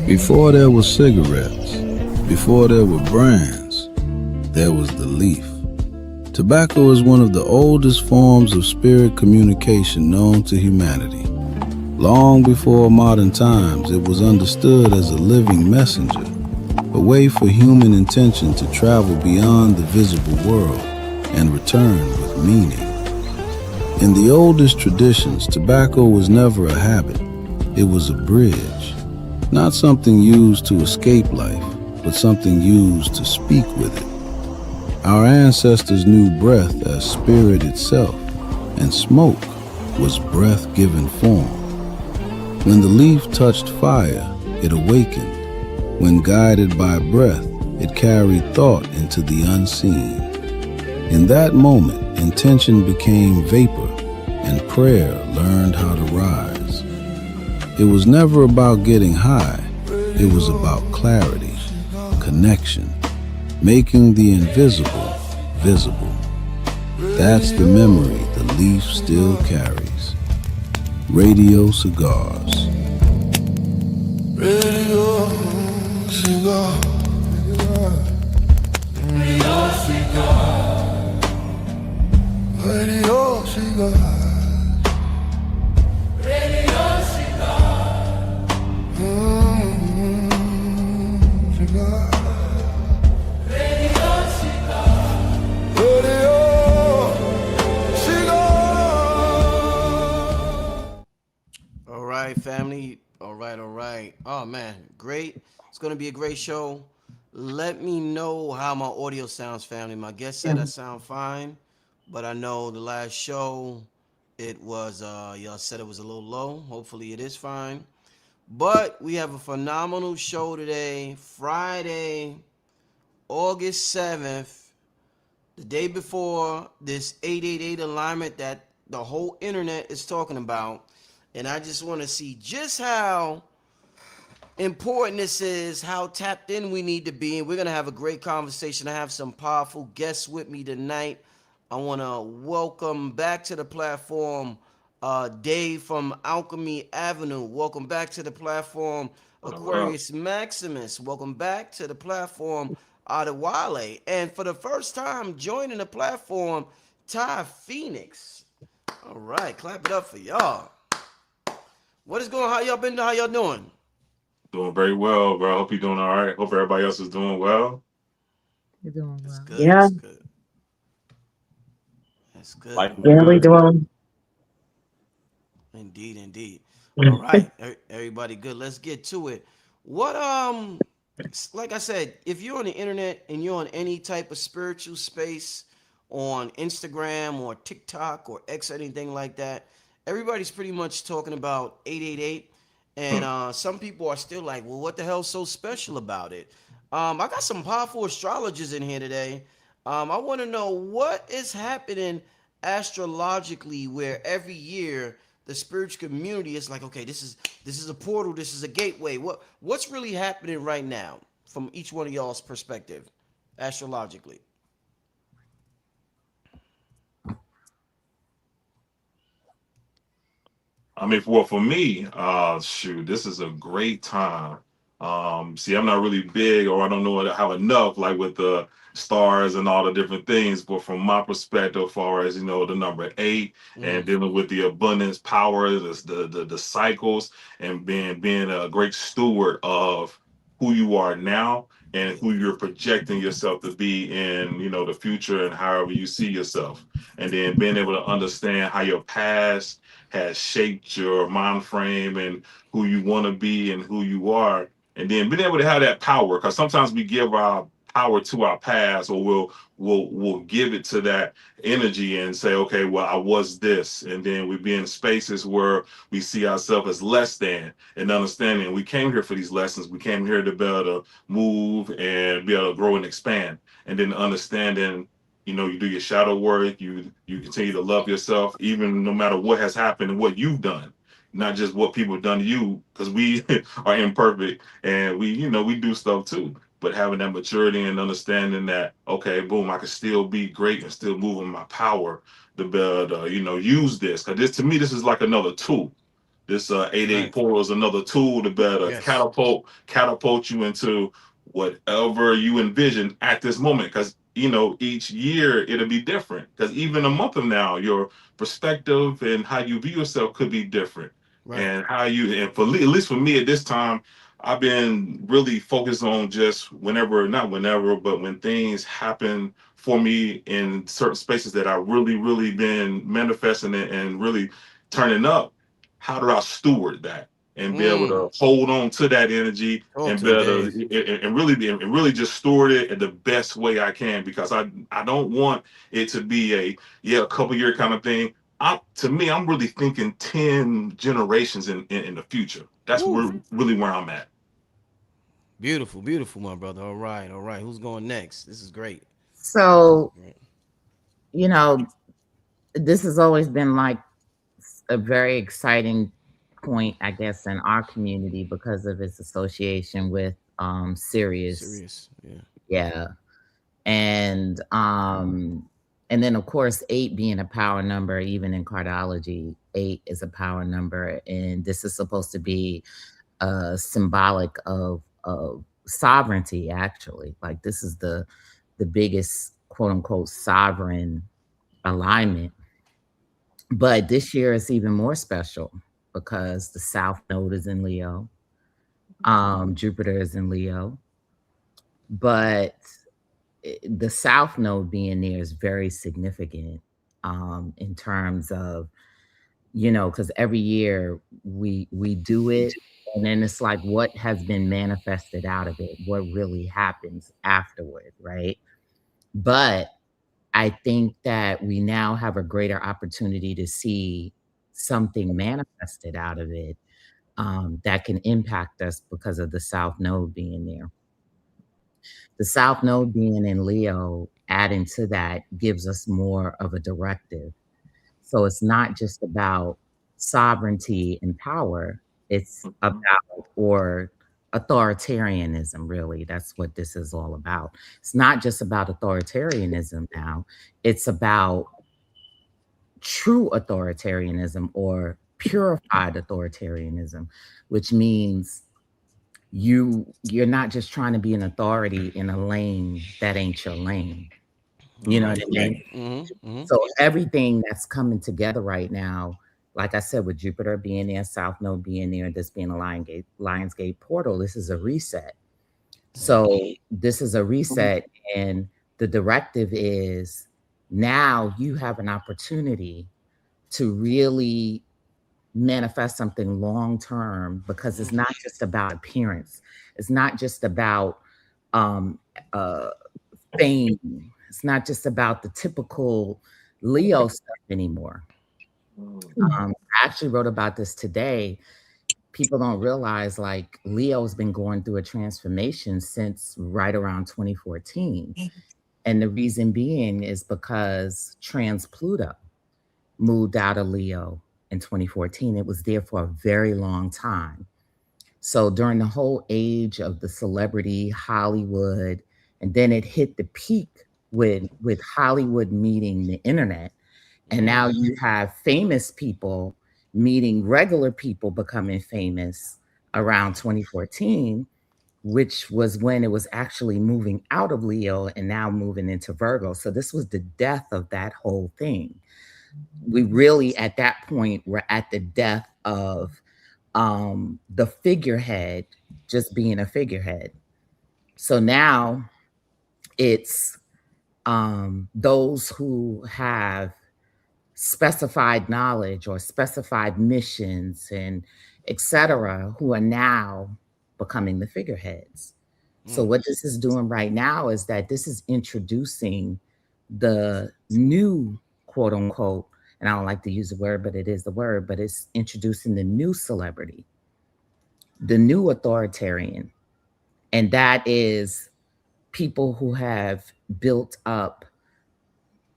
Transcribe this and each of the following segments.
Before there were cigarettes, before there were brands, there was the leaf. Tobacco is one of the oldest forms of spirit communication known to humanity. Long before modern times, it was understood as a living messenger, a way for human intention to travel beyond the visible world and return with meaning. In the oldest traditions, tobacco was never a habit. It was a bridge, not something used to escape life, but something used to speak with it. Our ancestors knew breath as spirit itself, and smoke was breath-given form. When the leaf touched fire, it awakened. When guided by breath, it carried thought into the unseen. In that moment, intention became vapor, and prayer learned how to rise. It was never about getting high. It was about clarity, connection, making the invisible visible. That's the memory the leaf still carries. Radio Cigars. Radio Cigar. Radio Cigar. Radio Cigar. Family, all right. Oh man, great. It's gonna be a great show. Let me know how my audio sounds, family. My guest said I sound fine, but I know the last show it was y'all said it was a little low. Hopefully it is fine. But we have a phenomenal show today, Friday, August 7th, the day before this 888 alignment that the whole internet is talking about. And I just want to see just how important this is, how tapped in we need to be. And we're going to have a great conversation. I have some powerful guests with me tonight. I want to welcome back to the platform Dave from Alchemy Avenue. Welcome back to the platform, Aquarius Maximus. Welcome back to the platform, Adewale. And for the first time joining the platform, Ty Phoenix. All right, clap it up for y'all. What is going on? How y'all been? How y'all doing? Doing very well, bro. I hope you're doing all right. Hope everybody else is doing well. You're doing well. That's good. Yeah. That's good. That's good. Yeah, we doing. Indeed. All right. Everybody good. Let's get to it. What, like I said, if you're on the internet and you're on any type of spiritual space on Instagram or TikTok or X or anything like that, everybody's pretty much talking about 888, and some people are still like, well, what the hell's so special about it? I got some powerful astrologers in here today. I want to know what is happening astrologically where every year the spiritual community is like, okay, this is a portal, this is a gateway. What's really happening right now from each one of y'all's perspective, astrologically? I mean, for me, shoot, this is a great time. See, I'm not really big, or I don't know how enough, like with the stars and all the different things. But from my perspective, as far as the number 8 and dealing with the abundance, power, the cycles, and being a great steward of who you are now and who you're projecting yourself to be in, the future and however you see yourself, and then being able to understand how your past has shaped your mind frame and who you want to be and who you are, and then being able to have that power, because sometimes we give our power to our past, or we'll give it to that energy and say, okay, well, I was this, and then we be in spaces where we see ourselves as less than, and understanding we came here for these lessons. We came here to be able to move and be able to grow and expand, and then understanding, you do your shadow work, you continue to love yourself, even no matter what has happened and what you've done, not just what people have done to you, because we are imperfect and we do stuff too. But having that maturity and understanding that, okay, boom, I can still be great and still move in my power to be able to, use this. Because this, to me, this is like another tool. This 8-8 Right. portal is another tool to better Yes. catapult you into whatever you envision at this moment. Because each year it'll be different. Because even a month from now, your perspective and how you view yourself could be different. Right. And at least for me at this time, I've been really focused on just not whenever, but when things happen for me in certain spaces that I really been manifesting and really turning up. How do I steward that and be able to hold on to that energy Talk and to him, better Dave. and really just steward it in the best way I can, because I don't want it to be a couple year kind of thing. To me, I'm really thinking 10 generations in the future. That's Woo. really where I'm at. Beautiful, beautiful, my brother. All right, all right. Who's going next? This is great. So, Right. you know, this has always been like a very exciting point, I guess, in our community because of its association with Sirius. Serious. Yeah. Yeah. And and then of course 8 being a power number, even in cardology, 8 is a power number. And this is supposed to be symbolic of sovereignty, actually. Like this is the biggest quote unquote sovereign alignment. But this year is even more special because the South Node is in Leo. Jupiter is in Leo. But the South Node being there is very significant in terms of, because every year we do it, and then it's like what has been manifested out of it, what really happens afterward, right? But I think that we now have a greater opportunity to see something manifested out of it that can impact us because of the South Node being there. The South Node being in Leo, adding to that, gives us more of a directive. So it's not just about sovereignty and power, it's about, or authoritarianism, really. That's what this is all about. It's not just about authoritarianism now, it's about true authoritarianism or purified authoritarianism, which means you're not just trying to be an authority in a lane that ain't your lane. You know what I mean? So everything that's coming together right now, like I said, with Jupiter being there, South Node being there, this being a Lionsgate portal, this is a reset. So this is a reset, and the directive is now you have an opportunity to really manifest something long term, because it's not just about appearance. It's not just about fame. It's not just about the typical Leo stuff anymore. I actually wrote about this today. People don't realize, like, Leo's been going through a transformation since right around 2014. And the reason being is because Trans Pluto moved out of Leo in 2014. It was there for a very long time. So during the whole age of the celebrity Hollywood, and then it hit the peak with Hollywood meeting the internet. And now you have famous people meeting regular people, becoming famous around 2014, which was when it was actually moving out of Leo and now moving into Virgo. So this was the death of that whole thing. We really, at that point, were at the death of the figurehead just being a figurehead. So now it's those who have specified knowledge or specified missions and etc., who are now becoming the figureheads. So what this is doing right now is that this is introducing the new, quote unquote, and I don't like to use the word, but it is the word, but it's introducing the new celebrity, the new authoritarian. And that is people who have built up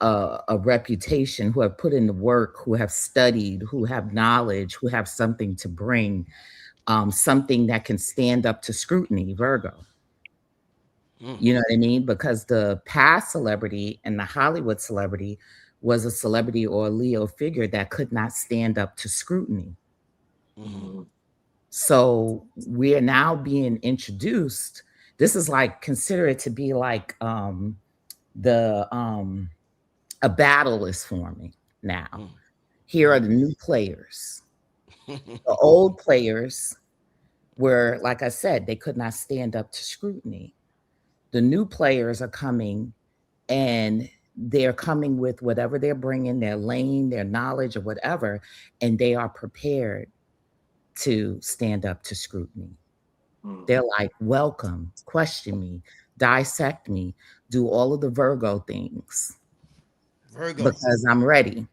a reputation, who have put in the work, who have studied, who have knowledge, who have something to bring, something that can stand up to scrutiny, Virgo. You know what I mean? Because the past celebrity and the Hollywood celebrity was a celebrity or a Leo figure that could not stand up to scrutiny. Mhm. So we are now being introduced. This is like, consider it to be like the a battle is forming now. Mm. Here are the new players. The old players were, like I said, they could not stand up to scrutiny. The new players are coming, and they're coming with whatever they're bringing, their lane, their knowledge, or whatever, and they are prepared to stand up to scrutiny. They're like, welcome, question me, dissect me, do all of the Virgo things. Virgo. Because I'm ready.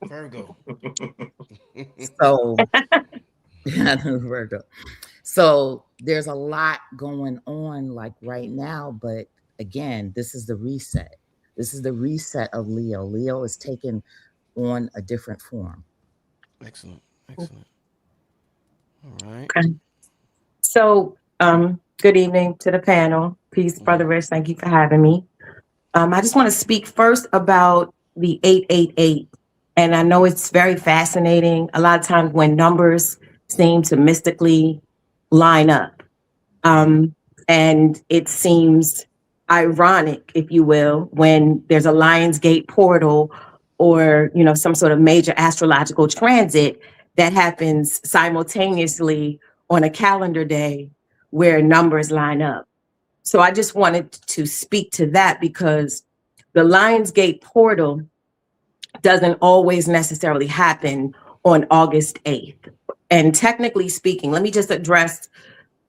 Virgo. So, Virgo. So there's a lot going on like right now, but again, this is the reset. This is the reset of Leo. Leo is taking on a different form. Excellent. Excellent. All right. Okay. So, good evening to the panel. Peace, Brother Rich. Thank you for having me. I just want to speak first about the 888. And I know it's very fascinating. A lot of times when numbers seem to mystically line up, and it seems ironic, if you will, when there's a Lionsgate portal or, you know, some sort of major astrological transit that happens simultaneously on a calendar day where numbers line up. So I just wanted to speak to that because the Lionsgate portal doesn't always necessarily happen on August 8th. And technically speaking, let me just address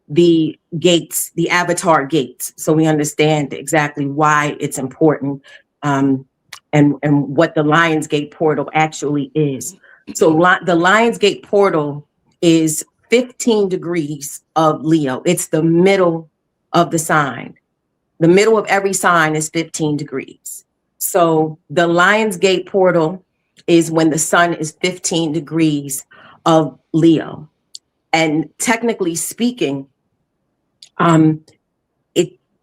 the gates, the avatar gates, so we understand exactly why it's important, and what the Lionsgate portal actually is. So the Lionsgate portal is 15 degrees of Leo. It's the middle of the sign. The middle of every sign is 15 degrees. So the Lionsgate portal is when the sun is 15 degrees of Leo. And technically speaking,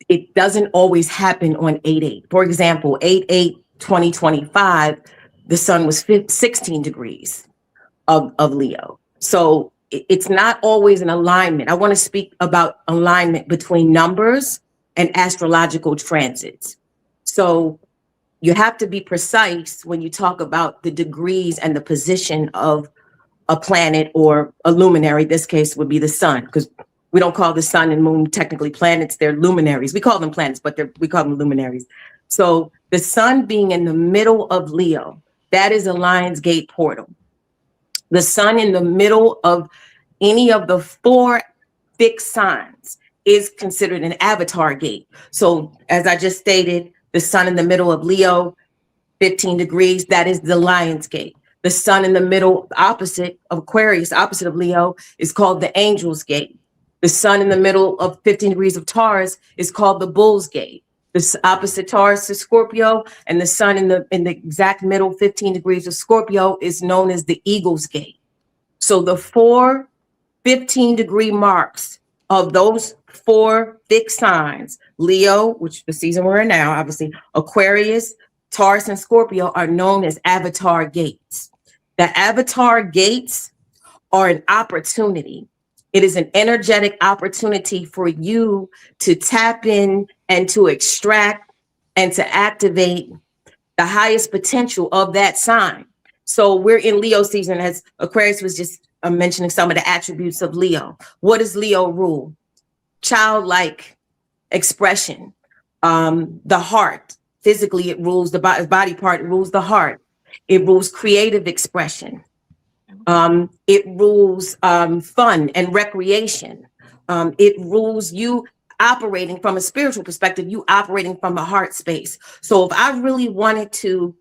it doesn't always happen on 8/8. For example, 8/8/2025, the sun was 16 degrees of Leo. So it's not always an alignment. I want to speak about alignment between numbers and astrological transits. So you have to be precise when you talk about the degrees and the position of a planet or a luminary. This case would be the sun, because we don't call the sun and moon technically planets, they're luminaries. We call them planets, but we call them luminaries. So the sun being in the middle of Leo, that is a Lionsgate portal. The sun in the middle of any of the 4 fixed signs is considered an avatar gate. So as I just stated, the sun in the middle of Leo, 15 degrees, that is the Lionsgate. The sun in the middle, opposite of Aquarius, opposite of Leo, is called the Angel's Gate. The sun in the middle of 15 degrees of Taurus is called the Bull's Gate. The opposite Taurus is Scorpio, and the sun in the exact middle, 15 degrees of Scorpio, is known as the Eagle's Gate. So the 4 15-degree marks of those 4 fixed signs, Leo, which the season we're in now, obviously, Aquarius, Taurus, and Scorpio, are known as avatar gates. The avatar gates are an opportunity. It is an energetic opportunity for you to tap in and to extract and to activate the highest potential of that sign. So we're in Leo season, as Aquarius was just mentioning some of the attributes of Leo. What does Leo rule? Childlike expression, the heart. Physically, it rules the body part, it rules the heart. It rules creative expression. It rules fun and recreation. It rules you operating from a spiritual perspective, you operating from a heart space. So if I really wanted to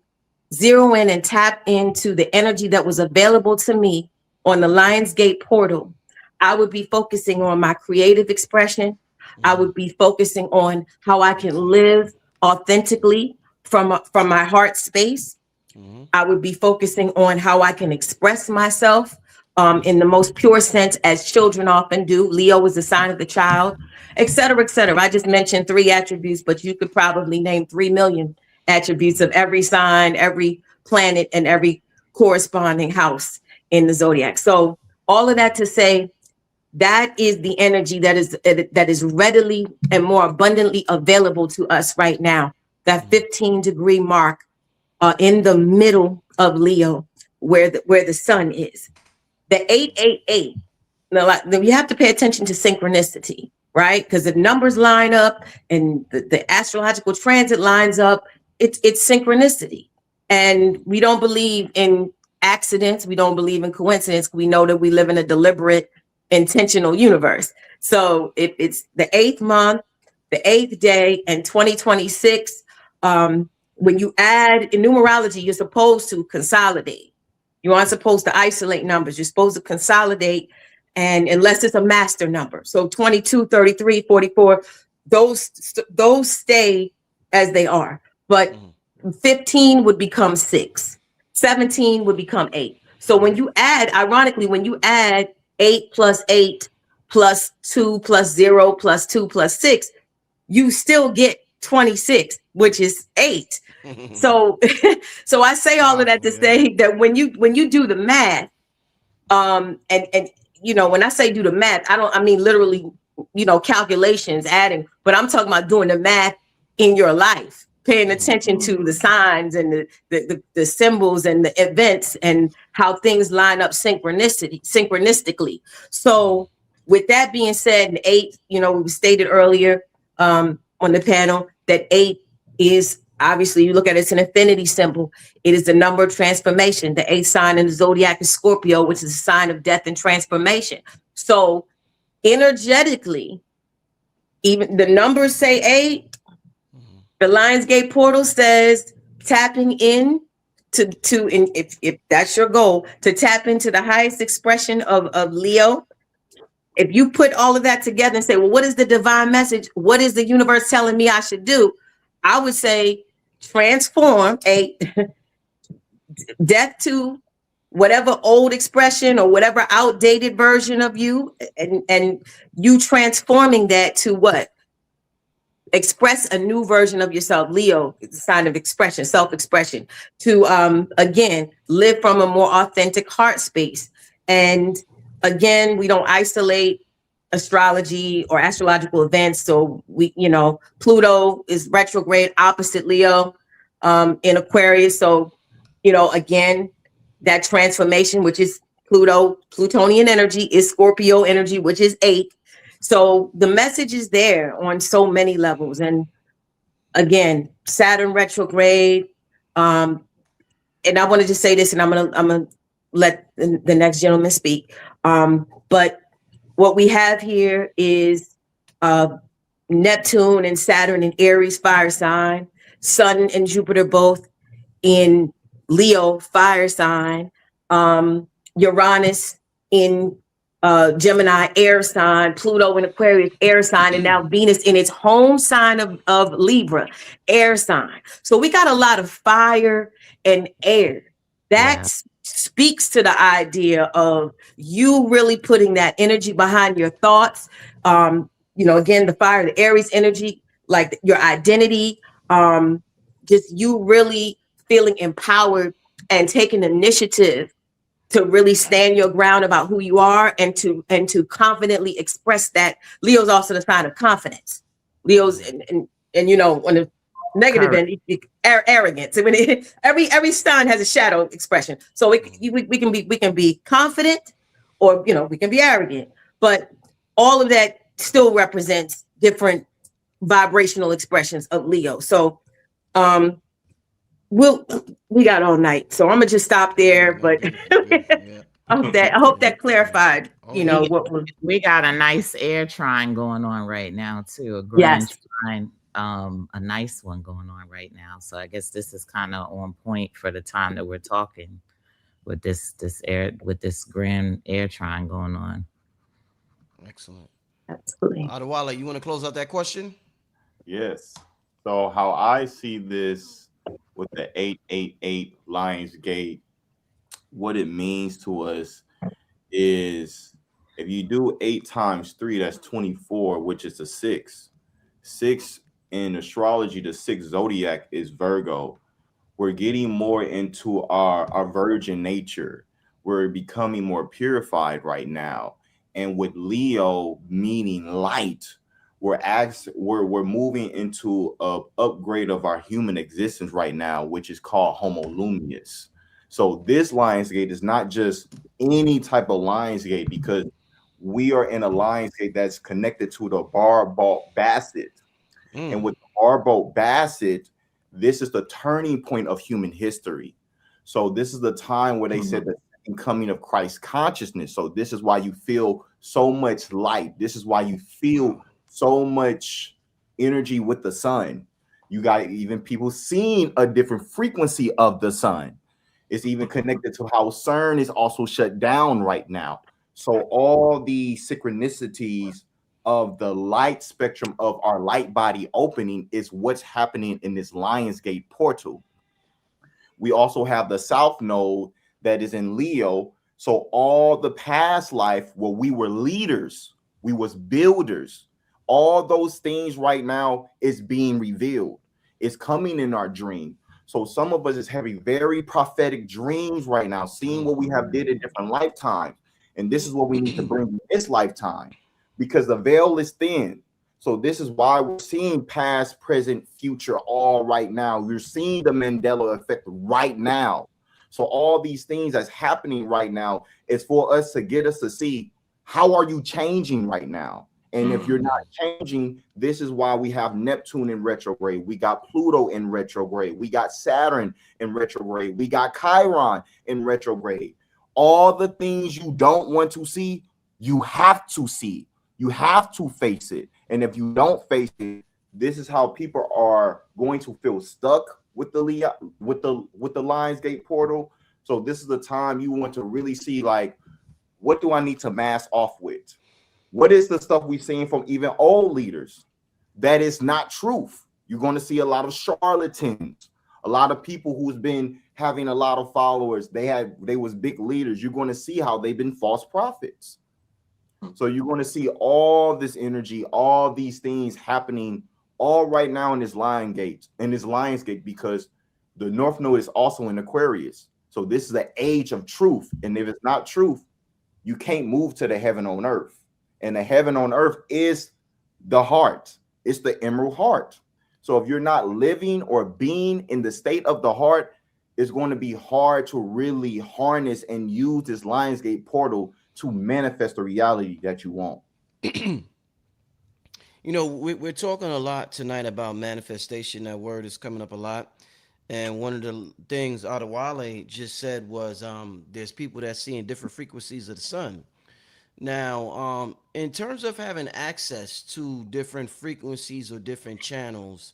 zero in and tap into the energy that was available to me on the Lionsgate portal, I would be focusing on my creative expression. I would be focusing on how I can live authentically from my heart space. I would be focusing on how I can express myself in the most pure sense, as children often do. Leo is the sign of the child, et cetera, et cetera. I just mentioned 3 attributes, but you could probably name 3 million attributes of every sign, every planet, and every corresponding house in the zodiac. So All of that to say that is the energy that is readily and more abundantly available to us right now. That 15-degree mark in the middle of Leo, where the sun is. The 888. Now, like, you have to pay attention to synchronicity, right? Because if numbers line up and the astrological transit lines up, it's synchronicity. And we don't believe in accidents. We don't believe in coincidence. We know that we live in a deliberate, intentional universe. So if it's the 8th month, the 8th day, and 2026, when you add in numerology, you're supposed to consolidate. You aren't supposed to isolate numbers. You're supposed to consolidate, and unless it's a master number. So 22, 33, 44, those stay as they are. But 15 would become 6. 17 would become 8. So when you add, ironically, when you add 8 plus 8 plus 2 plus 0 plus 2 plus 6, you still get 26, which is 8. So I say all of that to say that when you do the math, and you know, when I say do the math, I mean literally, you know, calculations, adding, but I'm talking about doing the math in your life, paying attention to the signs and the symbols and the events and how things line up synchronistically. So with that being said, 8, you know, we stated earlier on the panel that 8 is, obviously, you look at it, it's an infinity symbol. It is the number of transformation. The 8th sign in the zodiac is Scorpio, which is a sign of death and transformation. So energetically, even the numbers say 8. The Lionsgate portal says tapping in if that's your goal, to tap into the highest expression of Leo. If you put all of that together and say, well, what is the divine message? What is the universe telling me I should do? I would say transform death to whatever old expression or whatever outdated version of you, and you transforming that to what? Express a new version of yourself. Leo is a sign of expression, self-expression, to again live from a more authentic heart space. And again, we don't isolate astrology or astrological events. So we, you know, Pluto is retrograde opposite Leo in Aquarius. So, you know, again, that transformation, which is Plutonian energy, is Scorpio energy, which is 8. So the message is there on so many levels. And again, Saturn retrograde. And I wanted to say this, and I'm gonna let the next gentleman speak. But what we have here is Neptune and Saturn in Aries fire sign, Sun and Jupiter both in Leo fire sign, Uranus in Gemini air sign, Pluto in Aquarius air sign, and now Venus in its home sign of Libra air sign. So we got a lot of fire and air. That speaks to the idea of you really putting that energy behind your thoughts. You know, again, the fire, the Aries energy, like your identity, just you really feeling empowered and taking initiative to really stand your ground about who you are, and to confidently express that. Leo's also the sign of confidence. Leo's and you know, on the negative end, arrogance. I mean, every sign has a shadow expression. So we can be confident, or you know, we can be arrogant. But all of that still represents different vibrational expressions of Leo. So we got all night, so I'm gonna just stop there. But I hope that clarified, you know, what we got a nice air trine going on right now too. A grand trine, a nice one going on right now. So I guess this is kind of on point for the time that we're talking with this grand air trine going on. Excellent. Absolutely. Adewale, you want to close out that question? Yes. So how I see this with the 888 Lionsgate, what it means to us is if you do 8 times 3, that's 24, which is a 6. 6 in astrology, the 6th zodiac is Virgo. We're getting more into our virgin nature. we're becoming more purified right now. And with Leo meaning light, we're moving into a upgrade of our human existence right now, which is called Homo Luminous. So this Lionsgate is not just any type of Lionsgate, because we are in a Lionsgate that's connected to the Barbault Basset. And with Barbault Basset, this is the turning point of human history. So this is the time where they said the second coming of Christ consciousness. So this is why you feel so much light. This is why you feel so much energy with the sun. You got even people seeing a different frequency of the sun. It's even connected to how CERN is also shut down right now. So all the synchronicities of the light spectrum of our light body opening is what's happening in this Lionsgate portal. We also have the South Node that is in Leo. So all the past life where we were leaders, we was builders, all those things right now is being revealed. It's coming in our dream. So some of us is having very prophetic dreams right now, seeing what we have did in different lifetimes. And this is what we need to bring in this lifetime, because the veil is thin. So this is why we're seeing past, present, future all right now. We're seeing the Mandela effect right now. So all these things that's happening right now is for us to get us to see, how are you changing right now? And if you're not changing, this is why we have Neptune in retrograde. We got Pluto in retrograde. We got Saturn in retrograde. We got Chiron in retrograde. All the things you don't want to see, you have to see. You have to face it. And if you don't face it, this is how people are going to feel stuck with the Lionsgate portal. So this is the time you want to really see, like, what do I need to mask off with? What is the stuff we've seen from even old leaders that is not truth? You're going to see a lot of charlatans, a lot of people who's been having a lot of followers. They was big leaders. You're going to see how they've been false prophets. So you're going to see all this energy, all these things happening all right now in this Lionsgate, because the North Node is also in Aquarius. So this is the age of truth. And if it's not truth, you can't move to the heaven on earth. And the heaven on earth is the heart. It's the emerald heart. So if you're not living or being in the state of the heart, it's going to be hard to really harness and use this Lionsgate portal to manifest the reality that you want. You know, we're talking a lot tonight about manifestation. That word is coming up a lot. And one of the things Adewale just said was there's people that seeing different frequencies of the sun. Now, in terms of having access to different frequencies or different channels,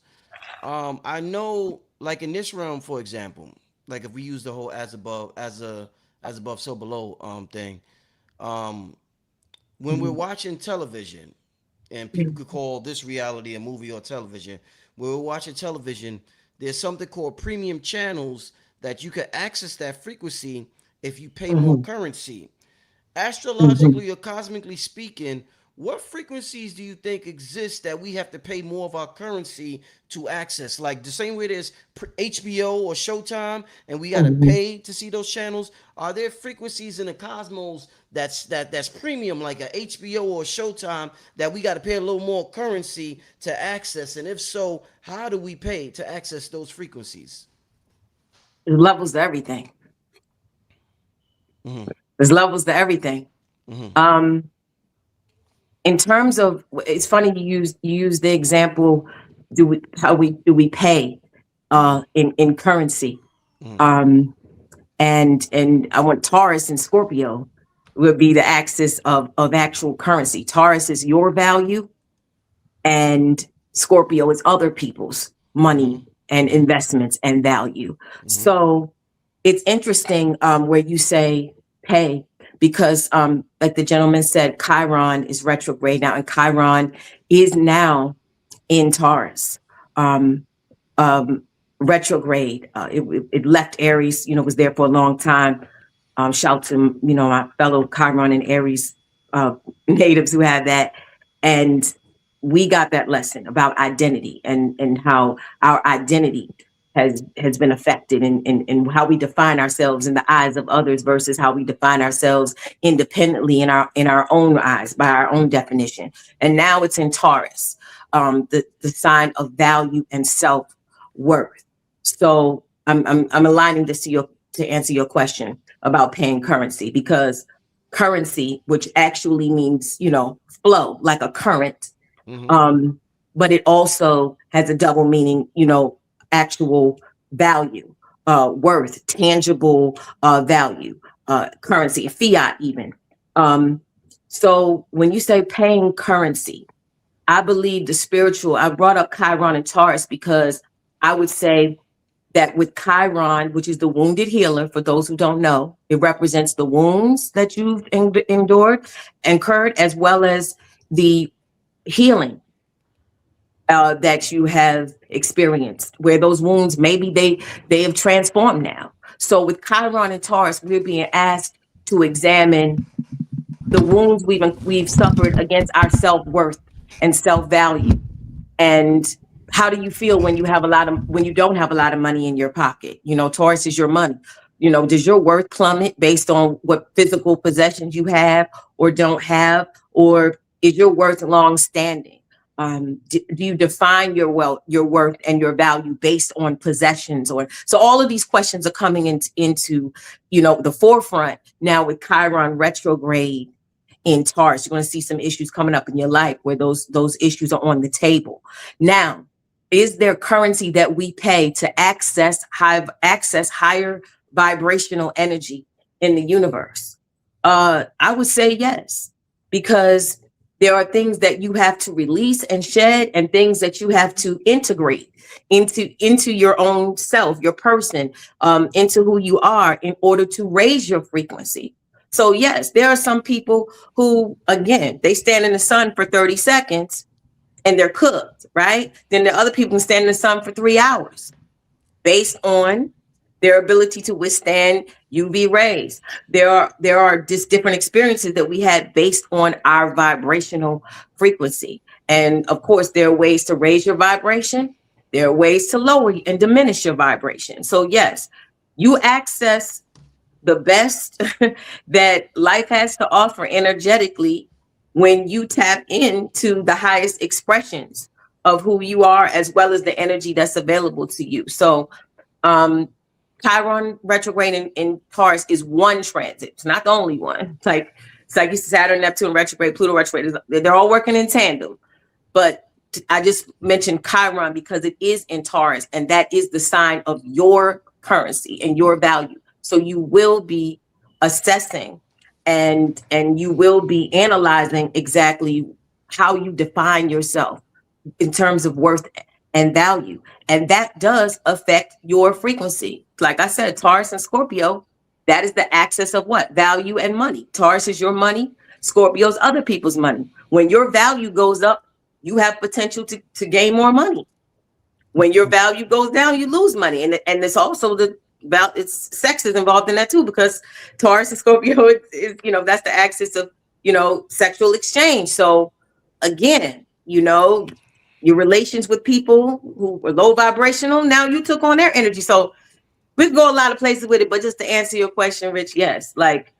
I know, like in this realm, for example, like if we use the whole as above, so below thing, when we're watching television, and people could call this reality a movie or television, when we're watching television, there's something called premium channels that you can access that frequency if you pay more currency. Astrologically or cosmically speaking, what frequencies do you think exist that we have to pay more of our currency to access? Like the same way there's HBO or Showtime and we got to pay to see those channels. Are there frequencies in the cosmos that's premium, like a HBO or Showtime, that we got to pay a little more currency to access? And if so, how do we pay to access those frequencies? There's levels to everything. There's levels to everything. In terms of, it's funny you use the example, do we pay in currency? And I want Taurus and Scorpio would be the axis of actual currency. Taurus is your value, and Scorpio is other people's money and investments and value. So it's interesting where you say pay, because like the gentleman said, Chiron is retrograde now, and Chiron is now in Taurus. Retrograde. It left Aries, was there for a long time. Shout to, my fellow Chiron and Aries natives who had that. And we got that lesson about identity and how our identity has been affected in how we define ourselves in the eyes of others versus how we define ourselves independently in our own eyes by our own definition. And now it's in Taurus, the sign of value and self-worth. So I'm aligning this to answer your question about paying currency, because currency, which actually means, flow, like a current, but it also has a double meaning, actual value, worth, tangible value, currency, fiat even. So when you say paying currency, I believe I brought up Chiron and Taurus because I would say that with Chiron, which is the wounded healer, for those who don't know, it represents the wounds that you've incurred, as well as the healing that you have experienced, where those wounds, maybe they have transformed now. So with Chiron and Taurus, we're being asked to examine the wounds we've suffered against our self-worth and self-value. And how do you feel when you don't have a lot of money in your pocket? Taurus is your money. Does your worth plummet based on what physical possessions you have or don't have, or is your worth long-standing? Do you define your worth and your value based on possessions? So all of these questions are coming into the forefront now with Chiron retrograde in Taurus. You're going to see some issues coming up in your life where those issues are on the table. Now, is there currency that we pay to access higher vibrational energy in the universe? I would say yes, because there are things that you have to release and shed, and things that you have to integrate into your own self, your person, into who you are, in order to raise your frequency. So yes, there are some people who, again, they stand in the sun for 30 seconds and they're cooked, right? Then there are other people who stand in the sun for 3 hours based on their ability to withstand UV rays. There are just different experiences that we had based on our vibrational frequency. And of course, there are ways to raise your vibration. There are ways to lower and diminish your vibration. So yes, you access the best that life has to offer energetically when you tap into the highest expressions of who you are, as well as the energy that's available to you. So Chiron retrograde in Taurus is one transit. It's not the only one. It's like Saturn, Neptune retrograde, Pluto retrograde. They're all working in tandem. But I just mentioned Chiron because it is in Taurus, and that is the sign of your currency and your value. So you will be assessing and you will be analyzing exactly how you define yourself in terms of worth and value. And that does affect your frequency. Like I said, Taurus and Scorpio, that is the axis of what? Value and money. Taurus is your money. Scorpio's other people's money. When your value goes up, you have potential to gain more money. When your value goes down, you lose money. And it's also it's sex is involved in that too, because Taurus and Scorpio is that's the axis of, sexual exchange. So again, your relations with people who were low vibrational, now you took on their energy. So we can go a lot of places with it, but just to answer your question, Rich, yes. Like,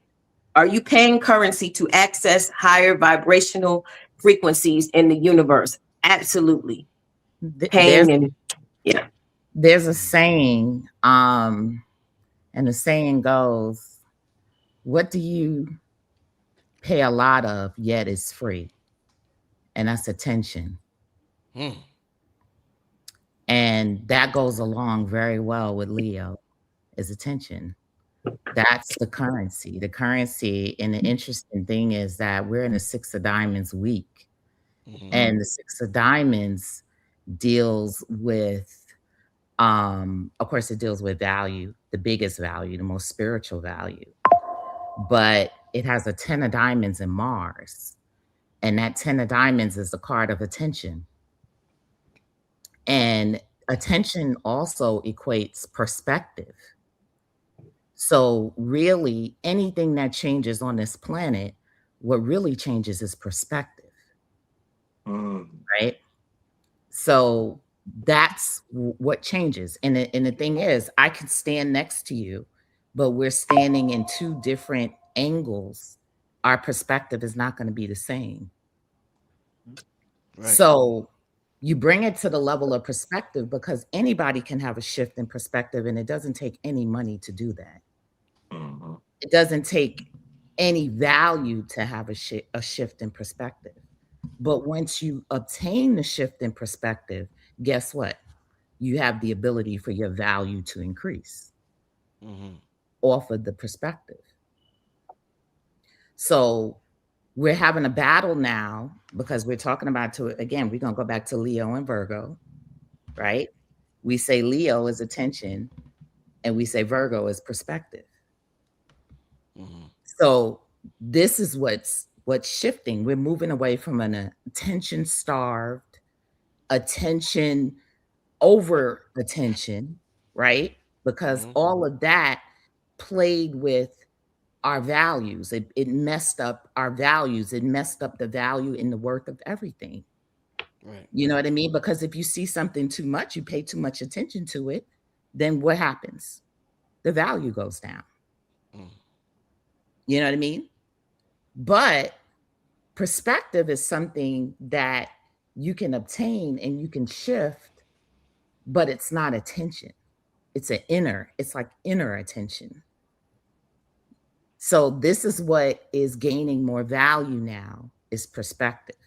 are you paying currency to access higher vibrational frequencies in the universe? Absolutely. There's a saying, and the saying goes, what do you pay a lot of yet is free? And that's attention. And that goes along very well with Leo, is attention. That's the currency. The currency, and the interesting thing is that we're in the Six of Diamonds week. And the Six of Diamonds deals with, of course, it deals with value, the biggest value, the most spiritual value. But it has a 10 of diamonds in Mars. And that 10 of diamonds is the card of attention. And attention also equates perspective. So really, anything that changes on this planet, what really changes is perspective, right? So that's what changes. And the thing is, I could stand next to you, but we're standing in two different angles. Our perspective is not going to be the same. Right. So you bring it to the level of perspective, because anybody can have a shift in perspective, and it doesn't take any money to do that. Mm-hmm. It doesn't take any value to have a shift in perspective. But once you obtain the shift in perspective, guess what? You have the ability for your value to increase Mm-hmm. off of the perspective. So we're having a battle now, because we're talking about, again, we're going to go back to Leo and Virgo, right? We say Leo is attention, and we say Virgo is perspective. Mm-hmm. So this is what's shifting. We're moving away from an attention starved, attention over attention, right? Because Mm-hmm. all of that played with our values. It messed up our values. It messed up the value and the worth of everything. Right. You know what I mean? Because if you see something too much, you pay too much attention to it, then what happens? The value goes down. Mm. You know what I mean? But perspective is something that you can obtain and you can shift, but it's not attention. It's like inner attention. So this is what is gaining more value now, is perspective.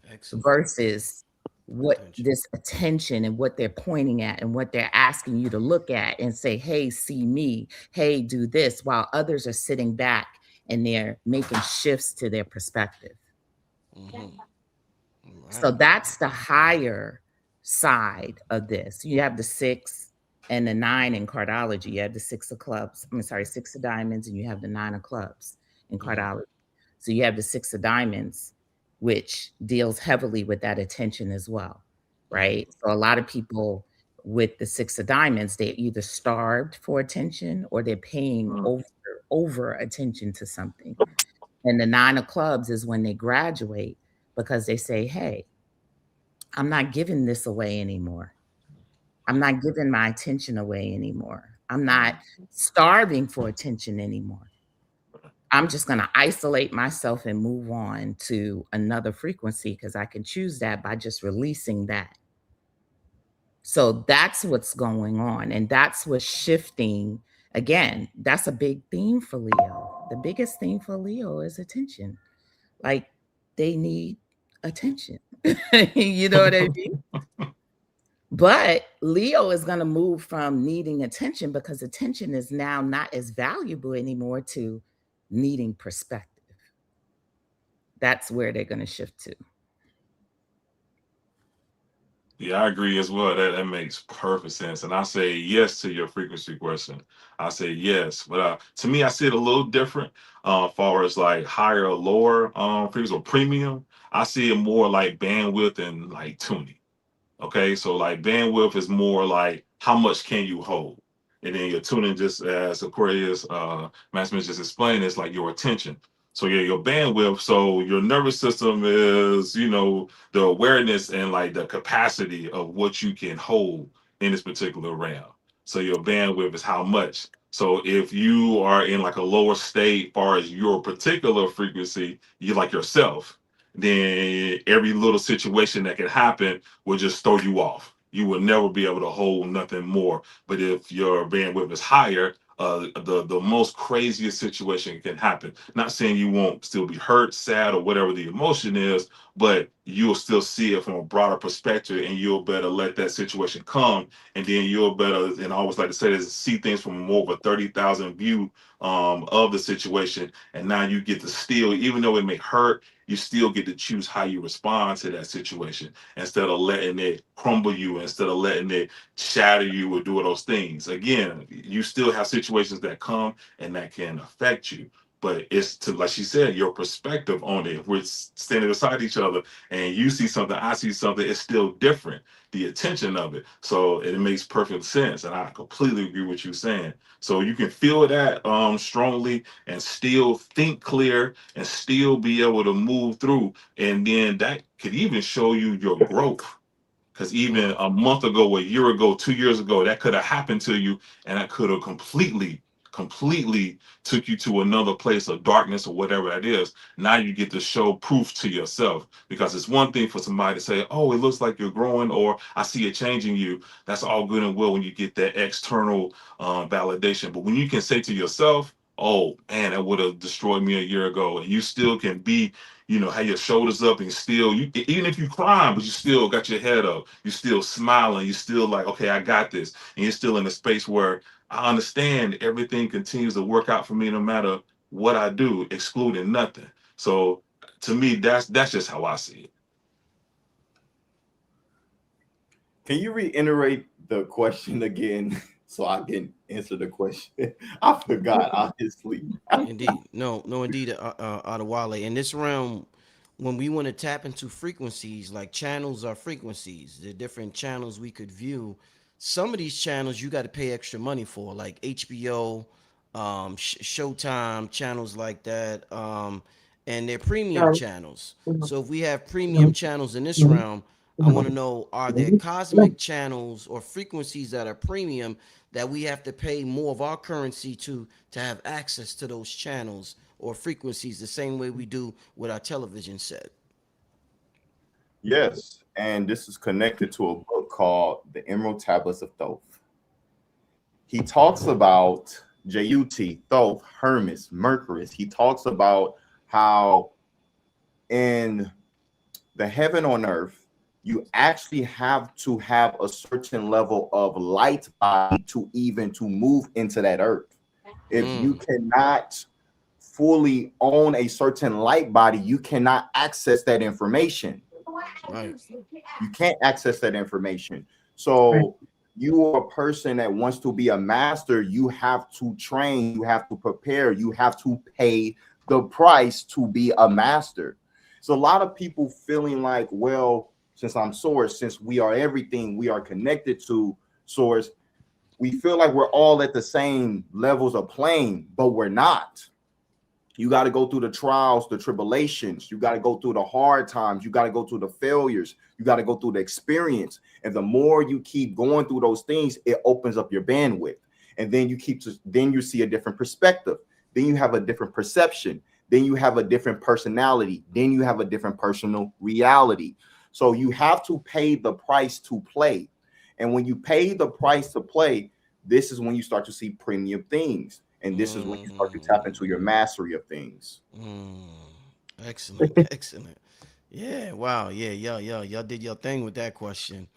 Excellent. Versus what Attention. this attention and what they're pointing at and what they're asking you to look at and say, hey, see me, hey, do this, while others are sitting back and they're making shifts to their perspective. Mm-hmm. So that's the higher side of this. You have the 6 and the 9 in cardology. You have the 6 of clubs. 6 of diamonds, and you have the 9 of clubs in cardology. So you have the 6 of diamonds, which deals heavily with that attention as well, right? So a lot of people with the 6 of diamonds, they're either starved for attention or they're paying over attention to something. And the 9 of clubs is when they graduate, because they say, hey, I'm not giving this away anymore. I'm not giving my attention away anymore. I'm not starving for attention anymore. I'm just going to isolate myself and move on to another frequency, because I can choose that by just releasing that. So that's what's going on. And that's what's shifting. Again, that's a big theme for Leo. The biggest theme for Leo is attention. Like, they need attention. You know what I mean? But Leo is going to move from needing attention, because attention is now not as valuable anymore, to needing perspective. That's where they're going to shift to. Yeah, I agree as well. That makes perfect sense. And I say yes to your frequency question. I say yes. But to me, I see it a little different far as like higher or lower frequency or premium. I see it more like bandwidth and like tuning. Okay, so like bandwidth is more like how much can you hold, and then your tuning, just as Aquarius Maximus just explained, is like your attention. So yeah, your bandwidth. So your nervous system is, the awareness and like the capacity of what you can hold in this particular realm. So your bandwidth is how much. So if you are in like a lower state, far as your particular frequency, you like yourself, then every little situation that can happen will just throw you off. You will never be able to hold nothing more. But if your bandwidth is higher, the most craziest situation can happen. Not saying you won't still be hurt, sad, or whatever the emotion is, but you'll still see it from a broader perspective, and you'll better let that situation come, and then you'll better, and I always like to say this, see things from more of a 30,000 view of the situation. And now you get to still, even though it may hurt, you still get to choose how you respond to that situation, instead of letting it crumble you, instead of letting it shatter you or do those things. Again, you still have situations that come and that can affect you, but it's, to, like she said, your perspective on it. If we're standing beside each other and you see something, I see something, it's still different, the attention of it. So it makes perfect sense, and I completely agree with you saying. So you can feel that strongly and still think clear and still be able to move through. And then that could even show you your growth. Because even a month ago, a year ago, 2 years ago, that could have happened to you, and that could have completely took you to another place of darkness or whatever that is. Now you get to show proof to yourself, because it's one thing for somebody to say, oh, it looks like you're growing, or I see it changing you. That's all good and well when you get that external validation. But when you can say to yourself, oh man, that would have destroyed me a year ago, and you still can be, have your shoulders up, and still, even if you crying, but you still got your head up, you still smiling, you still like, okay, I got this, and you're still in a space where I understand everything continues to work out for me no matter what I do, excluding nothing. So to me, that's just how I see it. Can you reiterate the question again so I can answer the question? I forgot, honestly. Indeed. No, indeed, Adewale. In this realm, when we want to tap into frequencies, like channels are frequencies, the different channels we could view. Some of these channels you got to pay extra money for, like HBO, Showtime, channels like that, and they're premium channels. So if we have premium channels in this realm, I want to know, are there cosmic channels or frequencies that are premium that we have to pay more of our currency to have access to those channels or frequencies the same way we do with our television set? Yes, and this is connected to a book called The Emerald Tablets of Thoth. He talks about J-U-T, Thoth, Hermes, Mercurius. He talks about how in the heaven on earth, you actually have to have a certain level of light body to move into that earth. If you cannot fully own a certain light body, you cannot access that information. Right. You can't access that information. So you are a person that wants to be a master. You have to train, you have to prepare, you have to pay the price to be a master. So a lot of people feeling like, well, since I'm Source, since we are everything, we are connected to Source, we feel like we're all at the same levels of playing, but we're not. You got to go through the trials, the tribulations. You got to go through the hard times. You got to go through the failures. You got to go through the experience. And the more you keep going through those things, it opens up your bandwidth. And then then you see a different perspective. Then you have a different perception. Then you have a different personality. Then you have a different personal reality. So you have to pay the price to play. And when you pay the price to play, this is when you start to see premium things. And this is when you start to tap into your mastery of things. Excellent. Excellent. Yeah. Wow. Yeah. Y'all did your thing with that question.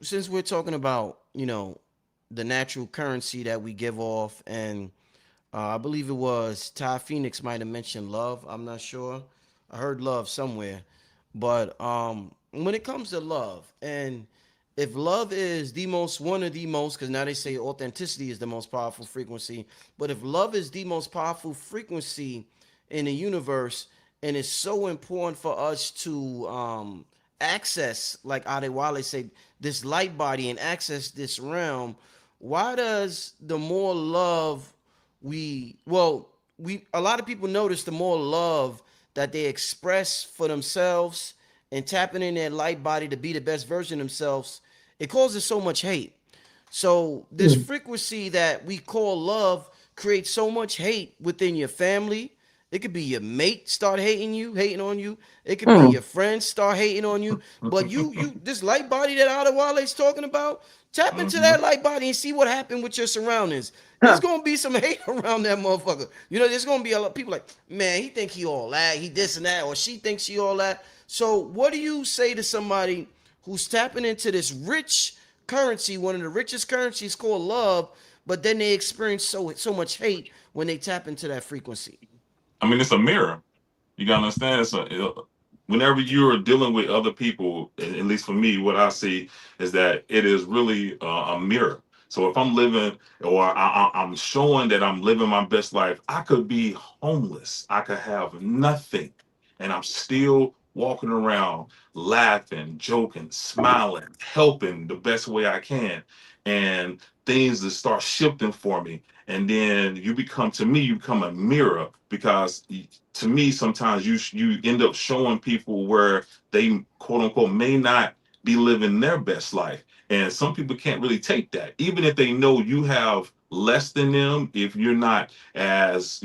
Since we're talking about, the natural currency that we give off, and I believe it was Ty Phoenix might have mentioned love. I'm not sure. I heard love somewhere. But when it comes to love, and if love is one of the most, because now they say authenticity is the most powerful frequency, but if love is the most powerful frequency in the universe, and it's so important for us to access, like Adewale said, this light body and access this realm, why does the more love a lot of people notice the more love that they express for themselves and tapping in their light body to be the best version of themselves, it causes so much hate. So this frequency that we call love creates so much hate within your family. It could be your mate start hating on you. It could be your friends start hating on you. But you this light body that Adewale's talking about, tap into that light body and see what happened with your surroundings. There's gonna be some hate around that motherfucker. There's gonna be a lot of people like, man, he think he all that, he this and that, or she thinks she all that. So what do you say to somebody who's tapping into this rich currency, one of the richest currencies called love, but then they experience so much hate when they tap into that frequency? I mean, it's a mirror. You gotta understand. Whenever you're dealing with other people, at least for me, what I see is that it is really a mirror. So if I'm living, or I'm showing that I'm living my best life, I could be homeless. I could have nothing, and I'm still walking around, laughing, joking, smiling, helping the best way I can, and things that start shifting for me. And then you become a mirror, because to me, sometimes you end up showing people where they, quote unquote, may not be living their best life. And some people can't really take that, even if they know you have less than them, if you're not as,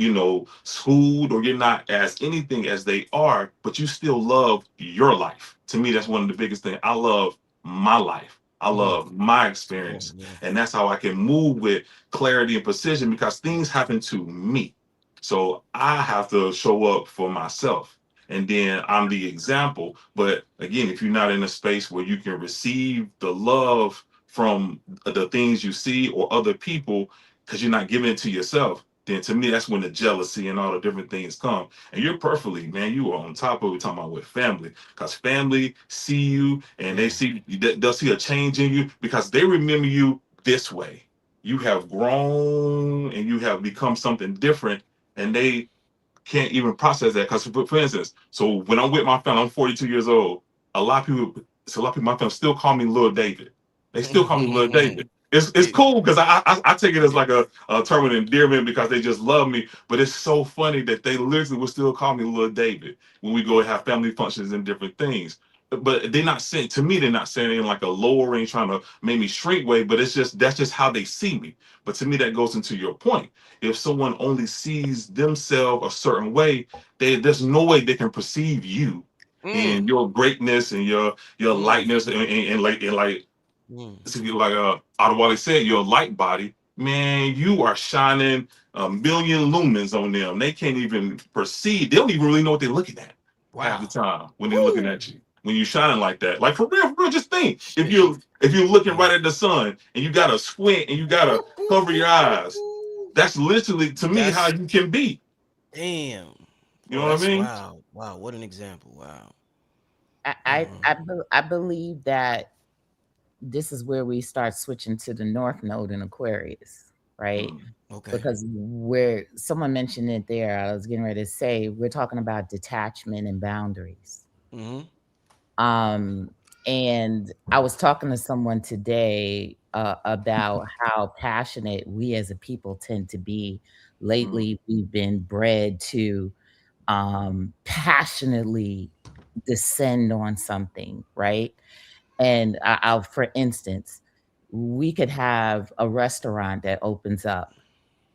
schooled, or you're not as anything as they are, but you still love your life. To me, that's one of the biggest things. I love my life. I love my experience. Yeah. And that's how I can move with clarity and precision, because things happen to me. So I have to show up for myself. And then I'm the example. But again, if you're not in a space where you can receive the love from the things you see or other people, because you're not giving it to yourself, then to me, that's when the jealousy and all the different things come. And you're perfectly, man, you are on top of it, talking about with family, because family see you and they'll see a change in you, because they remember you this way. You have grown and you have become something different, and they can't even process that. Because for instance, so when I'm with my family, I'm 42 years old. A lot of people in my family still call me Lil David. They still call me Lil David. It's cool, because I take it as like a term of endearment, because they just love me. But it's so funny that they literally will still call me Lil David when we go and have family functions and different things. But they're not saying, to me, they're not saying it in like a lowering, trying to make me shrink way. But that's just how they see me. But to me, that goes into your point. If someone only sees themselves a certain way, there's no way they can perceive you and your greatness and your lightness and like Adewale said, your light body, man, you are shining a million lumens on them. They can't even perceive. They don't even really know what they're looking at half the time when they're looking at you. When you shining like that, like for real, just think, if you're looking right at the sun and you gotta squint and you gotta cover your eyes, that's literally, to me, how you can be. Damn. You know what I mean? Wow, what an example. Wow. I believe that this is where we start switching to the North Node in Aquarius, right? Okay. Because where someone mentioned it there, I was getting ready to say, we're talking about detachment and boundaries. And I was talking to someone today about how passionate we as a people tend to be. Lately, we've been bred to passionately descend on something, right? And I'll, for instance, we could have a restaurant that opens up,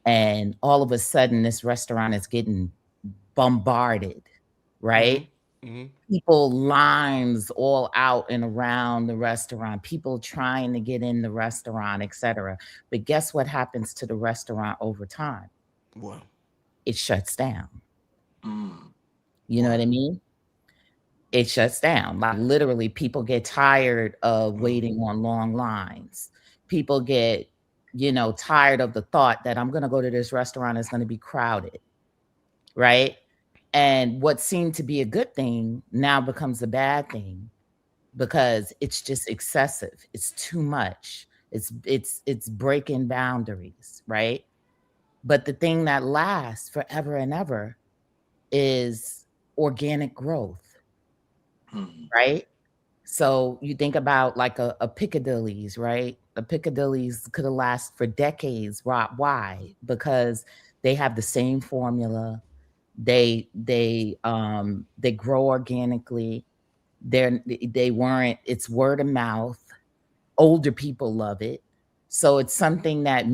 and all of a sudden, this restaurant is getting bombarded, right? People lines all out and around the restaurant, people trying to get in the restaurant, etc. But guess what happens to the restaurant over time? What? It shuts down. You know what I mean? It shuts down. Like literally, people get tired of waiting on long lines. People get, tired of the thought that I'm going to go to this restaurant, it's going to be crowded, right? And what seemed to be a good thing now becomes a bad thing, because it's just excessive. It's too much. It's breaking boundaries, right? But the thing that lasts forever and ever is organic growth, right? So you think about like a Piccadilly's, right? A Piccadilly's could have lasted for decades. Why? Because they have the same formula. They grow organically. They weren't, it's word of mouth. Older people love it. So it's something that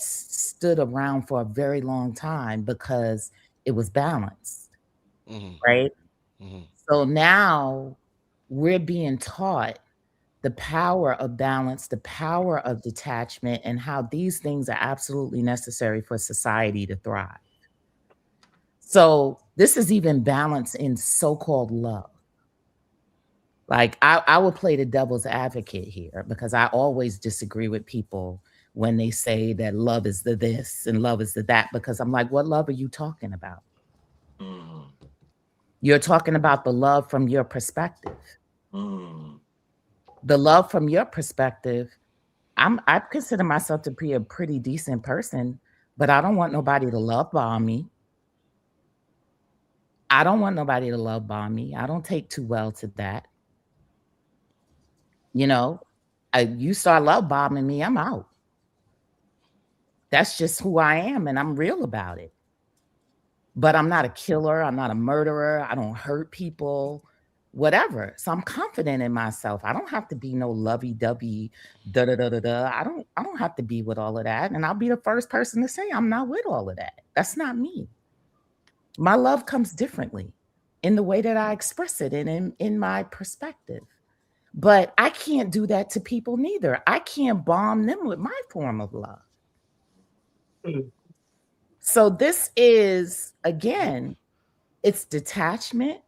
stood around for a very long time because it was balanced, right? So now we're being taught the power of balance, the power of detachment, and how these things are absolutely necessary for society to thrive. So this is even balance in so-called love. Like I will play the devil's advocate here, because I always disagree with people when they say that love is the this and love is the that, because I'm like, what love are you talking about? You're talking about the love from your perspective. The love from your perspective, I consider myself to be a pretty decent person, but I don't want nobody to love bomb me. I don't want nobody to love bomb me. I don't take too well to that. You start love bombing me, I'm out. That's just who I am, and I'm real about it. But I'm not a killer. I'm not a murderer. I don't hurt people. whatever. So I'm confident in myself. I don't have to be no lovey-dovey, da-da-da-da-da. I don't have to be with all of that. And I'll be the first person to say I'm not with all of that. That's not me. My love comes differently in the way that I express it and in my perspective. But I can't do that to people neither. I can't bomb them with my form of love. So this is, again, it's detachment,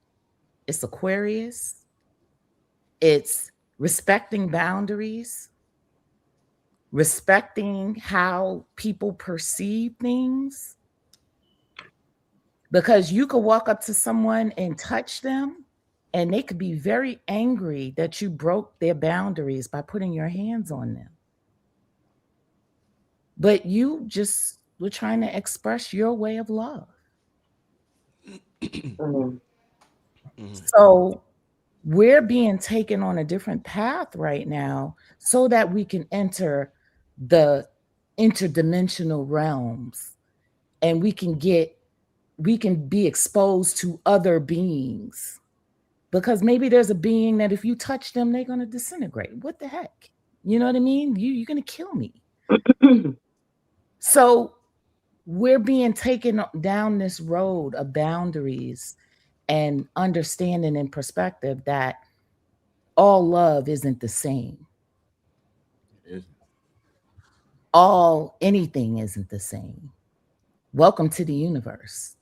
it's Aquarius, it's respecting boundaries, respecting how people perceive things. Because you could walk up to someone and touch them, and they could be very angry that you broke their boundaries by putting your hands on them. But you just were trying to express your way of love. So we're being taken on a different path right now so that we can enter the interdimensional realms and we can be exposed to other beings. Because maybe there's a being that if you touch them, they're going to disintegrate. What the heck? You know what I mean? You're going to kill me. So we're being taken down this road of boundaries and understanding and perspective that all love isn't the same. Anything isn't the same. Welcome to the universe.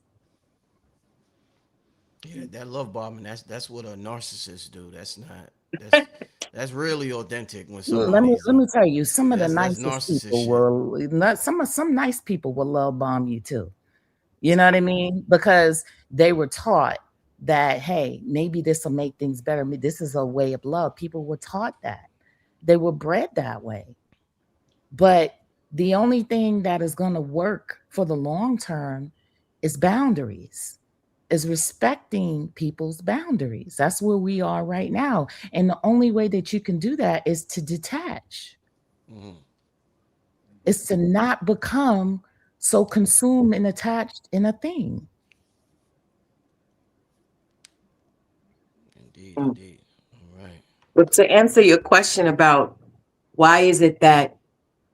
Yeah, that love bombing, that's what a narcissist do. That's really authentic when Let me somebody's tell you, some of the that's nicest narcissist people shit. will some nice people will love bomb you too. You know what I mean? Because they were taught that, hey, maybe this will make things better. This is a way of love. People were taught that. They were bred that way. But the only thing that is going to work for the long term is boundaries, is respecting people's boundaries. That's where we are right now. And the only way that you can do that is to detach. Is to not become so consumed and attached in a thing. Indeed. All right. But to answer your question about why is it that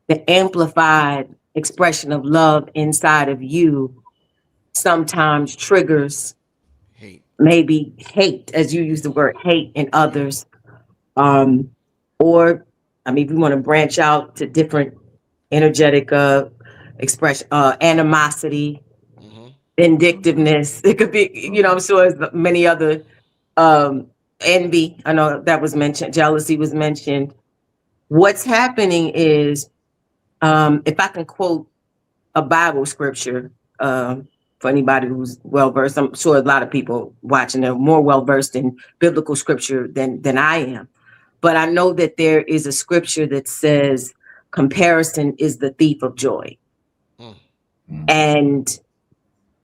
the amplified expression of love inside of you sometimes triggers maybe hate, as you use the word hate in others, or I mean, if we want to branch out to different energetic expression, animosity, vindictiveness. It could be, I'm sure there's many other, envy. I know that was mentioned. Jealousy was mentioned. What's happening is, if I can quote a Bible scripture, for anybody who's well-versed, I'm sure a lot of people watching are more well-versed in biblical scripture than I am. But I know that there is a scripture that says comparison is the thief of joy. And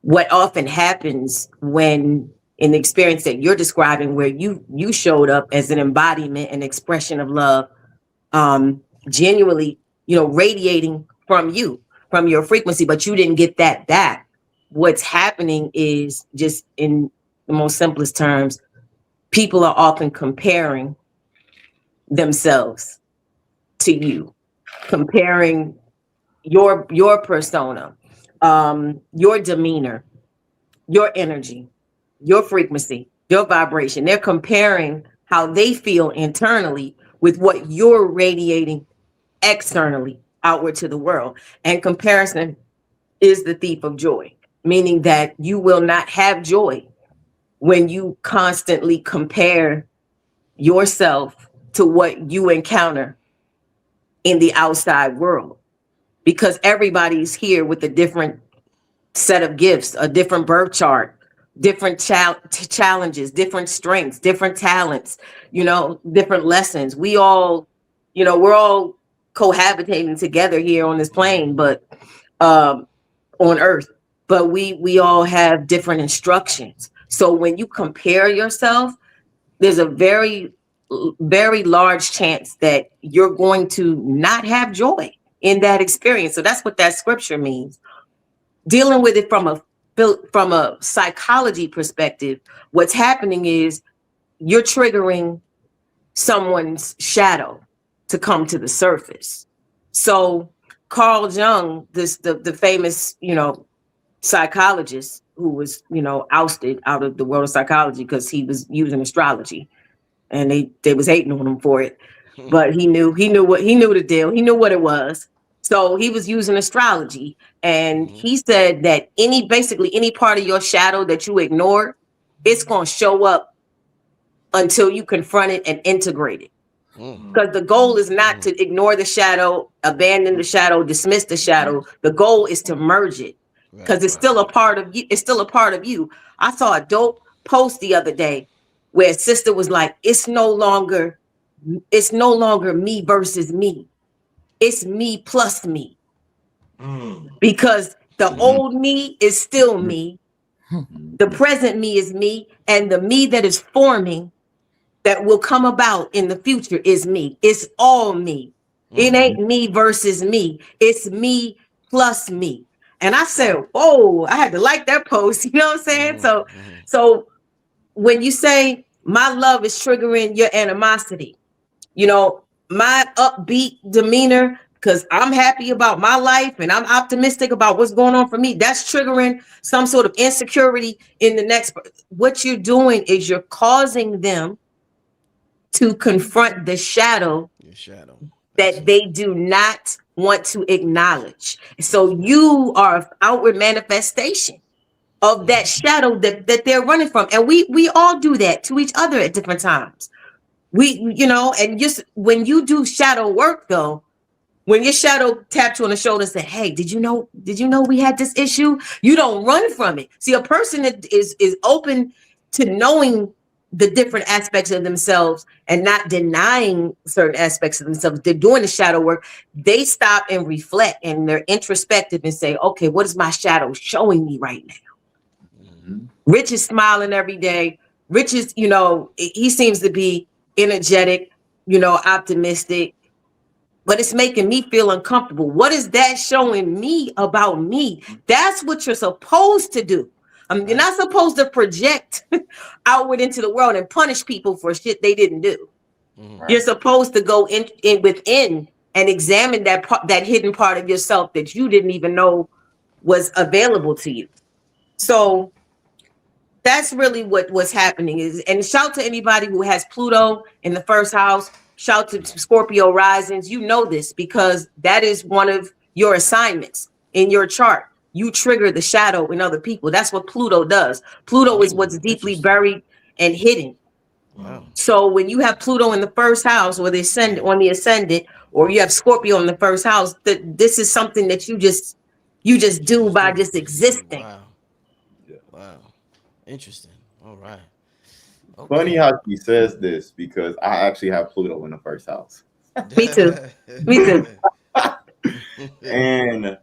what often happens when in the experience that you're describing, where you showed up as an embodiment and expression of love, genuinely, radiating from you, from your frequency, but you didn't get that back. What's happening is, just in the most simplest terms, people are often comparing themselves to you, comparing your persona, your demeanor, your energy, your frequency, your vibration. They're comparing how they feel internally with what you're radiating externally outward to the world. And comparison is the thief of joy, meaning that you will not have joy when you constantly compare yourself to what you encounter in the outside world, because everybody's here with a different set of gifts, a different birth chart, different challenges, different strengths, different talents, different lessons. We all, we're all cohabitating together here on this plane, but on Earth, but we all have different instructions. So when you compare yourself, there's a very, very large chance that you're going to not have joy in that experience. So that's what that scripture means. Dealing with it from a psychology perspective, what's happening is you're triggering someone's shadow to come to the surface. So Carl Jung, the famous, psychologist who was, ousted out of the world of psychology because he was using astrology, and they was hating on him for it. But he knew the deal. He knew what it was. So he was using astrology, and he said that basically any part of your shadow that you ignore, it's going to show up until you confront it and integrate it. Because the goal is not to ignore the shadow, abandon the shadow, dismiss the shadow. The goal is to merge it, because it's still a part of you. It's still a part of you. I saw a dope post the other day where a sister was like, it's no longer me versus me. It's me plus me. Because the old me is still me. The present me is me. And the me that is forming, that will come about in the future, is me. It's all me. It ain't me versus me. It's me plus me. And I said, whoa, I had to like that post. You know what I'm saying? So when you say my love is triggering your animosity, my upbeat demeanor, because I'm happy about my life and I'm optimistic about what's going on for me, that's triggering some sort of insecurity in the next. What you're doing is you're causing them to confront the shadow that they do not want to acknowledge. So you are an outward manifestation of that shadow that they're running from. And we all do that to each other at different times. And just when you do shadow work, though, when your shadow taps you on the shoulder and say, hey, did you know we had this issue? You don't run from it. See, a person that is open to knowing the different aspects of themselves and not denying certain aspects of themselves, they're doing the shadow work. They stop and reflect, and they're introspective and say, okay, what is my shadow showing me right now? Rich is smiling every day. Rich is, he seems to be energetic, optimistic, but it's making me feel uncomfortable. What is that showing me about me? That's what you're supposed to do. You're not supposed to project outward into the world and punish people for shit they didn't do. You're supposed to go in within and examine that hidden part of yourself that you didn't even know was available to you. So that's really what's happening is. And shout to anybody who has Pluto in the first house. Shout to Scorpio risings. You know this because that is one of your assignments in your chart. You trigger the shadow in other people. That's what Pluto does. Pluto is what's deeply buried and hidden. Wow. So when you have Pluto in the first house, or the ascendant, or you have Scorpio in the first house, this is something that you just do by just existing. Wow. Interesting. All right. Okay. Funny how she says this, because I actually have Pluto in the first house. Me too. And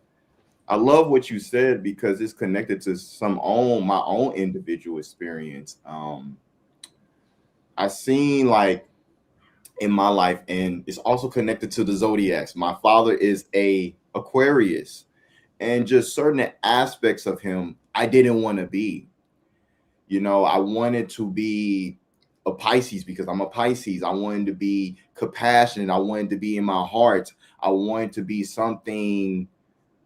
I love what you said because it's connected to my own individual experience. I've seen like in my life, and it's also connected to the zodiacs. My father is a Aquarius, and just certain aspects of him I didn't want to be. I wanted to be a Pisces because I'm a Pisces. I wanted to be compassionate. I wanted to be in my heart. I wanted to be something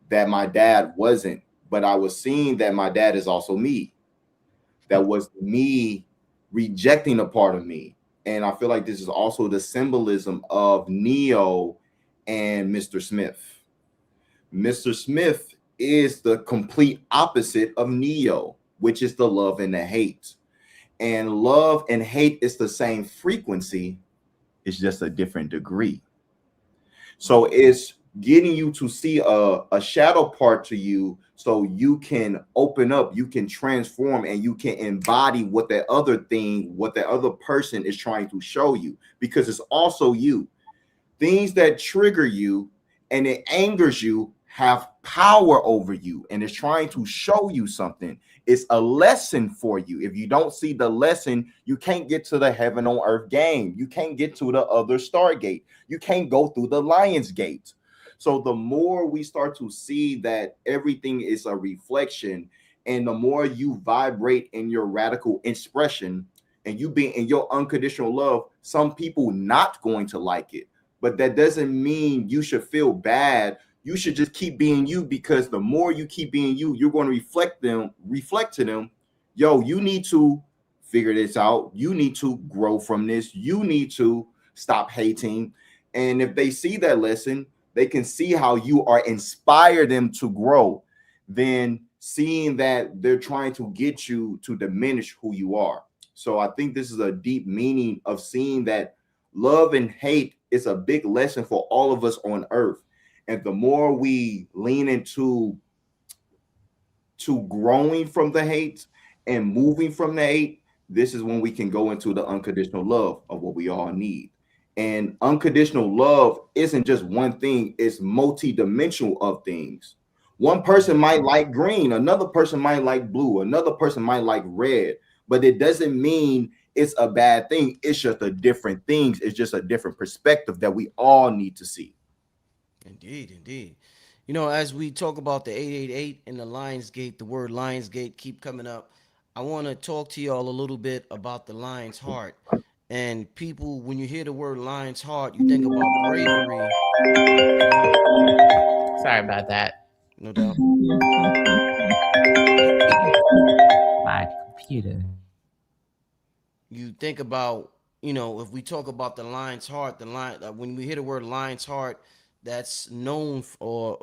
that my dad wasn't, but I was seeing that my dad is also me. That was me rejecting a part of me. And I feel like this is also the symbolism of Neo and Mr. Smith. Mr. Smith is the complete opposite of Neo, which is the love and the hate. And love and hate is the same frequency. It's just a different degree. So it's getting you to see a shadow part to you so you can open up, you can transform, and you can embody what that other person is trying to show you, because it's also you. Things that trigger you and it angers you have power over you, and it's trying to show you something. It's a lesson for you. If you don't see the lesson, you can't get to the heaven on earth game. You can't get to the other Stargate. You can't go through the Lion's Gate. So the more we start to see that everything is a reflection, and the more you vibrate in your radical expression, and you being in your unconditional love, some people not going to like it. But that doesn't mean you should feel bad. You should just keep being you, because the more you keep being you, you're going to reflect to them, yo, you need to figure this out. You need to grow from this. You need to stop hating. And if they see that lesson, they can see how you are inspire them to grow, then seeing that they're trying to get you to diminish who you are. So I think this is a deep meaning of seeing that love and hate is a big lesson for all of us on earth. And the more we lean into growing from the hate and moving from the hate, this is when we can go into the unconditional love of what we all need. And unconditional love isn't just one thing, it's multi-dimensional of things. One person might like green, another person might like blue, another person might like red, but it doesn't mean it's a bad thing. It's just a different things. It's just a different perspective that we all need to see. Indeed, indeed. You know, as we talk about the 888 and the Lionsgate, the word Lionsgate keep coming up. I want to talk to y'all a little bit about the lion's heart. And people, when you hear the word lion's heart, you think about bravery. Sorry about that. No doubt. My computer. You think about, you know, if we talk about the lion's heart, the lion, when we hear the word lion's heart, that's known for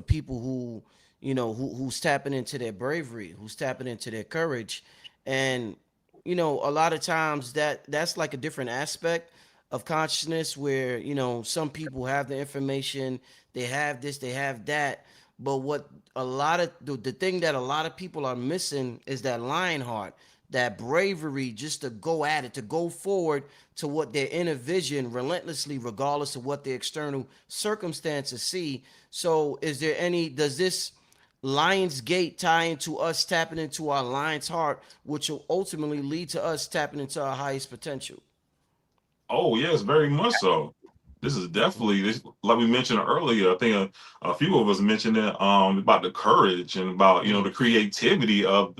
people who, you know, who's tapping into their bravery, who's tapping into their courage. And you know, a lot of times that's like a different aspect of consciousness where, you know, some people have the information, they have this, they have that, but what a lot of the thing that a lot of people are missing is that lion heart, that bravery, just to go at it, to go forward to what their inner vision relentlessly, regardless of what the external circumstances see. So does this Lion's Gate tie into us tapping into our lion's heart, which will ultimately lead to us tapping into our highest potential? Oh yes, very much so. This is definitely this, like we mentioned earlier. I think a few of us mentioned it about the courage and about the creativity of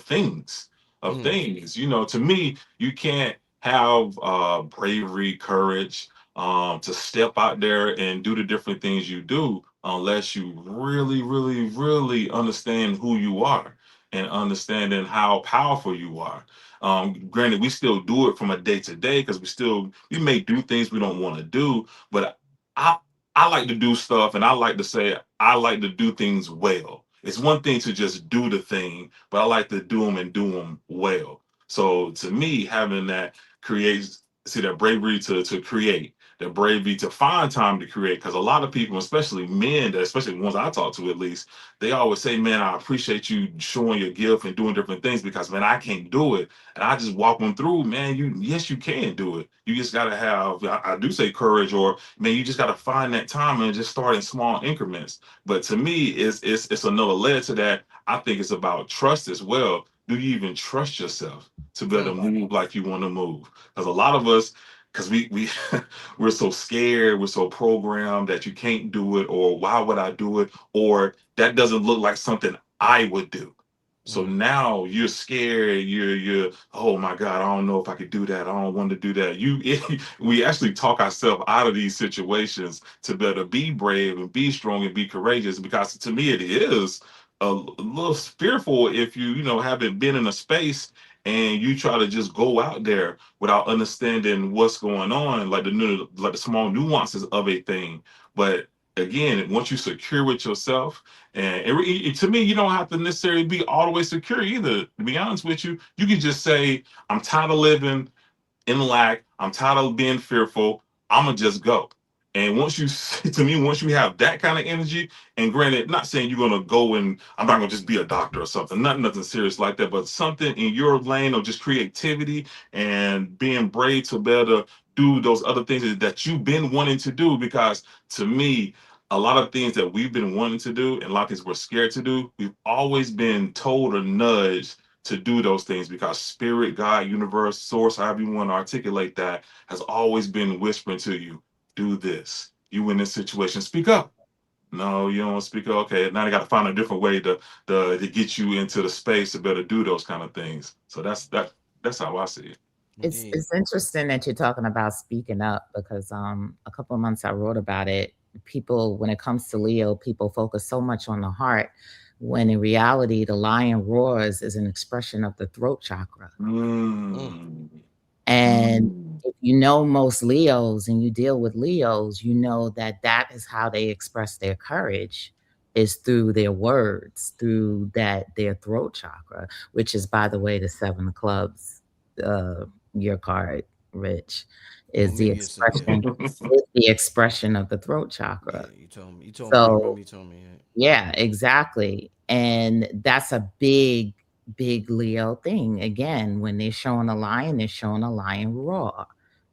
things You know, to me, you can't have bravery, courage to step out there and do the different things you do unless you really, really, really understand who you are and understanding how powerful you are. Granted, we still do it from a day to day because we may do things we don't want to do, but I I like to do stuff, and I like to say I like to do things well. It's one thing to just do the thing, but I like to do them and do them well. So to me, having that creates see that bravery to create, the bravery to find time to create, because a lot of people, especially men, especially the ones I talk to at least, they always say, man, I appreciate you showing your gift and doing different things because man, I can't do it. And I just walk them through, man, yes, you can do it. You just gotta have, I do say courage, or man, you just gotta find that time and just start in small increments. But to me, it's another layer to that. I think it's about trust as well. Do you even trust yourself to be able to move like you want to move? Because a lot of us, because we we're so scared, we're so programmed that you can't do it, or why would I do it, or that doesn't look like something I would do. So now you're scared. You're oh my God, I don't know if I could do that. I don't want to do that. We actually talk ourselves out of these situations to better be brave and be strong and be courageous. Because to me, it is a little fearful if you haven't been in a space and you try to just go out there without understanding what's going on, like the small nuances of a thing. But again, once you secure with yourself, and to me, you don't have to necessarily be all the way secure either. To be honest with you, you can just say, I'm tired of living in lack. I'm tired of being fearful. I'm going to just go. And to me, once you have that kind of energy, and granted, not saying you're going to go and I'm not going to just be a doctor or something, nothing serious like that, but something in your lane of just creativity and being brave to better do those other things that you've been wanting to do. Because to me, a lot of things that we've been wanting to do and a lot of things we're scared to do, we've always been told or nudged to do those things because spirit, God, universe, source, however you want to articulate that, has always been whispering to you, do this. You in this situation, speak up. No, you don't speak up. Okay, now they got to find a different way to get you into the space to better do those kind of things. So that's how I see it. Indeed. It's interesting that you're talking about speaking up because a couple of months I wrote about it. People, when it comes to Leo, people focus so much on the heart, when in reality, the lion roars is an expression of the throat chakra. And if you know most Leos and you deal with Leos, you know that that is how they express their courage, is through their words, through their throat chakra, which is, by the way, the 7 of clubs. Your card, Rich, is the maybe it's in expression. Is the expression of the throat chakra. Yeah, you told me. I So remember you told me. yeah, exactly. And that's a big, big Leo thing. Again, when they're showing a lion, they're showing a lion roar,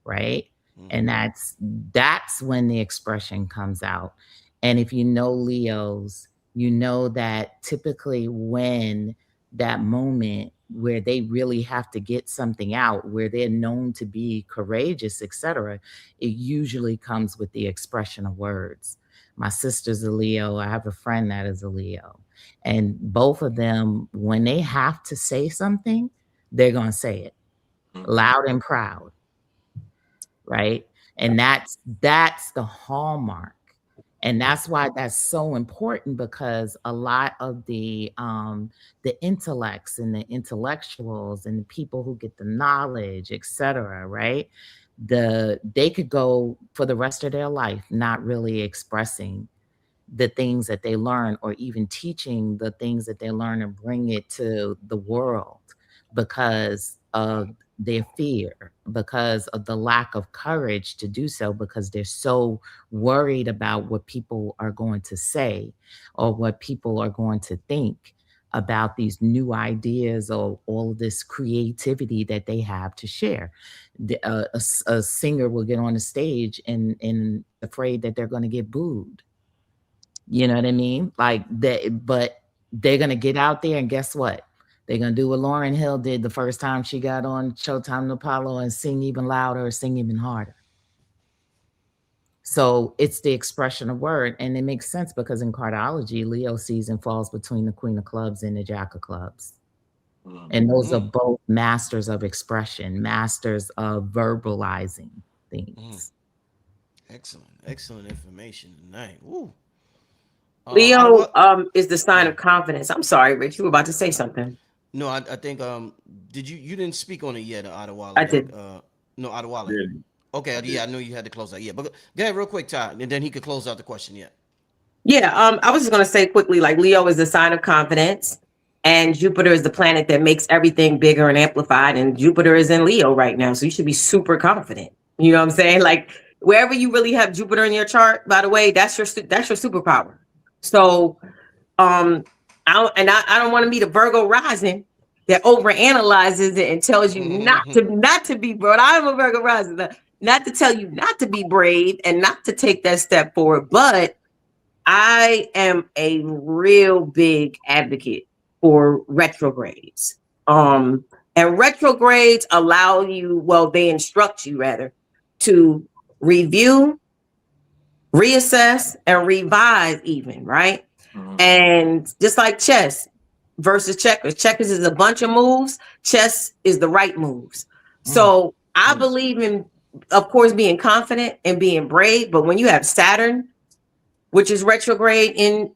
right? And that's when the expression comes out. And if you know Leos, you know that typically when that moment where they really have to get something out, where they're known to be courageous, etc., it usually comes with the expression of words. My sister's a Leo. I have a friend that is a Leo. And both of them, when they have to say something, they're going to say it loud and proud. Right? And that's the hallmark. And that's why that's so important, because a lot of the intellects and the intellectuals and the people who get the knowledge, etc., right? They could go for the rest of their life not really expressing the things that they learn, or even teaching the things that they learn and bring it to the world, because of their fear, because of the lack of courage to do so, because they're so worried about what people are going to say or what people are going to think about these new ideas or all of this creativity that they have to share. A singer will get on the stage and afraid that they're going to get booed. You know what I mean? Like that, but they're going to get out there, and guess what? They're going to do what Lauryn Hill did the first time she got on Showtime Apollo, and sing even louder, sing even harder. So it's the expression of word. And it makes sense because in cardology, Leo season falls between the Queen of Clubs and the Jack of Clubs. And those are both masters of expression, masters of verbalizing things. Excellent information tonight. Woo. Leo is the sign of confidence. I'm sorry, Rich, you were about to say something. No, I think you didn't speak on it yet, Adewale. I did. No, Adewale. Okay, yeah, I know you had to close out. Yeah, but go ahead real quick, Ty, and then he could close out the question. Yeah, I was just gonna say quickly, like Leo is the sign of confidence, and Jupiter is the planet that makes everything bigger and amplified, and Jupiter is in Leo right now, so you should be super confident. You know what I'm saying? Like wherever you really have Jupiter in your chart, by the way, that's your superpower. So, I don't want to be the Virgo rising that overanalyzes it and tells you not to be brave. I'm a Virgo rising, not to tell you not to be brave and not to take that step forward. But I am a real big advocate for retrogrades. And retrogrades allow you, well, they instruct you rather to review, reassess, and revise even, right? And just like chess versus checkers is a bunch of moves. Chess is the right moves. So I believe in, of course, being confident and being brave. But when you have Saturn, which is retrograde in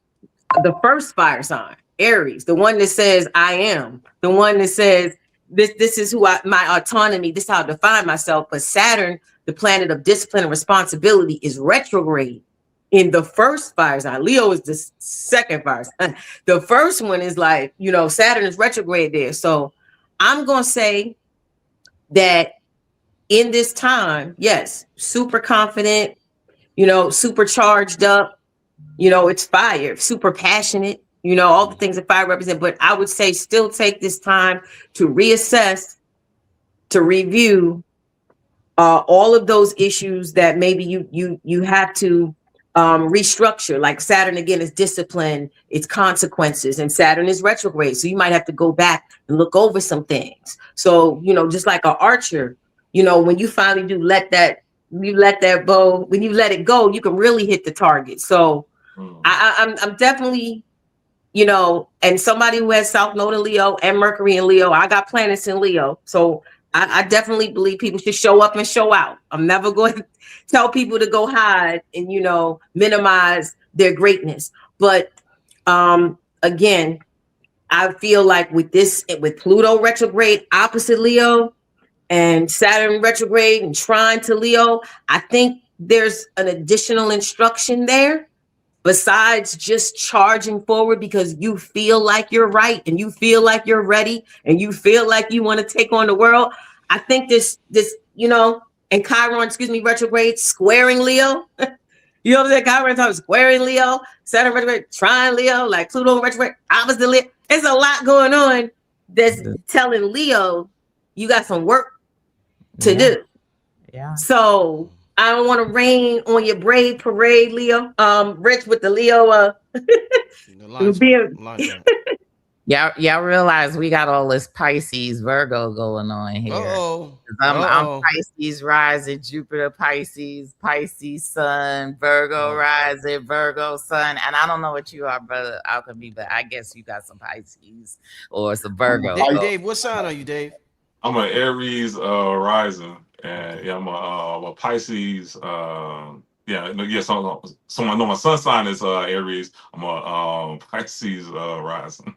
the first fire sign, Aries, the one that says I am, the one that says this is who my autonomy, this is how I define myself. But Saturn, the planet of discipline and responsibility, is retrograde in the first fire sign. Leo is the second fire sign. The first one is like, Saturn is retrograde there. So I'm going to say that in this time, yes, super confident, super charged up, it's fire, super passionate, all the things that fire represent. But I would say still take this time to reassess, to review all of those issues that maybe you have to restructure. Like Saturn again is discipline, it's consequences, and Saturn is retrograde, so you might have to go back and look over some things. So just like an archer, when you finally do let that bow, when you let it go, you can really hit the target. So I'm definitely, and somebody who has South Node in Leo and Mercury in Leo, I got planets in Leo, so I definitely believe people should show up and show out. I'm never going to tell people to go hide and, you know, minimize their greatness. But again, I feel like with Pluto retrograde opposite Leo and Saturn retrograde and trine to Leo, I think there's an additional instruction there besides just charging forward because you feel like you're right and you feel like you're ready and you feel like you want to take on the world. I think this, you know, and Chiron, retrograde, squaring Leo. You know what I'm saying? Chiron talking squaring Leo, Saturn retrograde, trine Leo, like Pluto retrograde, opposite Leo. There's a lot going on that's telling Leo you got some work to do. Yeah. So I don't want to rain on your brave parade, Leo. Rich with the Leo. Y'all realize we got all this Pisces Virgo going on here. I'm Pisces rising, Jupiter Pisces, Pisces Sun, Virgo rising, Virgo Sun, and I don't know what you are, brother Alchemy, but I guess you got some Pisces or some Virgo. Dave, what sign are you, Dave? I'm an Aries rising, and yeah, I'm a Pisces. Someone know my sun sign is Aries. I'm a Pisces rising.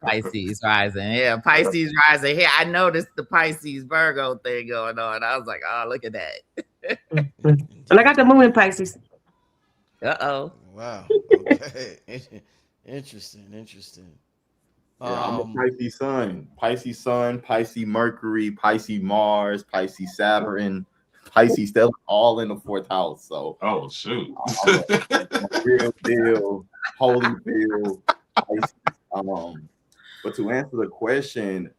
Pisces rising, yeah, Pisces rising. Here, I noticed the Pisces Virgo thing going on. I was like, oh, look at that. And I got the moon in Pisces. Uh-oh. Wow. Okay. Interesting. Yeah, I'm a Pisces Sun, Pisces Mercury, Pisces Mars, Pisces Saturn, Pisces Stellar, all in the 4th house. So, oh shoot, I'm a real deal, holy deal. Pisces. But to answer the question,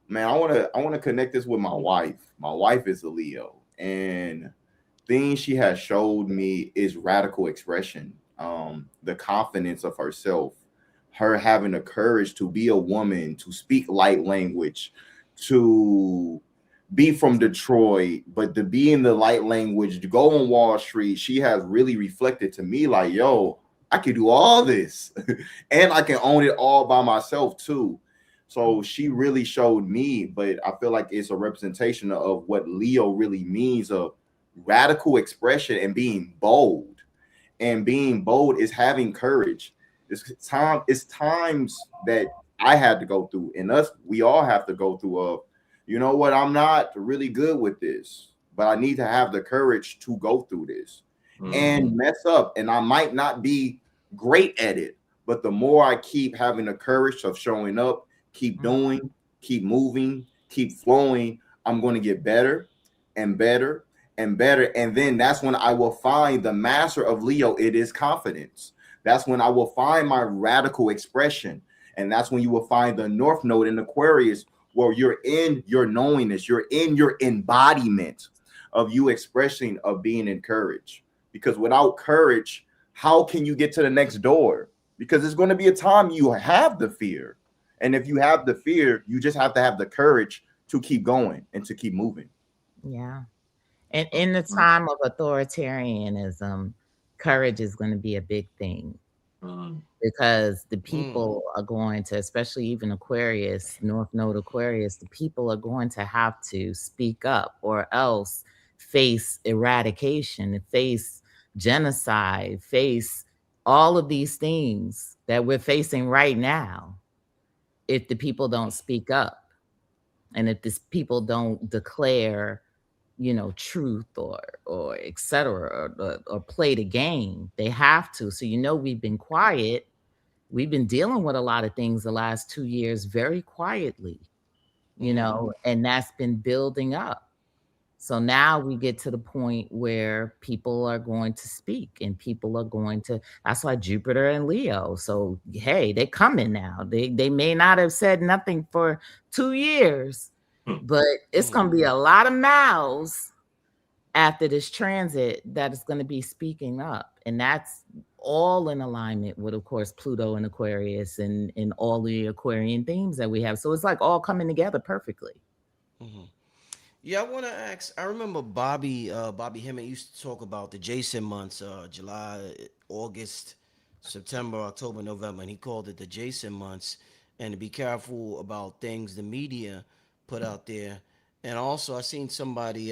man, I want to connect this with my wife. My wife is a Leo, and things she has showed me is radical expression, the confidence of herself. Her having the courage to be a woman, to speak light language, to be from Detroit, but to be in the light language, to go on Wall Street, she has really reflected to me like, yo, I can do all this and I can own it all by myself too. So she really showed me, but I feel like it's a representation of what Leo really means, of radical expression and being bold. And being bold is having courage. It's times that I had to go through, and we all have to go through you know what, I'm not really good with this, but I need to have the courage to go through this and mess up. And I might not be great at it, but the more I keep having the courage of showing up, keep doing, keep moving, keep flowing, I'm going to get better and better and better. And then that's when I will find the master of Leo. It is confidence. That's when I will find my radical expression. And that's when you will find the North Node in Aquarius, where you're in your knowingness, you're in your embodiment of you expressing, of being encouraged. Because without courage, how can you get to the next door? Because there's going to be a time you have the fear. And if you have the fear, you just have to have the courage to keep going and to keep moving. Yeah. And in the time of authoritarianism, courage is going to be a big thing because the people are going to, especially even Aquarius, North Node Aquarius, the people are going to have to speak up or else face eradication, face genocide, face all of these things that we're facing right now if the people don't speak up and if these people don't declare, you know, truth or et cetera, or play the game. They have to. So, you know, we've been quiet. We've been dealing with a lot of things the last 2 years very quietly, you know, and that's been building up. So now we get to the point where people are going to speak and people are going to, that's why Jupiter and Leo. So, hey, they're coming now. They may not have said nothing for 2 years, but it's going to be a lot of mouths after this transit that is going to be speaking up. And that's all in alignment with, of course, Pluto and Aquarius and all the Aquarian themes that we have. So it's like all coming together perfectly. Yeah, I want to ask. I remember Bobby Hemmett used to talk about the Jason months, July, August, September, October, November, and he called it the Jason months. And to be careful about things the media put out there. And also, I seen somebody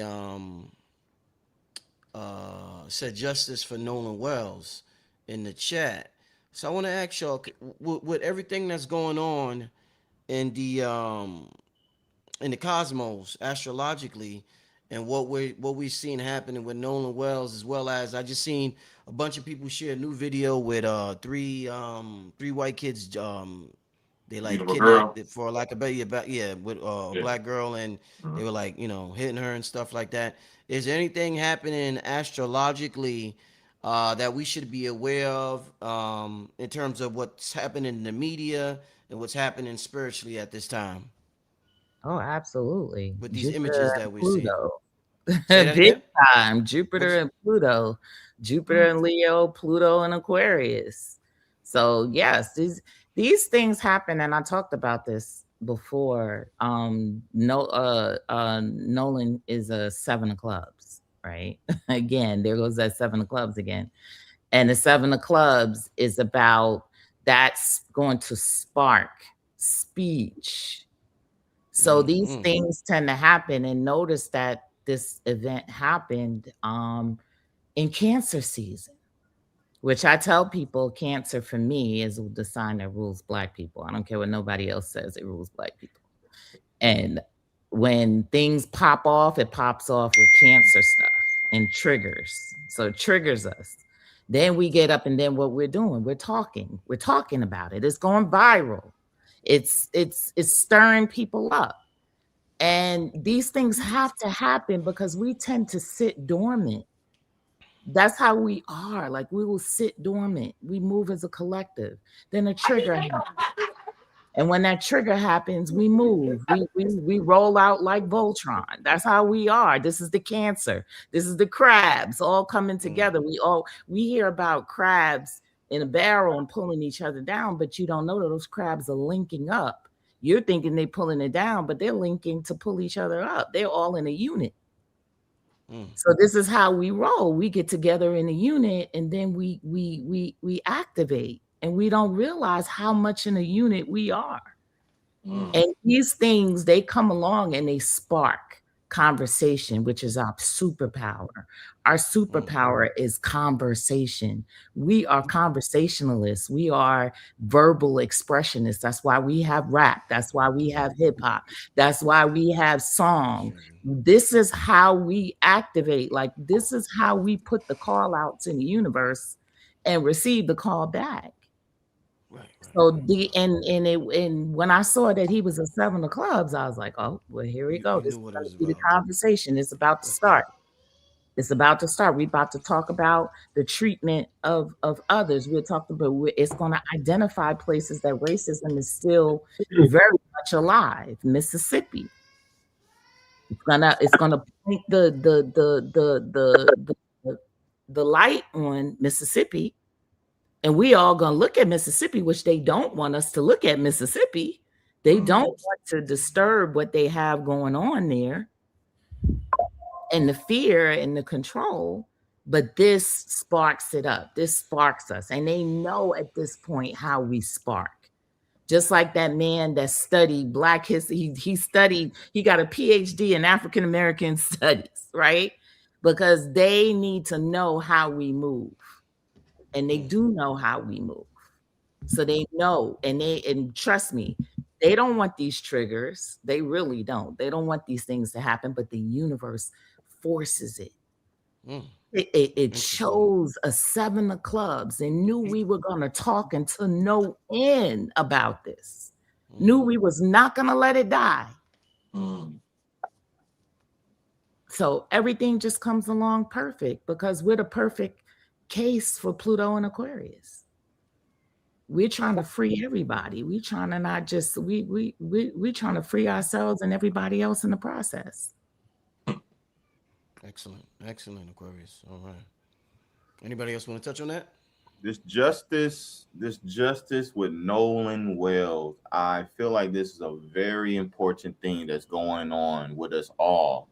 said justice for Nolan Wells in the chat. So I want to ask y'all, with everything that's going on in the cosmos astrologically, and what we've seen happening with Nolan Wells, as well as I just seen a bunch of people share a new video with three white kids, they like Beautiful kidnapped girl. it for like a baby about, yeah, with a Yeah. black girl, and they were like, hitting her and stuff like that. Is there anything happening astrologically that we should be aware of in terms of what's happening in the media and what's happening spiritually at this time Oh, absolutely. with these Jupiter images and that we see? Pluto. Say that Big again. time. Jupiter What's and Pluto. Jupiter and Leo, Pluto and Aquarius. So yes, these things happen, and I talked about this before. Nolan is a 7 of clubs, right? Again, there goes that 7 of clubs again. And the 7 of clubs is about that's going to spark speech. So these things tend to happen, and notice that this event happened in Cancer season, which I tell people Cancer for me is the sign that rules Black people. I don't care what nobody else says, it rules Black people. And when things pop off, it pops off with Cancer stuff and triggers. So it triggers us. Then we get up, and then what we're doing, we're talking about it. It's going viral. It's stirring people up. And these things have to happen because we tend to sit dormant. That's how we are. Like, we will sit dormant. We move as a collective. Then a trigger happens. And when that trigger happens, we move. We roll out like Voltron. That's how we are. This is the Cancer. This is the crabs all coming together. We hear about crabs in a barrel and pulling each other down, but you don't know that those crabs are linking up. You're thinking they're pulling it down, but they're linking to pull each other up. They're all in a unit. So this is how we roll. We get together in a unit, and then we activate, and we don't realize how much in a unit we are. And these things, they come along and they spark conversation, which is our superpower. Our superpower is conversation. We are conversationalists. We are verbal expressionists. That's why we have rap. That's why we have hip hop. That's why we have song. This is how we activate. Like, this is how we put the call outs in the universe and receive the call back. So when I saw that he was a 7 of clubs, I was like, oh, well, here we go. This is going to be the conversation. It's about to start. It's about to start. We're about to talk about the treatment of others. We're talking about, it's going to identify places that racism is still very much alive. Mississippi. It's gonna point the light on Mississippi. And we all gonna look at Mississippi, which they don't want us to look at Mississippi. They don't want to disturb what they have going on there, and the fear and the control. But this sparks it up. This sparks us. And they know at this point how we spark. Just like that man that studied Black history. He got a PhD in African American studies, right? Because they need to know how we move. And they do know how we move. So they know, and trust me, they don't want these triggers. They really don't. They don't want these things to happen, but the universe forces it. It chose a 7 of clubs and knew we were going to talk until no end about this. Knew we was not going to let it die. So everything just comes along perfect because we're the perfect case for Pluto and Aquarius. We're trying to free everybody. We're trying to not just we're trying to free ourselves and everybody else in the process. Excellent, Aquarius. All right. Anybody else want to touch on that? This justice with Nolan Wells, I feel like this is a very important thing that's going on with us all.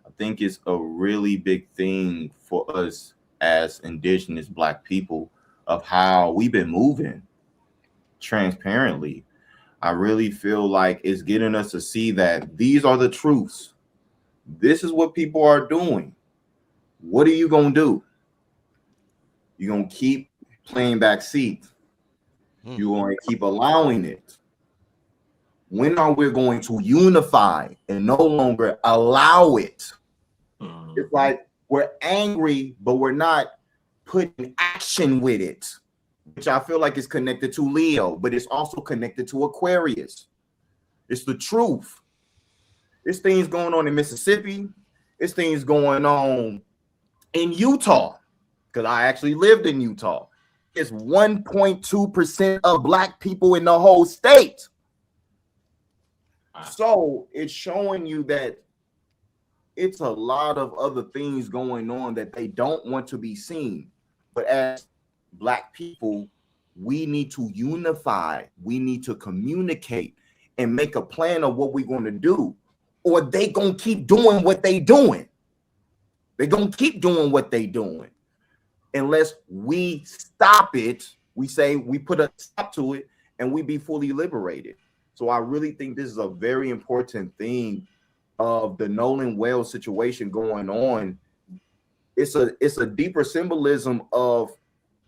I think it's a really big thing for us as indigenous Black people of how we've been moving transparently. I really feel like it's getting us to see that these are the truths. This is what people are doing. What are you going to do? You're going to keep playing backseat. You're going to keep allowing it. When are we going to unify and no longer allow it? It's like we're angry, but we're not putting action with it, which I feel like is connected to Leo, but it's also connected to Aquarius. It's the truth. There's things going on in Mississippi. There's things going on in Utah, because I actually lived in Utah. It's 1.2% of Black people in the whole state. So it's showing you that it's a lot of other things going on that they don't want to be seen. But as Black people, we need to unify. We need to communicate and make a plan of what we're going to do, or they going to keep doing what they doing. They're going to keep doing what they doing. Unless we stop it, we say we put a stop to it and we be fully liberated. So I really think this is a very important thing of the Nolan Wells situation going on. It's a deeper symbolism of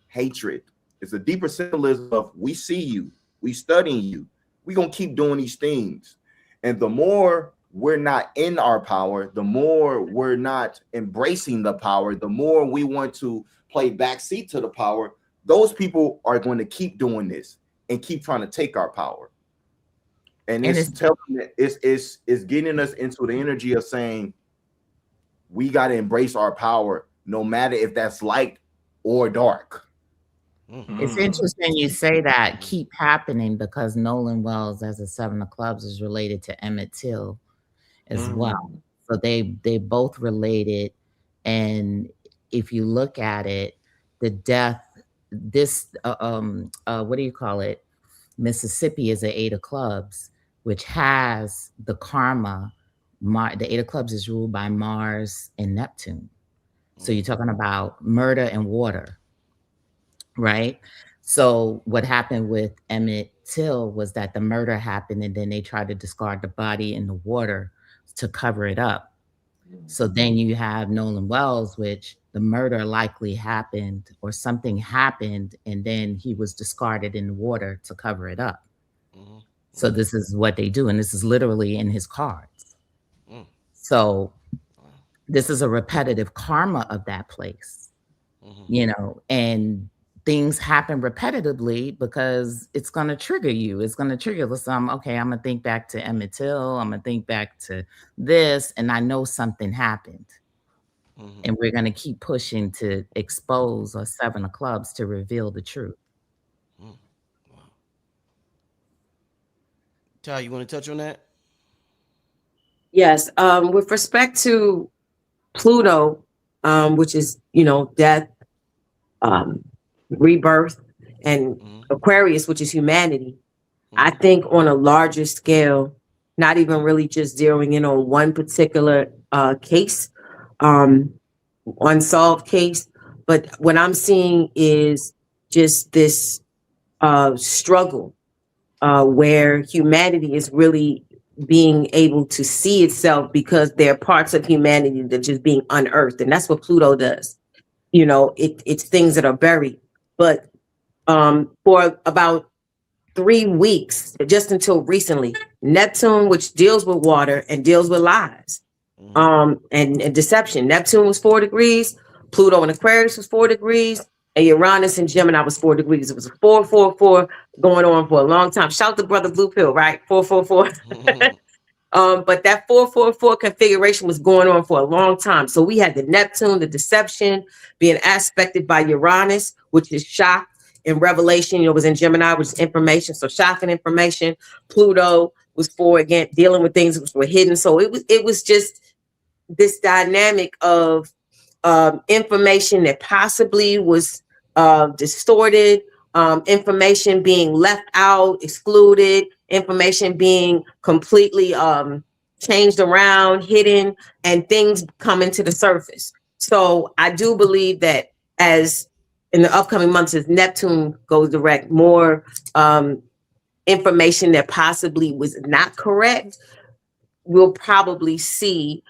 hatred. It's a deeper symbolism of we see you, we studying you, we're going to keep doing these things. And the more we're not in our power, the more we're not embracing the power, the more we want to play backseat to the power, those people are going to keep doing this and keep trying to take our power. And it's telling it's getting us into the energy of saying we got to embrace our power, no matter if that's light or dark. It's interesting you say that keep happening, because Nolan Wells as a 7 of clubs is related to Emmett Till as well. So they both related. And if you look at it, the death, this what do you call it? Mississippi is an 8 of clubs, which has the karma. The 8 of clubs is ruled by Mars and Neptune. So you're talking about murder and water, right? So what happened with Emmett Till was that the murder happened and then they tried to discard the body in the water to cover it up. So then you have Nolan Wells, which the murder likely happened or something happened and then he was discarded in the water to cover it up. So this is what they do. And this is literally in his cards. So this is a repetitive karma of that place, you know, and things happen repetitively because it's going to trigger you. It's going to trigger some, okay, I'm going to think back to Emmett Till. I'm going to think back to this. And I know something happened. And we're going to keep pushing to expose our 7 of clubs to reveal the truth. Ty, you want to touch on that? Yes. With respect to Pluto, which is, you know, death, rebirth, and Aquarius, which is humanity, I think on a larger scale, not even really just zeroing in on one particular case, unsolved case, but what I'm seeing is just this struggle where humanity is really being able to see itself because there are parts of humanity that are just being unearthed. And that's what Pluto does. You know, it's things that are buried. But for about 3 weeks, just until recently, Neptune, which deals with water and deals with lies and deception. Neptune was 4 degrees. Pluto in Aquarius was 4 degrees. And Uranus and Gemini was 4 degrees. It was a 4-4-4 going on for a long time. Shout to Brother Blue Pill, right? 4-4-4. But that 4-4-4 configuration was going on for a long time. So we had the Neptune, the deception, being aspected by Uranus, which is shock and revelation. You know, was in Gemini, which is information. So shock and information. Pluto was for, again, dealing with things that were hidden. So it was just this dynamic of information that possibly was distorted, information being left out, excluded, information being completely changed around, hidden, and things coming to the surface. So I do believe that as in the upcoming months, as Neptune goes direct, more information that possibly was not correct we'll probably see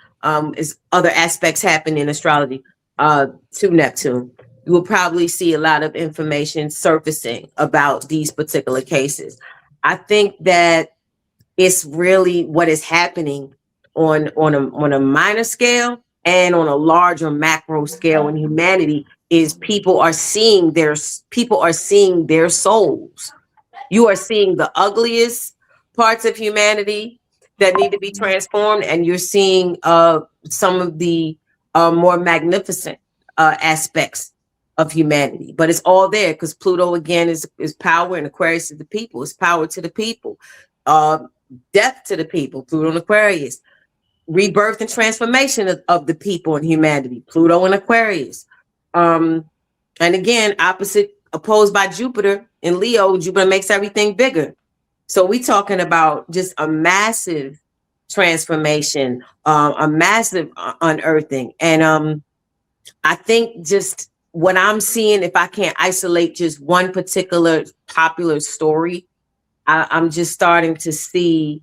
is other aspects happen in astrology to Neptune. You will probably see a lot of information surfacing about these particular cases. I think that it's really what is happening on a minor scale and on a larger macro scale in humanity is people are seeing their souls. You are seeing the ugliest parts of humanity that need to be transformed, and you're seeing some of the more magnificent aspects of humanity. But it's all there because Pluto again is power, and Aquarius is the people. It's power to the people, death to the people. Pluto and Aquarius, rebirth and transformation of the people and humanity. Pluto and Aquarius, and again, opposed by Jupiter in Leo. Jupiter makes everything bigger. So we talking about just a massive transformation, a massive unearthing. And I think just what I'm seeing, if I can't isolate just one particular popular story, I'm just starting to see,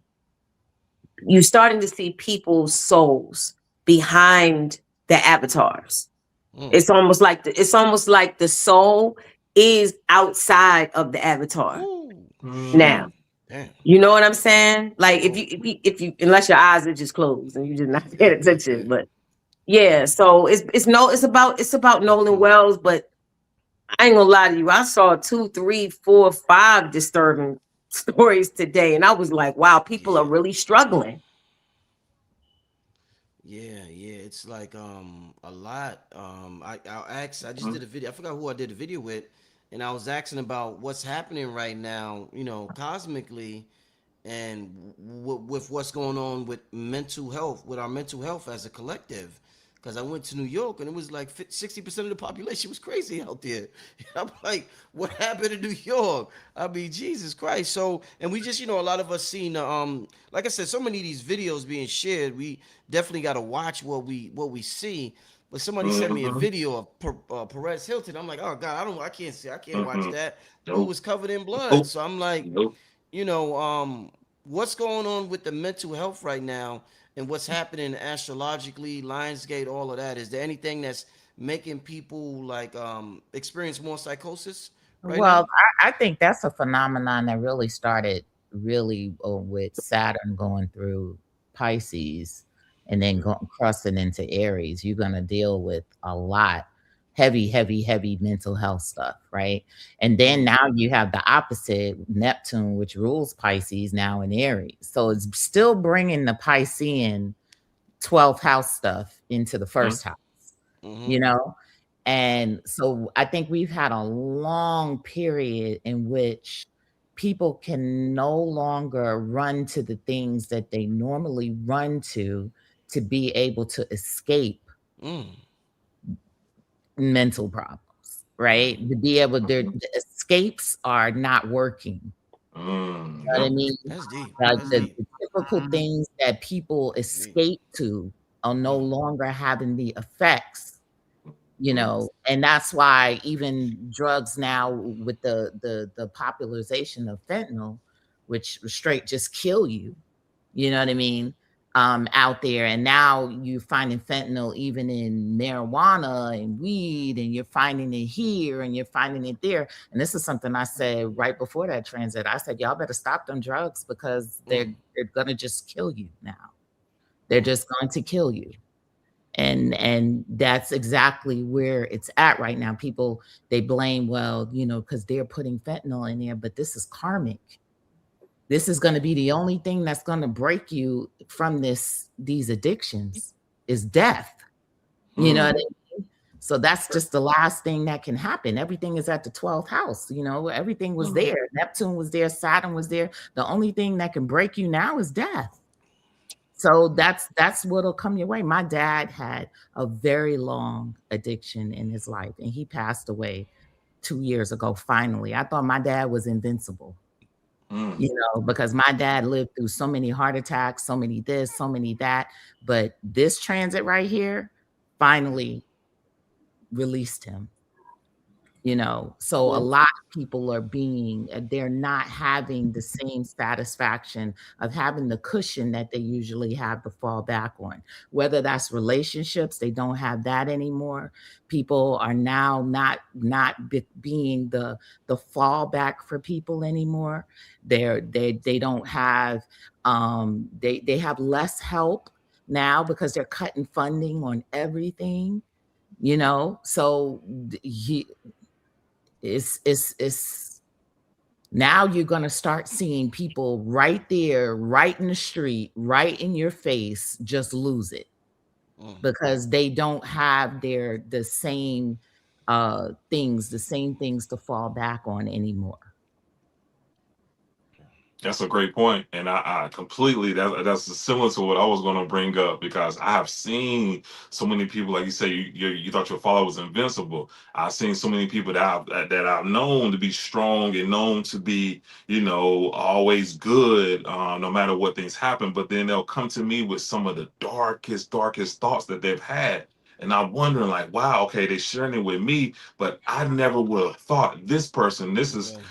you're starting to see people's souls behind the avatars. It's almost like the soul is outside of the avatar now. Damn. You know what I'm saying? Like if you unless your eyes are just closed and you're just not paying attention. But yeah, so it's about Nolan Wells, but I ain't gonna lie to you. I saw 2, 3, 4, 5 disturbing stories today, and I was like, wow, people are really struggling. Yeah, it's like a lot. I just did a video. I forgot who I did a video with, and I was asking about what's happening right now, cosmically, and with what's going on with mental health, with our mental health as a collective. Because I went to New York and it was like 60% of the population was crazy out there. I'm like, what happened in New York? I mean, Jesus Christ. So, and we just, a lot of us seen, like I said, so many of these videos being shared. We definitely got to watch what we see. But somebody sent me a video of Perez Hilton. I'm like, oh God, I can't watch that. Dude was covered in blood. So I'm like, what's going on with the mental health right now? And what's happening astrologically, Lionsgate, all of that. Is there anything that's making people like experience more psychosis right now? I think that's a phenomenon that really started with Saturn going through Pisces and then crossing into Aries. You're going to deal with a lot heavy mental health stuff, right? And then now you have the opposite, Neptune, which rules Pisces, now in Aries. So it's still bringing the Piscean 12th house stuff into the first house, And so I think we've had a long period in which people can no longer run to the things that they normally run to be able to escape mental problems, right? To be able the escapes are not working. You know what I mean? That's deep. Like the typical things that people escape to are no longer having the effects, and that's why even drugs now with the popularization of fentanyl, which straight just kill you, you know what I mean? Out there, and now you're finding fentanyl even in marijuana and weed, and you're finding it here and you're finding it there. And this is something I said right before that transit. I said, y'all better stop them drugs because they're gonna just kill you now. They're just going to kill you. And that's exactly where it's at right now. People, they blame, because they're putting fentanyl in there, but this is karmic. This is going to be the only thing that's going to break you from these addictions is death. You know what I mean? So that's just the last thing that can happen. Everything is at the 12th house. Everything was there. Neptune was there. Saturn was there. The only thing that can break you now is death. So that's what'll come your way. My dad had a very long addiction in his life, and he passed away 2 years ago. Finally, I thought my dad was invincible. Because my dad lived through so many heart attacks, so many this, so many that. But this transit right here finally released him. you know. So a lot of people are they're not having the same satisfaction of having the cushion that they usually have to fall back on. Whether that's relationships, they don't have that anymore. People are now not being the fallback for people anymore. They don't have they have less help now because they're cutting funding on everything, you know. So he it's now you're going to start seeing people right there, right in the street, right in your face, just lose it because they don't have the same things to fall back on anymore. That's a great point, and I completely that's similar to what I was going to bring up, because I have seen so many people, like you say, you thought your father was invincible. I've seen so many people that I've known to be strong and known to be, you know, always good, no matter what things happen. But then they'll come to me with some of the darkest thoughts that they've had. And I'm wondering, like, wow, okay, they're sharing it with me, but I never would have thought this person,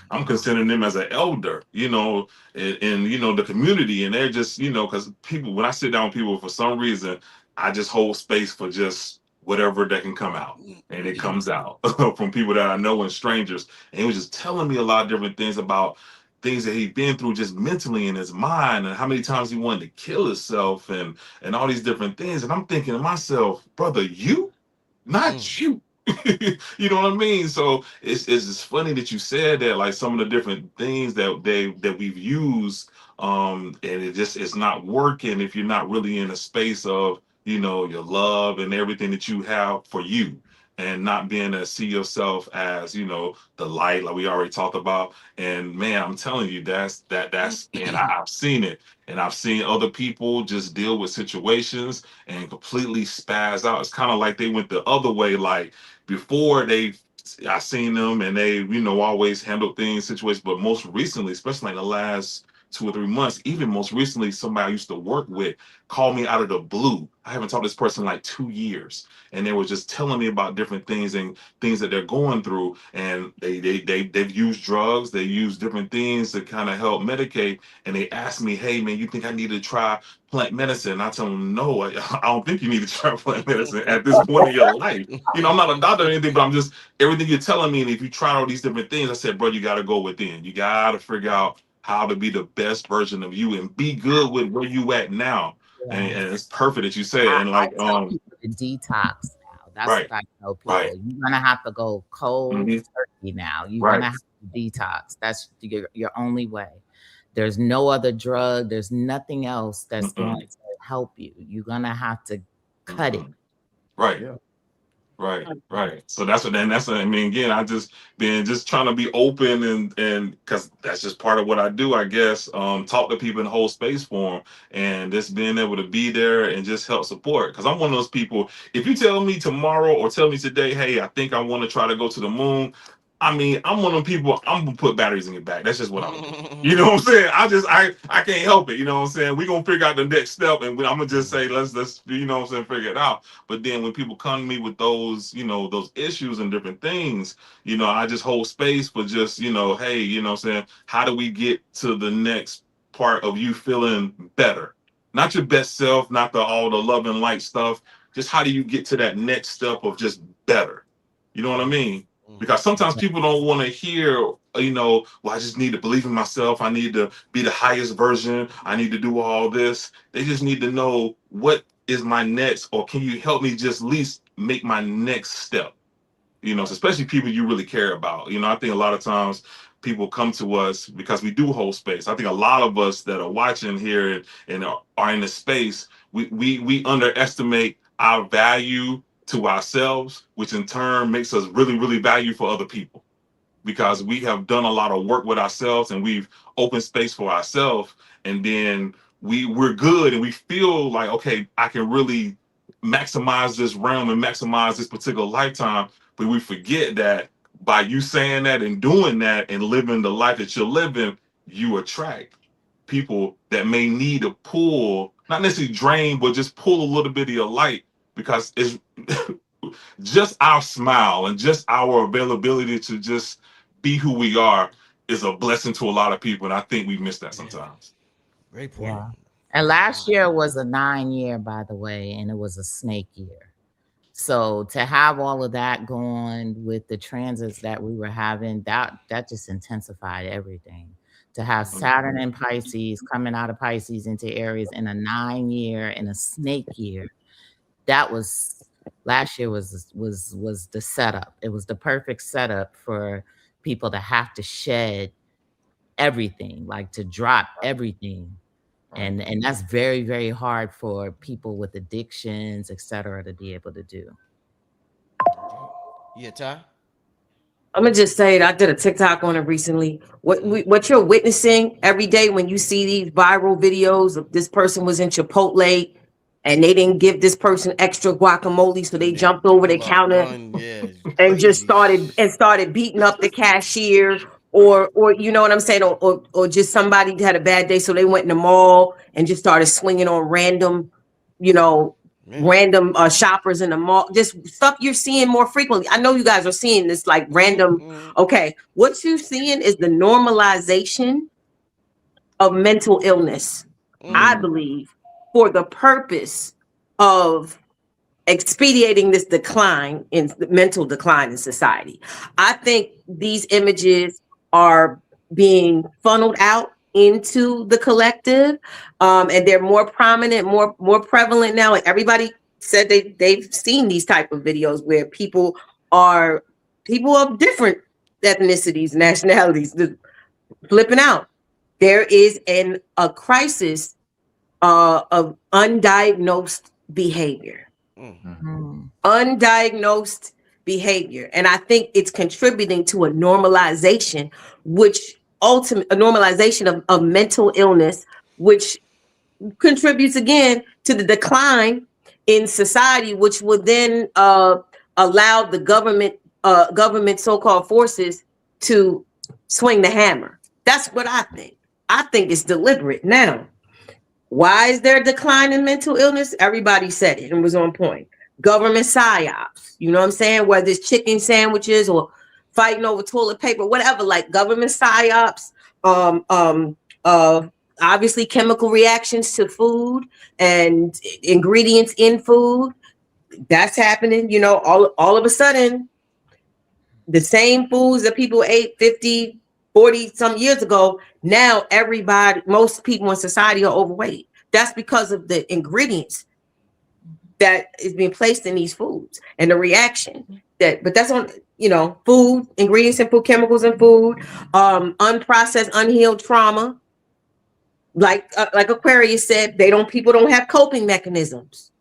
I'm considering them as an elder, you know, in you know, the community. And they're just, you know, because people, when I sit down with people, for some reason I just hold space for just whatever that can come out, and it comes out from people that I know and strangers. And he was just telling me a lot of different things about things that he'd been through just mentally in his mind, and how many times he wanted to kill himself, and all these different things. And I'm thinking to myself, brother, not you. You know what I mean? So it's funny that you said that, like some of the different things that we've used, and it's not working if you're not really in a space of, you know, your love and everything that you have for you, and not being to see yourself as, you know, the light, like we already talked about. And man, I'm telling you, that's and I've seen it, and I've seen other people just deal with situations and completely spaz out. It's kind of like they went the other way. Like before, I seen them and they, you know, always handled things, situations. But most recently, especially like the last 2 or 3 months, even most recently, somebody I used to work with called me out of the blue. I haven't talked to this person in like 2 years, and they were just telling me about different things and things that they're going through. And they've used drugs, they use different things to kind of help medicate. And they asked me, hey man, you think I need to try plant medicine? And I tell them, no, I don't think you need to try plant medicine at this point in your life. You know, I'm not a doctor or anything, but I'm just, everything you're telling me, and if you try all these different things, I said, bro, you got to go within. You got to figure out how to be the best version of you and be good with where you at now. And it's perfect that you said it. And like, I tell people to detox now. That's right, what I tell people. right, You're gonna have to go cold turkey now. You're gonna right, have to detox. That's your only way. There's no other drug. There's nothing else that's going to help you. You're gonna have to cut it. right. Yeah. Right. So that's what, and that's, I mean, again, I just been just trying to be open, and because that's just part of what I do, I guess. Talk to people and hold space for them, and just being able to be there and just help support. Because I'm one of those people. If you tell me tomorrow or tell me today, hey, I think I want to try to go to the moon, I mean, I'm one of them people, I'm gonna put batteries in your back. That's just what I'm doing. You know what I'm saying? I can't help it. You know what I'm saying? We're gonna figure out the next step, and I'm gonna just say, let's you know what I'm saying, figure it out. But then when people come to me with those, you know, those issues and different things, you know, I just hold space for just, you know, hey, you know what I'm saying, how do we get to the next part of you feeling better? Not your best self, not all the love and light stuff. Just how do you get to that next step of just better? You know what I mean? Because sometimes people don't want to hear, you know, well, I just need to believe in myself. I need to be the highest version. I need to do all this. They just need to know, what is my next, or can you help me just at least make my next step? You know, so especially people you really care about. You know, I think a lot of times people come to us because we do hold space. I think a lot of us that are watching here and are in the space, we underestimate our value to ourselves, which in turn makes us really, really value for other people, because we have done a lot of work with ourselves and we've opened space for ourselves. And then we're good and we feel like, okay, I can really maximize this realm and maximize this particular lifetime. But we forget that by you saying that and doing that and living the life that you're living, you attract people that may need to pull, not necessarily drain, but just pull a little bit of your light, because it's just our smile and just our availability to just be who we are is a blessing to a lot of people, and I think we miss that sometimes. Great point. Yeah. And last year was a 9-year, by the way, and it was a snake year. So to have all of that going with the transits that we were having, that just intensified everything. To have Saturn and Pisces coming out of Pisces into Aries in a 9-year and a snake year, that was last year was the setup. It was the perfect setup for people to have to shed everything, like to drop everything. And that's very, very hard for people with addictions, etc., to be able to do. Yeah, Ty? I'm gonna just say it. I did a TikTok on it recently. What you're witnessing every day when you see these viral videos of this person was in Chipotle and they didn't give this person extra guacamole, so they jumped over the counter and just started beating up the cashier, or you know what I'm saying, or just somebody had a bad day, so they went in the mall and just started swinging on random, random shoppers in the mall, just stuff you're seeing more frequently. I know you guys are seeing this like random. Okay, what you're seeing is the normalization of mental illness, I believe, for the purpose of expediting this decline in mental decline in society. I think these images are being funneled out into the collective, and they're more prominent, more prevalent now. Like everybody said they've seen these type of videos where people of different ethnicities, nationalities, flipping out. There is a crisis of undiagnosed behavior. Undiagnosed behavior. And I think it's contributing to a normalization, a normalization of mental illness, which contributes again to the decline in society, which would then allow the government so-called forces to swing the hammer. That's what I think. I think it's deliberate. Now, why is there a decline in mental illness? Everybody said it and was on point. Government psyops, you know what I'm saying? Whether it's chicken sandwiches or fighting over toilet paper, whatever, like government psyops, obviously chemical reactions to food and ingredients in food. That's happening, all of a sudden, the same foods that people ate 50, 40 some years ago, now most people in society are overweight. That's because of the ingredients that is being placed in these foods and the reaction but that's on, food, ingredients in food, chemicals in food, unprocessed, unhealed trauma. Like Aquarius said, people don't have coping mechanisms.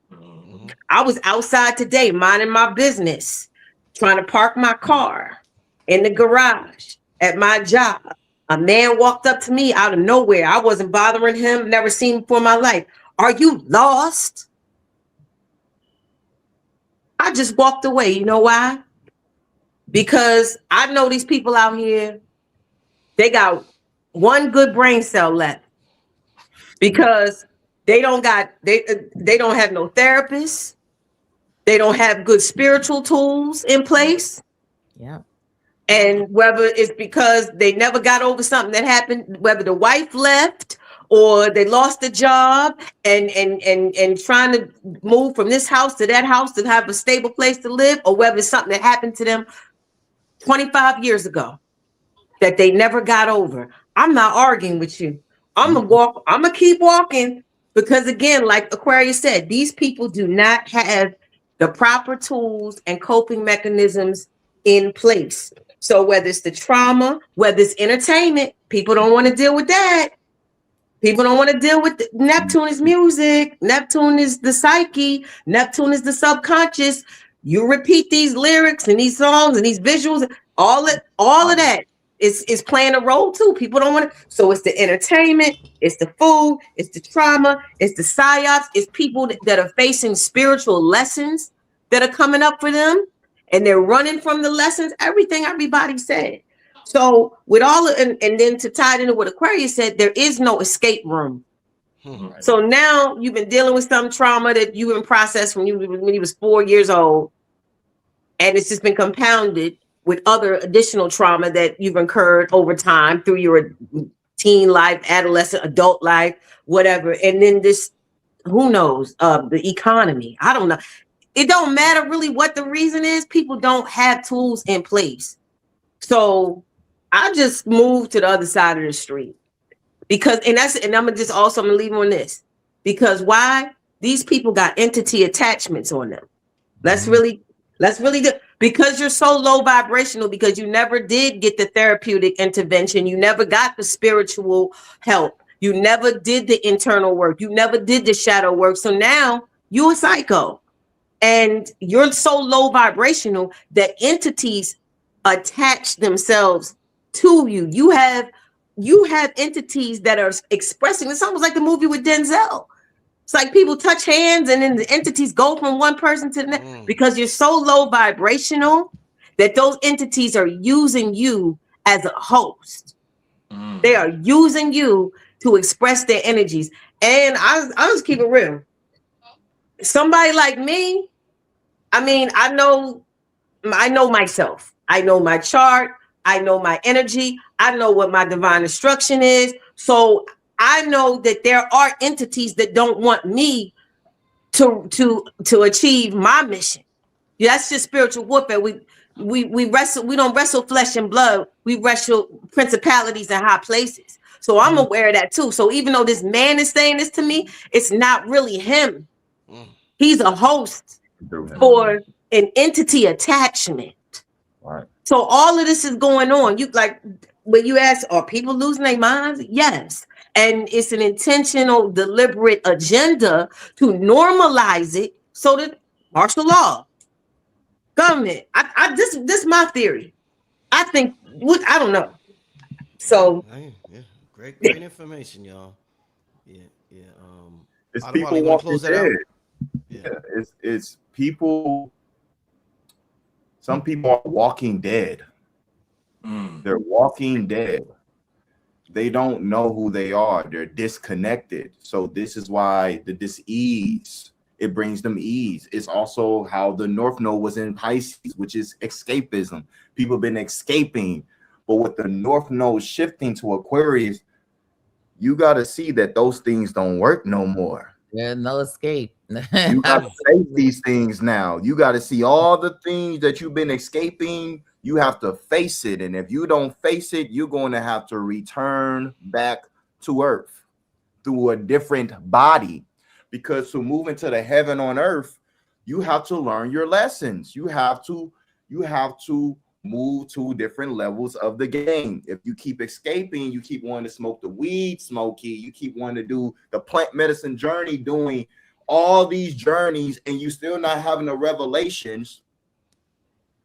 I was outside today, minding my business, trying to park my car in the garage at my job. A man walked up to me out of nowhere. I wasn't bothering him, never seen him before in my life. Are you lost? I just walked away. You know why? Because I know these people out here, they got one good brain cell left. Because they don't have no therapists. They don't have good spiritual tools in place. Yeah. And whether it's because they never got over something that happened, whether the wife left or they lost the job and trying to move from this house to that house to have a stable place to live, or whether it's something that happened to them 25 years ago that they never got over. I'm not arguing with you. I'm gonna keep walking, because again, like Aquarius said, these people do not have the proper tools and coping mechanisms in place. So whether it's the trauma, whether it's entertainment, people don't want to deal with that. People don't want to deal with Neptune is music. Neptune is the psyche. Neptune is the subconscious. You repeat these lyrics and these songs and these visuals, all of that is playing a role too. People don't want to. So it's the entertainment, it's the food, it's the trauma, it's the psyops, it's people that are facing spiritual lessons that are coming up for them, and they're running from the lessons. Everything everybody said. So with all of, and then to tie it into what Aquarius said, there is no escape room. So now you've been dealing with some trauma that you been processed when you was 4 years old, and it's just been compounded with other additional trauma that you've incurred over time through your teen life, adolescent, adult life, whatever. And then this, who knows, the economy. I don't know. It don't matter really what the reason is. People don't have tools in place. So I just moved to the other side of the street because, and I'm gonna leave on this because why? These people got entity attachments on them. Let's really do, because you're so low vibrational, because you never did get the therapeutic intervention, you never got the spiritual help, you never did the internal work, you never did the shadow work. So now you're a psycho and you're so low vibrational that entities attach themselves to you. You have entities that are expressing. It's almost like the movie with Denzel. It's like people touch hands and then the entities go from one person to the next because you're so low vibrational that those entities are using you as a host. They are using you to express their energies. And I'll just keep it real. Somebody like me, I mean, I know myself. I know my chart. I know my energy. I know what my divine instruction is. So I know that there are entities that don't want me to achieve my mission. That's just spiritual warfare. We wrestle. We don't wrestle flesh and blood. We wrestle principalities in high places. So I'm aware of that too. So even though this man is saying this to me, it's not really him. He's a host for an entity attachment. Right. So all of this is going on. You like when you ask, are people losing their minds? Yes. And it's an intentional, deliberate agenda to normalize it so that martial law, government. This is my theory. I think I don't know. So yeah, great information, y'all. Yeah. It's people walking dead. Yeah, it's people. Some people are walking dead. They're walking dead. They don't know who they are. They're disconnected. So this is why the dis-ease, it brings them ease. It's also how the North Node was in Pisces, which is escapism. People have been escaping. But with the North Node shifting to Aquarius, you got to see that those things don't work no more. Yeah, no escape. You got to face these things now. You got to see all the things that you've been escaping. You have to face it. And if you don't face it, you're going to have to return back to Earth through a different body. Because to move into the heaven on Earth, you have to learn your lessons. You have to move to different levels of the game. If you keep escaping, you keep wanting to smoke the weed, Smokey, you keep wanting to do the plant medicine journey, doing all these journeys, and you still not having the revelations,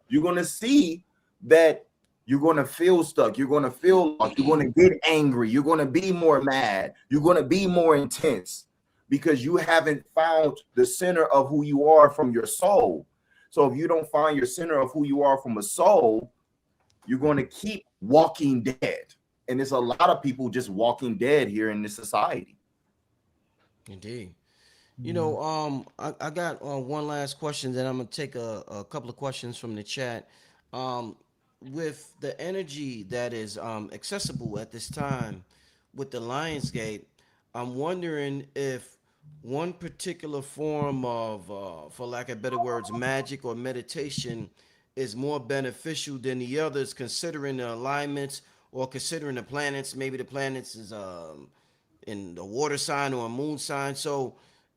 you're going to see that you're going to feel stuck. You're going to feel lost. You're going to get angry. You're going to be more mad. You're going to be more intense because you haven't found the center of who you are from your soul. So if you don't find your center of who you are from a soul, you're going to keep walking dead. And there's a lot of people just walking dead here in this society. Indeed. You know, I got one last question, then I'm going to take a couple of questions from the chat. With the energy that is accessible at this time with the Lionsgate, I'm wondering if one particular form of, for lack of better words, magic or meditation is more beneficial than the others, considering the alignments or considering the planets. Maybe the planets is in the water sign or a moon sign. So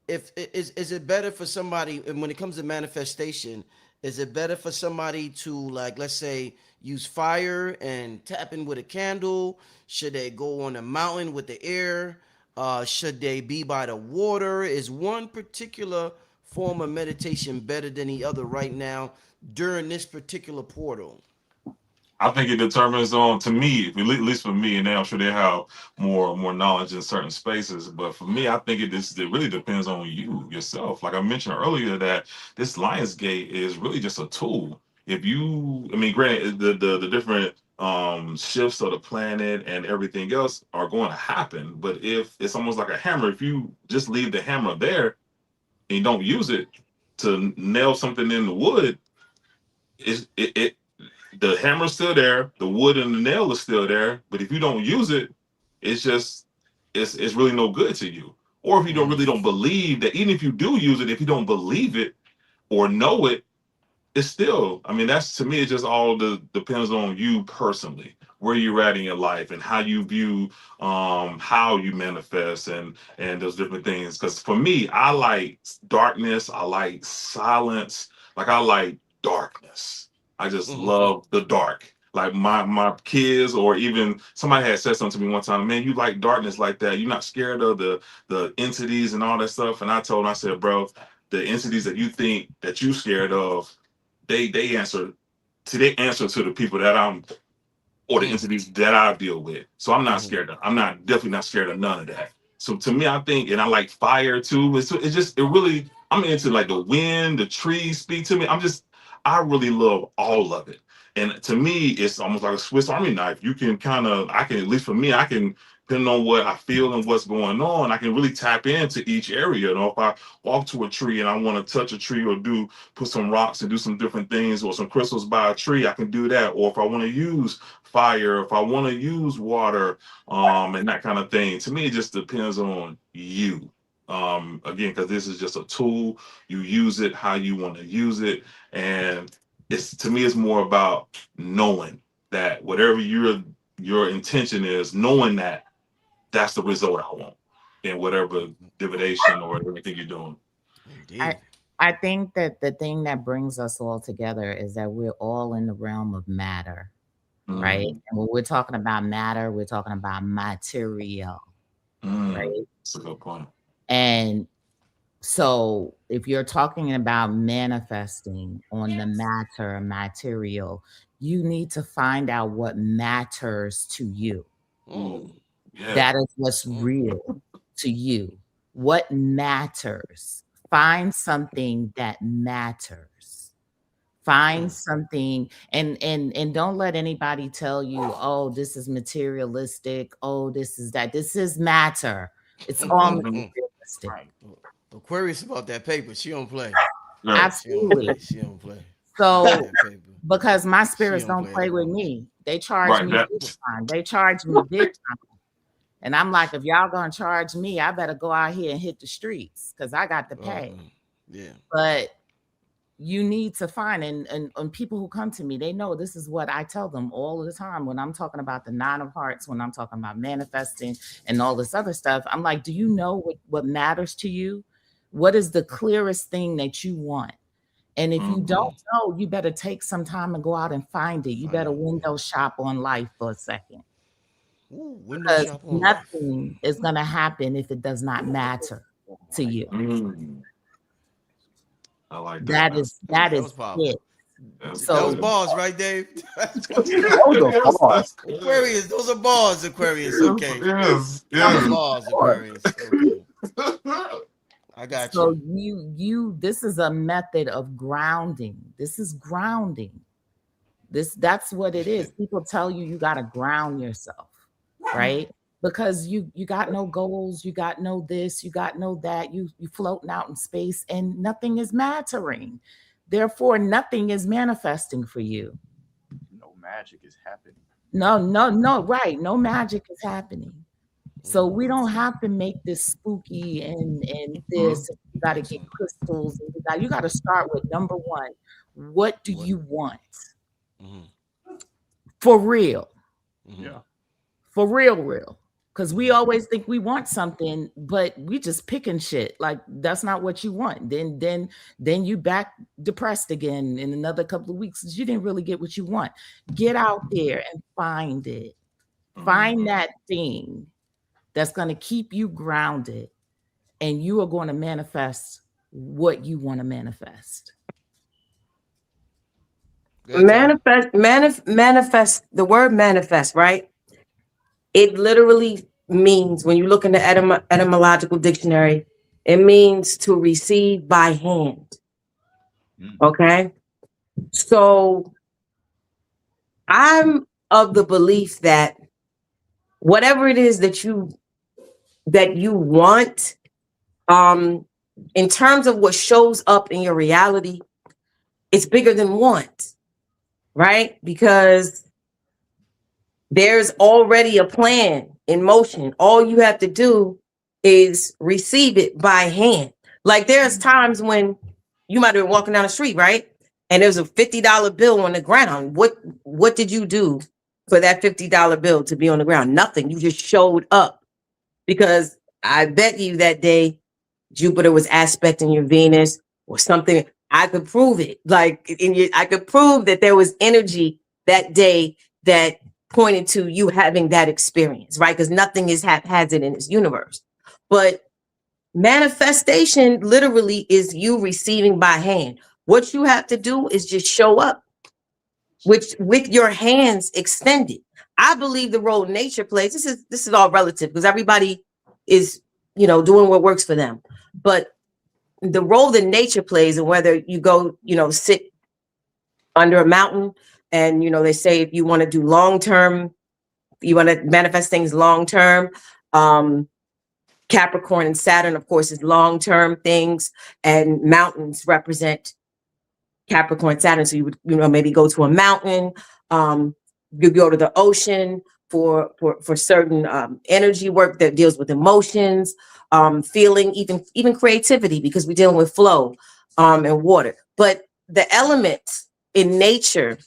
if is it better for somebody, and when it comes to manifestation, is it better for somebody to, like, let's say, use fire and tap in with a candle? Should they go on a mountain with the air? Should they be by the water? Is one particular form of meditation better than the other right now during this particular portal? I think it determines on, to me, at least for me, and I'm sure they have more knowledge in certain spaces. But for me, I think it really depends on you yourself. Like I mentioned earlier, that this Lionsgate is really just a tool. If you, I mean, granted, the different shifts of the planet and everything else are going to happen, but if it's almost like a hammer, if you just leave the hammer there and you don't use it to nail something in the wood, it the hammer's still there, the wood and the nail is still there, but if you don't use it, it's just it's really no good to you. Or if you don't believe that, even if you do use it, if you don't believe it or know it, it's still, I mean, that's, to me, it just all depends on you personally, where you're at in your life and how you view how you manifest and those different things. Because for me, I like darkness, I like silence, like I like darkness. I just love the dark. Like my kids, or even somebody had said something to me one time, man, you like darkness like that, you're not scared of the entities and all that stuff. And I told him, I said, bro, the entities that you think that you scared of, they answer to the people that I'm, or the entities that I deal with. So I'm not scared of, definitely not scared of none of that. So to me, I think, and I like fire too. It's just, it really, I'm into like the wind, the trees speak to me. I really love all of it. And to me, it's almost like a Swiss Army knife. You can I can, at least for me, I can, depending on what I feel and what's going on, I can really tap into each area. You know, if I walk to a tree and I want to touch a tree or put some rocks and do some different things, or some crystals by a tree, I can do that. Or if I want to use fire, if I want to use water, and that kind of thing. To me, it just depends on you. Again, because this is just a tool. You use it how you want to use it. And to me, it's more about knowing that whatever your intention is, knowing that that's the result I want in whatever divination or everything you're doing. Indeed. I think that the thing that brings us all together is that we're all in the realm of matter, right? And when we're talking about matter, we're talking about material, right? That's a good point. And so if you're talking about manifesting on the material, you need to find out what matters to you. Yeah. That is what's real to you. What matters? Find something that matters. Find something, and don't let anybody tell you, oh, this is materialistic. Oh, this is that. This is matter. It's all materialistic. Aquarius about that paper. She don't play. Absolutely. She don't play. So, because my spirits don't play with me. They charge me big time. They charge me big time. And I'm like, if y'all gonna charge me, I better go out here and hit the streets because I got to pay. Yeah. But you need to find, and people who come to me, they know this is what I tell them all the time when I'm talking about the 9 of Hearts, when I'm talking about manifesting and all this other stuff. I'm like, do you know what matters to you? What is the clearest thing that you want? And if you don't know, you better take some time and go out and find it. You better window shop on life for a second. Because nothing is going to happen if it does not matter to you. I like that. That is it. So those bars, right, Dave? Aquarius, those are bars, Aquarius. Okay. Yes. Bars, Aquarius. Okay. I got you. So you this is a method of grounding. This is grounding. That's what it is. People tell you got to ground yourself, right? Because you got no goals, you got no this, you got no that, you floating out in space and nothing is mattering. Therefore, nothing is manifesting for you. No magic is happening. No, right. No magic is happening. So we don't have to make this spooky and this. You got to get crystals. And you got to start with number one. What do you want? For real. Yeah. For real. Because we always think we want something, but we just picking shit. Like that's not what you want. Then you back depressed again in another couple of weeks because you didn't really get what you want. Get out there and find it. Find that thing that's going to keep you grounded, and you are going to manifest what you want to manifest. Manifest. The word manifest, right? It literally means, when you look in the etymological dictionary, it means to receive by hand. Okay? So I'm of the belief that whatever it is that you want, in terms of what shows up in your reality, it's bigger than want. right? Because there's already a plan in motion. All you have to do is receive it by hand. Like there's times when you might have been walking down the street, right? And there's a $50 bill on the ground. What did you do for that $50 bill to be on the ground? Nothing. You just showed up, because I bet you that day Jupiter was aspecting your Venus or something. I could prove it. Like I could prove that there was energy that day that pointed to you having that experience, right? Because nothing is haphazard in this universe. But manifestation literally is you receiving by hand. What you have to do is just show up, which with your hands extended. I believe the role nature plays. This is all relative, because everybody is, doing what works for them. But the role that nature plays, and whether you go, sit under a mountain, and they say if you want to do long term, you want to manifest things long term. Capricorn and Saturn, of course, is long term things, and mountains represent Capricorn, Saturn. So you would, maybe go to a mountain. You go to the ocean for certain energy work that deals with emotions, feeling, even creativity, because we're dealing with flow and water. But the elements in nature,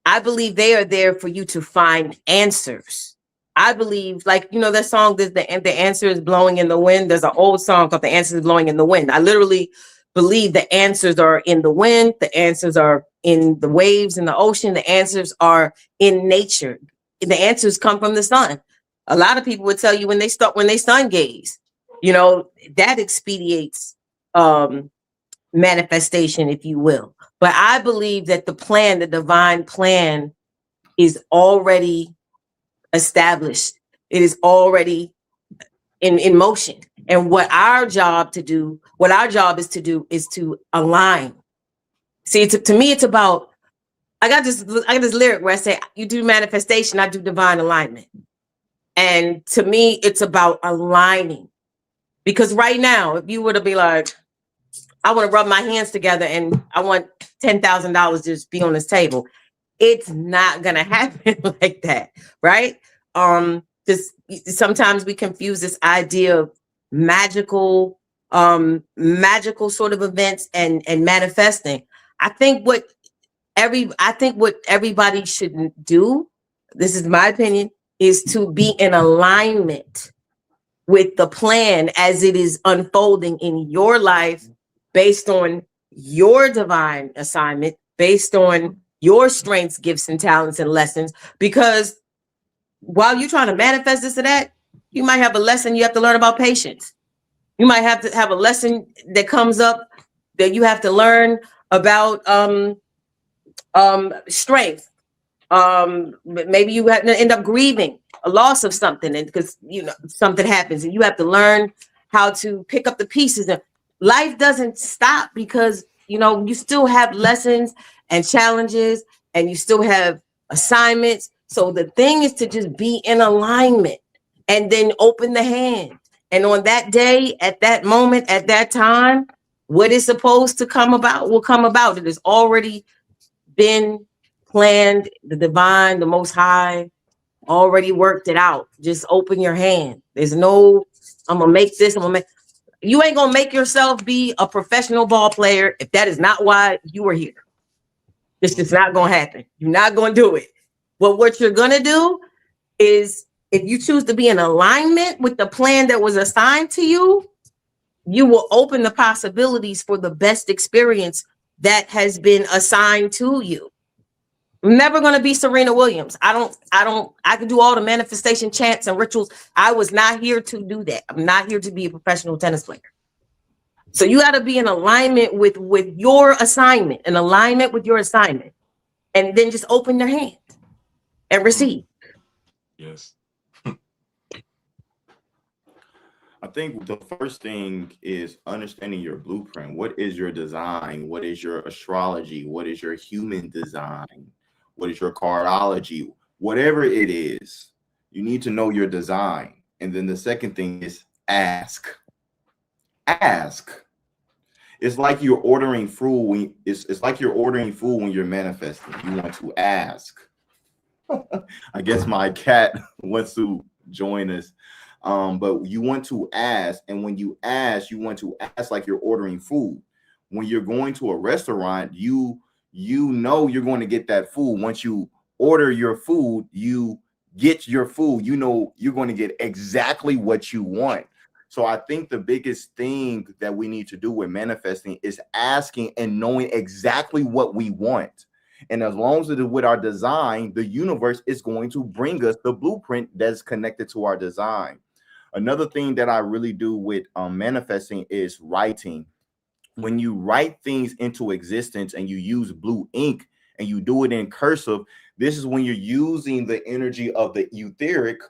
I believe they are there for you to find answers. I believe, like, that song, the answer is blowing in the wind. There's an old song called The Answer is Blowing in the Wind. I literally believe the answers are in the wind. The answers are in the waves in the ocean. The answers are in nature. The answers come from the sun. A lot of people would tell you when they sun gaze, that expedites manifestation, if you will. But I believe that the divine plan is already established. It is already in motion. And what our job is to do is to align. See, to me, it's about, I got this lyric where I say, you do manifestation, I do divine alignment. And to me, it's about aligning. Because right now, if you were to be like, I want to rub my hands together and I want $10,000 to just be on this table, it's not going to happen like that, right? Just sometimes we confuse this idea of magical sort of events and manifesting. I think what everybody should do, this is my opinion, is to be in alignment with the plan as it is unfolding in your life, based on your divine assignment, based on your strengths, gifts, and talents and lessons. Because while you're trying to manifest this or that, you might have a lesson you have to learn about patience. You might have to have a lesson that comes up that you have to learn about strength. Maybe you have to end up grieving a loss of something, and because something happens, and you have to learn how to pick up the pieces. And life doesn't stop, because you still have lessons and challenges, and you still have assignments. So the thing is to just be in alignment, and then open the hand. And on that day, at that moment, at that time, what is supposed to come about will come about. It has already been planned. The divine, the Most High, already worked it out. Just open your hand. There's no, I'm gonna make this. You ain't gonna make yourself be a professional ball player if that is not why you are here. It's just not gonna happen. You're not gonna do it. But what you're gonna do is, if you choose to be in alignment with the plan that was assigned to you, you will open the possibilities for the best experience that has been assigned to you. I'm never going to be Serena Williams. I can do all the manifestation chants and rituals. I was not here to do that. I'm not here to be a professional tennis player. So you got to be in alignment with your assignment, in alignment with your assignment, and then just open your hand and receive. Yes. I think the first thing is understanding your blueprint. What is your design? What is your astrology? What is your human design? What is your cardology? Whatever it is, you need to know your design. And then the second thing is ask. Ask. It's like you're ordering food when it's like you're ordering food when you're manifesting. You want to ask. I guess my cat wants to join us. But you want to ask, and when you want to ask like you're ordering food. When you're going to a restaurant, you know you're going to get that food. Once you order your food, you get your food. You know you're going to get exactly what you want. So I think the biggest thing that we need to do with manifesting is asking and knowing exactly what we want. And as long as it is with our design, the universe is going to bring us the blueprint that's connected to our design. Another thing that I really do with manifesting is writing. When you write things into existence and you use blue ink and you do it in cursive, this is when you're using the energy of the etheric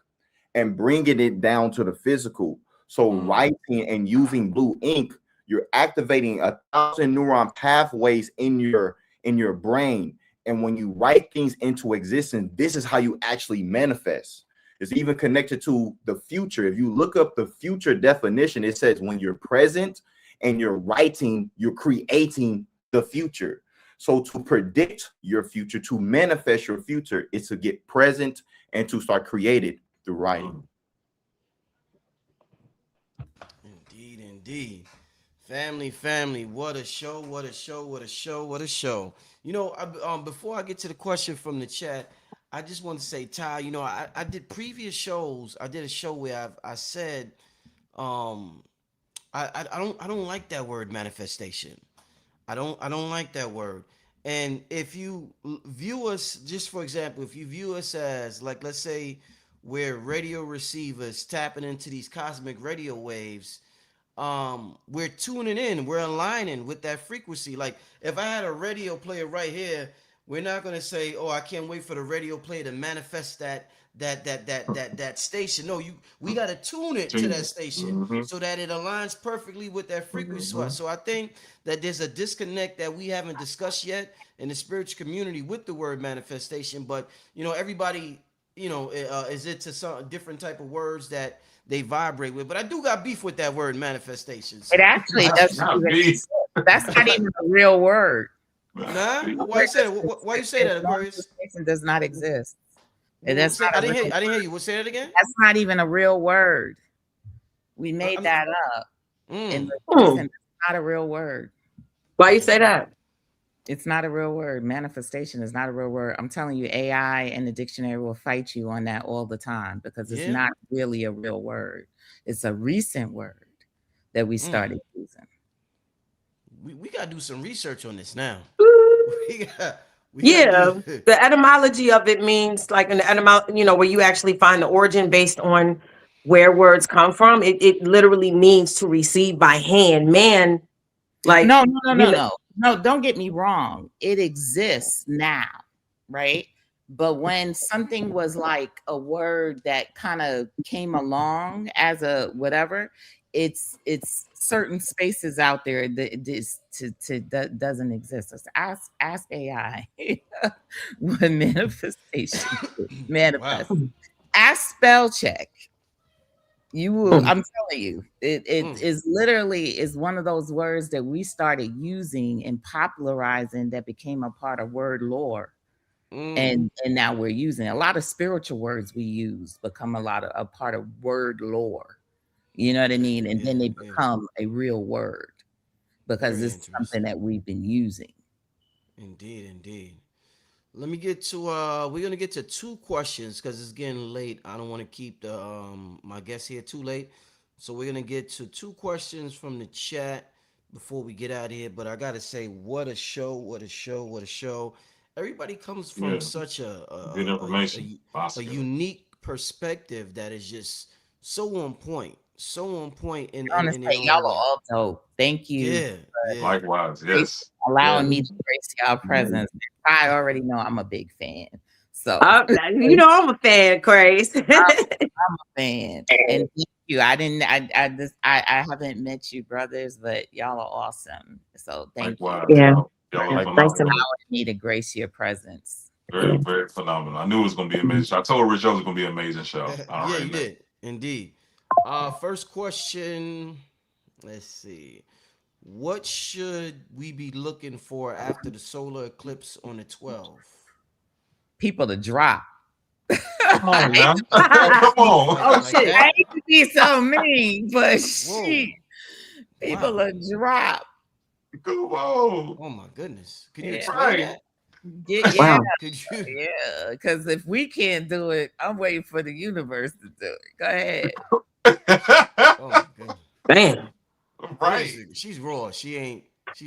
and bringing it down to the physical. So writing and using blue ink, you're activating 1,000 neuron pathways in your brain. And when you write things into existence, this is how you actually manifest. It's even connected to the future. If you look up the future definition, it says when you're present and you're writing, you're creating the future. So to predict your future, to manifest your future, is to get present and to start creating through writing. Indeed. Family, what a show, what a show, what a show, what a show. You know, before I get to the question from the chat, I just want to say, Ty, you know, I did previous shows. I did a show where I said, I don't like that word manifestation. I don't like that word. And if you view us, just for example, if you view us as like, let's say we're radio receivers tapping into these cosmic radio waves, we're tuning in, we're aligning with that frequency. Like if I had a radio player right here, we're not gonna say, "Oh, I can't wait for the radio player to manifest that station." No, we gotta tune it to that station so that it aligns perfectly with that frequency. So I think that there's a disconnect that we haven't discussed yet in the spiritual community with the word manifestation. But you know, everybody, you know, is it to some different type of words that they vibrate with. But I do got beef with that word manifestation. So. It actually doesn't even, that's not even a real word. Nah, why you say that? Why you say that, Aquarius? Manifestation does not exist. I didn't hear you. We'll say that again. That's not even a real word. We made that up. And it's not a real word. Why you say that? It's not a real word. Manifestation is not a real word. I'm telling you, AI and the dictionary will fight you on that all the time because it's not really a real word. It's a recent word that we started using. We got to do some research on this now. The etymology of it means like an etymology, you know, where you actually find the origin based on where words come from. It literally means to receive by hand. Man, like no, don't get me wrong. It exists now, right? But when something was like a word that kind of came along as a whatever, it's certain spaces out there that doesn't exist. Let's ask AI what manifestation manifest. Wow. Ask spell check. You will. I'm telling you, it is literally is one of those words that we started using and popularizing that became a part of word lore. And now we're using a lot of spiritual words we use become a part of word lore. You know what I mean? And then they become a real word because it's something that we've been using. Indeed. Let me get to we're gonna get to two questions because it's getting late. I don't want to keep the my guests here too late. So we're gonna get to two questions from the chat before we get out of here. But I gotta say, what a show. Everybody comes from such a unique perspective that is just so on point. Honestly, y'all are all dope. Thank you. Yeah. Likewise, yes. Allowing me to grace y'all presence. I already know I'm a big fan. So you know I'm a fan, Grace. I'm a fan. And thank you. I haven't met you, brothers, but y'all are awesome. So thank you. Yeah. Y'all are allowing me to grace your presence. Very, very phenomenal. I knew it was gonna be amazing. I told Rich it was gonna be an amazing show. Yeah, you did. Indeed. First question. Let's see. what should we be looking for after the solar eclipse on the 12th? People to drop. Come on now. Come Oh, on. Like shit. I that? hate to be so mean, but Whoa. shit, people Wow. will drop. Come on. Oh my goodness. Could you Yeah. explain Right. that? Yeah, Wow. Could you? yeah. Because if we can't do it, I'm waiting for the universe to do it. Go ahead. Oh my goodness. Damn. Right. She's raw. She's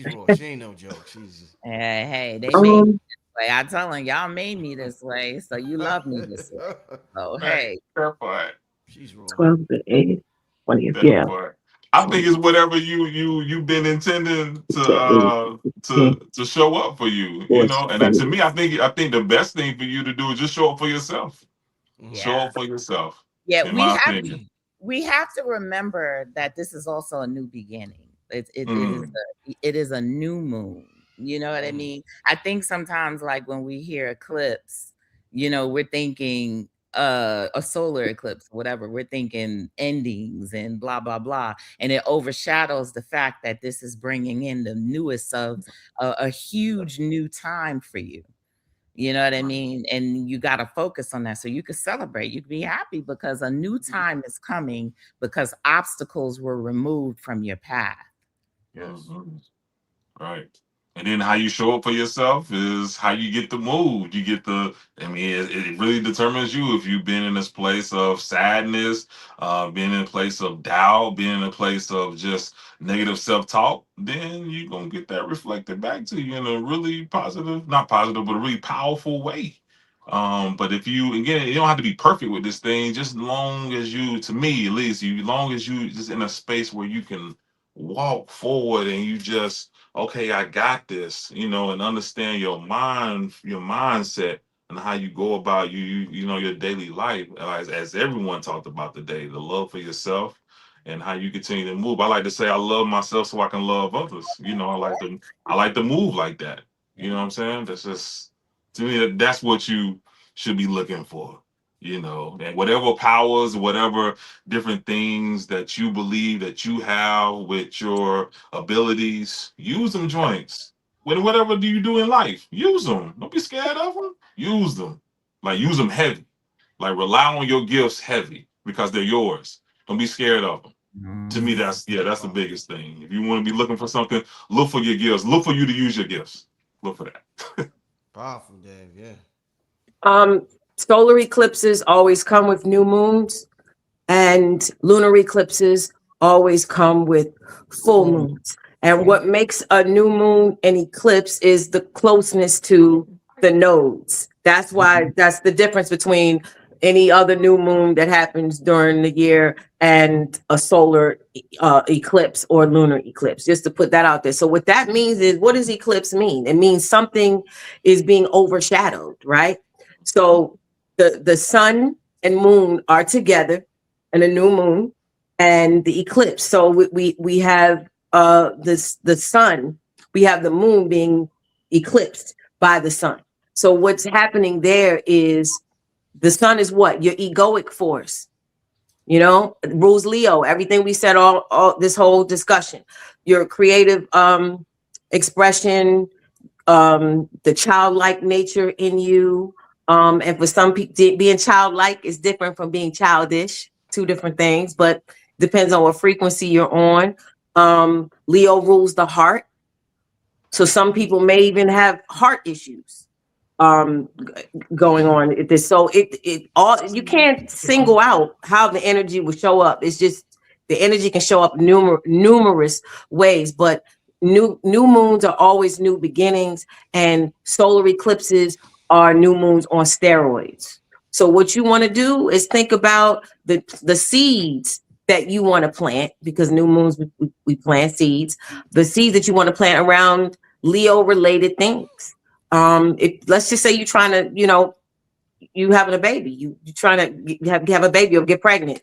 raw. She ain't no joke. She's Hey, they made me Um, this way. I tell them, y'all made me this way, so you love me this way. So hey, That part. she's raw. 12 to 8, 20th. That Yeah. part. I think it's whatever you've been intending To 8, to show up for you, you know. And then to me, I think the best thing for you to do is just show up for yourself. Mhm. Show up for yourself. yeah, In we my have opinion. we have to remember that this is also a new beginning. Mm. It is a new moon. You know what I Mm. mean? I think sometimes, like when we hear eclipse, we're thinking a solar eclipse, whatever. We're thinking endings and blah blah blah, and it overshadows the fact that this is bringing in the newest of a huge new time for you. You know what I mean? And you got to focus on that so you can celebrate. You can be happy because a new time is coming because obstacles were removed from your path. Yes. Right. And then how you show up for yourself is how you get the mood. You get it really determines you if you've been in this place of sadness, being in a place of doubt, being in a place of just negative self-talk, then you're going to get that reflected back to you in a really positive, not positive, but a really powerful way. But if you don't have to be perfect with this thing, just long as you, to me at least, long as you just in a space where you can walk forward and you just, okay, I got this, and understand your mindset and how you go about your daily life. As everyone talked about today, the love for yourself and how you continue to move. I like to say I love myself so I can love others. I like to move like that. You know what I'm saying? That's just, to me, that's what you should be looking for. And whatever powers, whatever different things that you believe that you have with your abilities, use them joints. Whatever do you do in life, use them. Don't be scared of them. Use them. Like, use them heavy. Like, rely on your gifts heavy because they're yours. Don't be scared of them. To me, that's the biggest thing. If you want to be looking for something, look for your gifts. Look for you to use your gifts. Look for that. Powerful, Dave. Yeah. Solar eclipses always come with new moons, and lunar eclipses always come with full moons. And what makes a new moon an eclipse is the closeness to the nodes. That's why that's the difference between any other new moon that happens during the year and a solar eclipse or lunar eclipse, just to put that out there. So what that means is, what does eclipse mean? It means something is being overshadowed, right? So the sun and moon are together in a new moon and the eclipse. So we have the sun, we have the moon being eclipsed by the sun. So what's happening there is the sun is what? Your egoic force. Rules Leo, everything we said all this whole discussion. Your creative expression, the childlike nature in you. And for some people, being childlike is different from being childish, two different things, but depends on what frequency you're on. Leo rules the heart. So some people may even have heart issues going on. So it all, you can't single out how the energy will show up. It's just the energy can show up numerous ways, but new moons are always new beginnings, and solar eclipses are new moons on steroids. So what you want to do is think about the seeds that you want to plant, because new moons we plant seeds. The seeds that you want to plant around Leo related things. Let's just say you're trying to, you having a baby, you're trying to have a baby or get pregnant.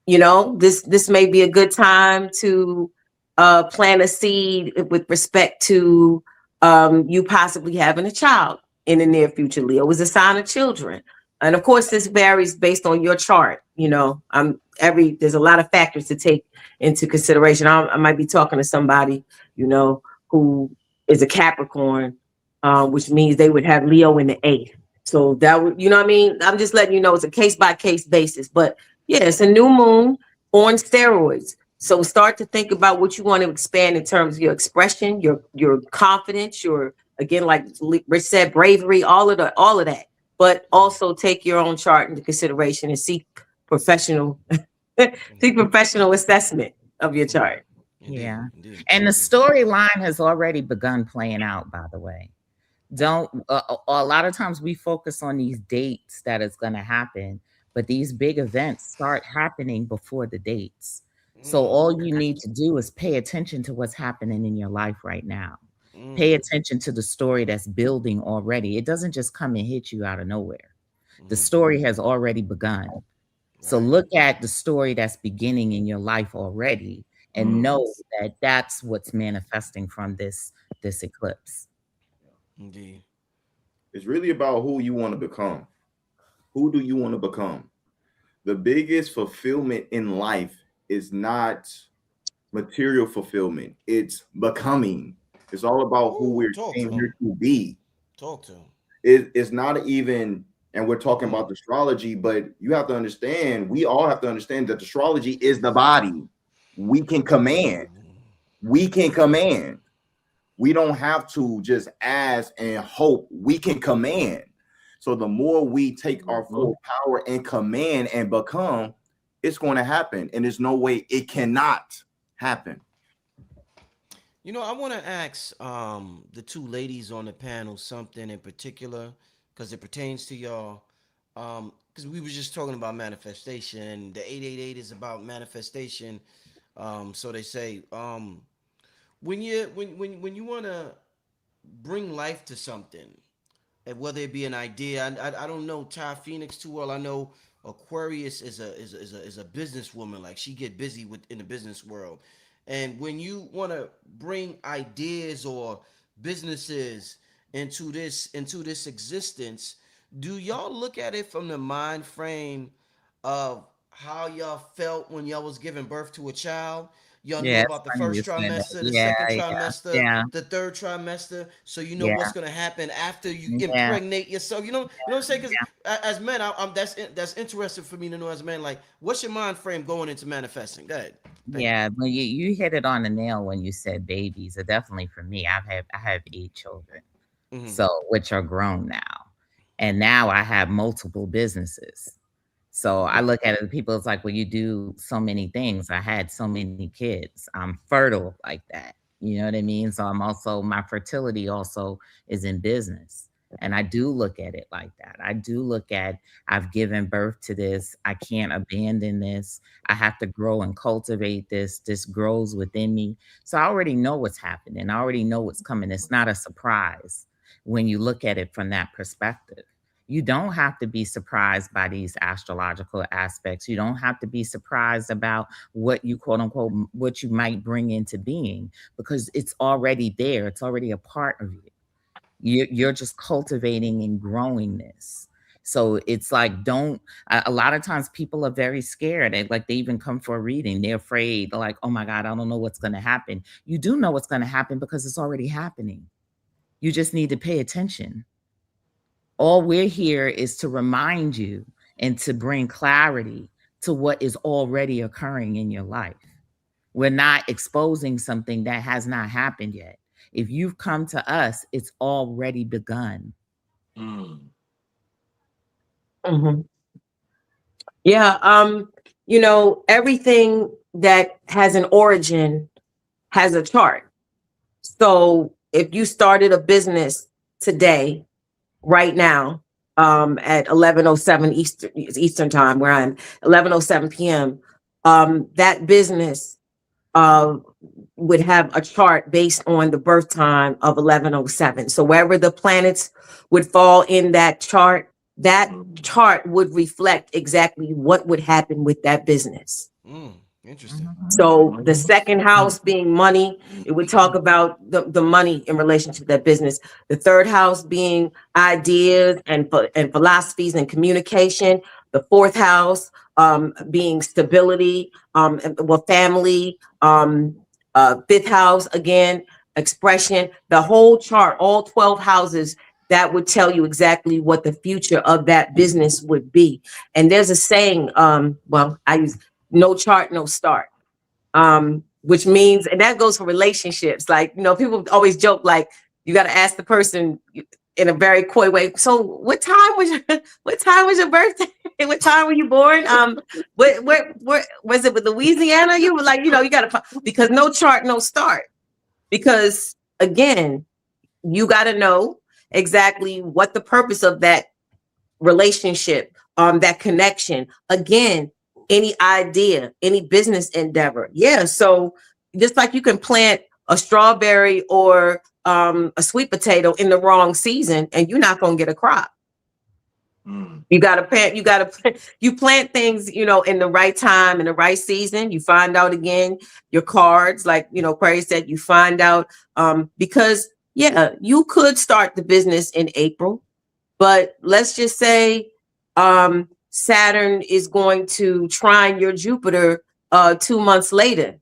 This may be a good time to plant a seed with respect to you possibly having a child in the near future. Leo is a sign of children. And of course, this varies based on your chart. There's a lot of factors to take into consideration. I might be talking to somebody, who is a Capricorn, which means they would have Leo in the 8th. So that would, what I mean? I'm just letting you know it's a case by case basis. But yeah, it's a new moon on steroids. So start to think about what you want to expand in terms of your expression, your confidence, again, like Rich said, bravery, all of that. But also take your own chart into consideration and seek professional assessment of your chart. Yeah. And the storyline has already begun playing out, by the way. A lot of times we focus on these dates that is going to happen, but these big events start happening before the dates. So all you need to do is pay attention to what's happening in your life right now. Pay attention to the story that's building already. It doesn't just come and hit you out of nowhere. The story has already begun. So look at the story that's beginning in your life already and know that that's what's manifesting from this eclipse. Indeed. It's really about who you want to become. Who do you want to become? The biggest fulfillment in life is not material fulfillment. It's becoming. It's all about who we're came here to be. Talk to him. It's not even, and we're talking about astrology, but you have to understand, we all have to understand that astrology is the body. We can command. We can command. We don't have to just ask and hope. We can command. So the more we take our full power and command and become, it's going to happen. And there's no way it cannot happen. I want to ask the two ladies on the panel something in particular because it pertains to y'all. Because we were just talking about manifestation. The 888 is about manifestation. So they say when you want to bring life to something, and whether it be an idea, I don't know Ty Phoenix too well. I know Aquarius is a businesswoman. Like she get busy in the business world. And when you want to bring ideas or businesses into this existence, do y'all look at it from the mind frame of how y'all felt when y'all was giving birth to a child? Y'all know about the first trimester, the second trimester, the third trimester, so you know what's gonna happen after you impregnate yourself. You know what I'm saying? Because as men, that's interesting for me to know as a man. Like, what's your mind frame going into manifesting? Go ahead. Well, you hit it on the nail when you said babies. Definitely for me, I have 8 children, so which are grown now, and now I have multiple businesses. So I look at it, people, it's like, well, you do so many things. I had so many kids. I'm fertile like that. You know what I mean? So my fertility also is in business. And I do look at it like that. I do look at, I've given birth to this. I can't abandon this. I have to grow and cultivate this. This grows within me. So I already know what's happening. I already know what's coming. It's not a surprise when you look at it from that perspective. You don't have to be surprised by these astrological aspects. You don't have to be surprised about what you quote unquote, what you might bring into being, because it's already there. It's already a part of you. You're just cultivating and growing this. So it's like, a lot of times people are very scared. They even come for a reading. They're afraid. They're like, oh my God, I don't know what's going to happen. You do know what's going to happen because it's already happening. You just need to pay attention. All we're here is to remind you and to bring clarity to what is already occurring in your life. We're not exposing something that has not happened yet. If you've come to us, it's already begun. Yeah. Everything that has an origin has a chart. So if you started a business today, right now, at 11:07 Eastern time, where I'm 11:07 p.m., that business would have a chart based on the birth time of 11:07. So wherever the planets would fall in that chart would reflect exactly what would happen with that business. Interesting. So the second house being money, it would talk about the money in relation to that business. The third house being ideas and philosophies and communication. The fourth house being stability, family. Fifth house again, expression. The whole chart, all 12 houses, that would tell you exactly what the future of that business would be. And there's a saying, I use no chart, no start. Which means, and that goes for relationships. Like, people always joke, like, you got to ask the person in a very coy way. So what time was your birthday? What time were you born? Where was it with Louisiana? You were like, you got to, because no chart, no start. Because again, you got to know exactly what the purpose of that relationship, that connection, again, any idea, any business endeavor. Yeah. So just like you can plant a strawberry or a sweet potato in the wrong season and you're not going to get a crop. You plant things, in the right time, in the right season. You find out again, your cards, like, Query said, you find out, because you could start the business in April, but let's just say, Saturn is going to trine your Jupiter 2 months later,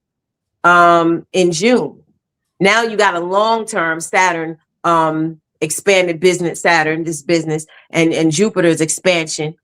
in June. Now you got a long-term Saturn, expanded business, this business, and Jupiter's expansion,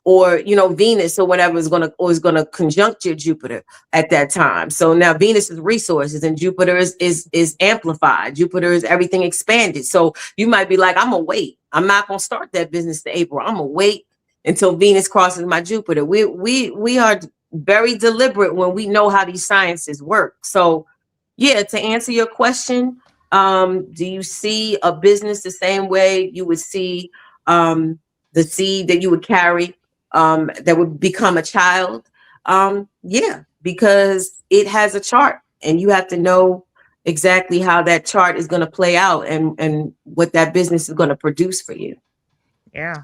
or Venus or whatever is gonna conjunct your Jupiter at that time. So now Venus is resources and Jupiter is amplified. Jupiter is everything expanded. So you might be like, I'm gonna wait. I'm not gonna start that business to April. I'm gonna wait until Venus crosses my Jupiter. We are very deliberate when we know how these sciences work. So yeah, to answer your question, do you see a business the same way you would see the seed that you would carry that would become a child? Yeah, because it has a chart and you have to know exactly how that chart is going to play out and what that business is going to produce for you. Yeah.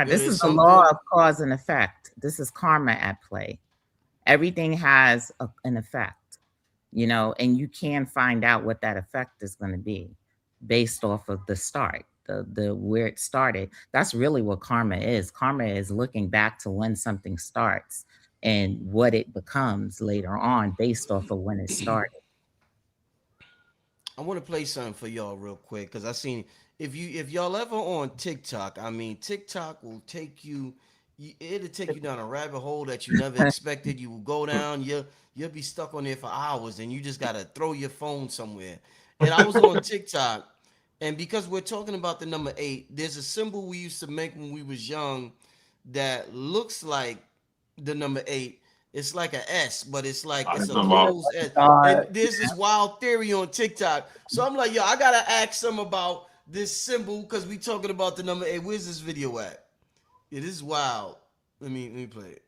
This is the law of cause and effect. This is karma at play. Everything has an effect, and you can find out what that effect is going to be based off of the start, the where it started. That's really what karma is. Karma is looking back to when something starts and what it becomes later on based off of when it started. I want to play something for y'all real quick because I seen if y'all ever on TikTok, TikTok will it'll take you down a rabbit hole that you never expected. You will go down, you'll be stuck on there for hours, and you just gotta throw your phone somewhere. And I was on TikTok, and because we're talking about the number 8, there's a symbol we used to make when we was young that looks like the number 8. It's like an S, but it's like it's a closed S. And there's this wild theory on TikTok. So I'm like, I gotta ask them about this symbol because we talking about the number 8. Where's this video at? It is wild. Let me play it.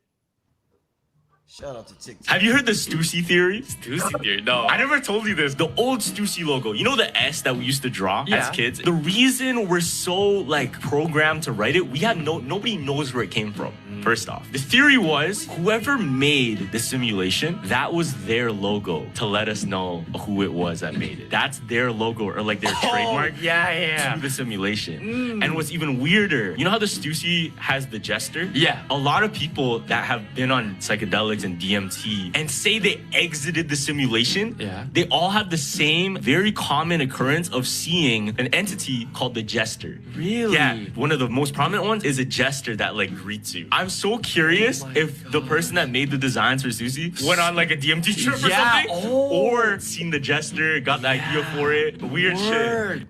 Shout out to TikTok. Have you heard the Stussy theory? Stussy theory? No. I never told you this. The old Stussy logo, you know the S that we used to draw as kids? The reason we're so programmed to write it, we have nobody knows where it came from. First off, the theory was whoever made the simulation, that was their logo to let us know who it was that made it. That's their logo or their trademark to the simulation. And what's even weirder, you know how the Stussy has the jester? Yeah. A lot of people that have been on psychedelics and DMT and say they exited the simulation, they all have the same very common occurrence of seeing an entity called the jester. Really? Yeah. One of the most prominent ones is a jester that greets you. I'm so curious if the person that made the designs for Stussy went on a DMT trip or something, or seen the jester, got the idea for it. Weird shit.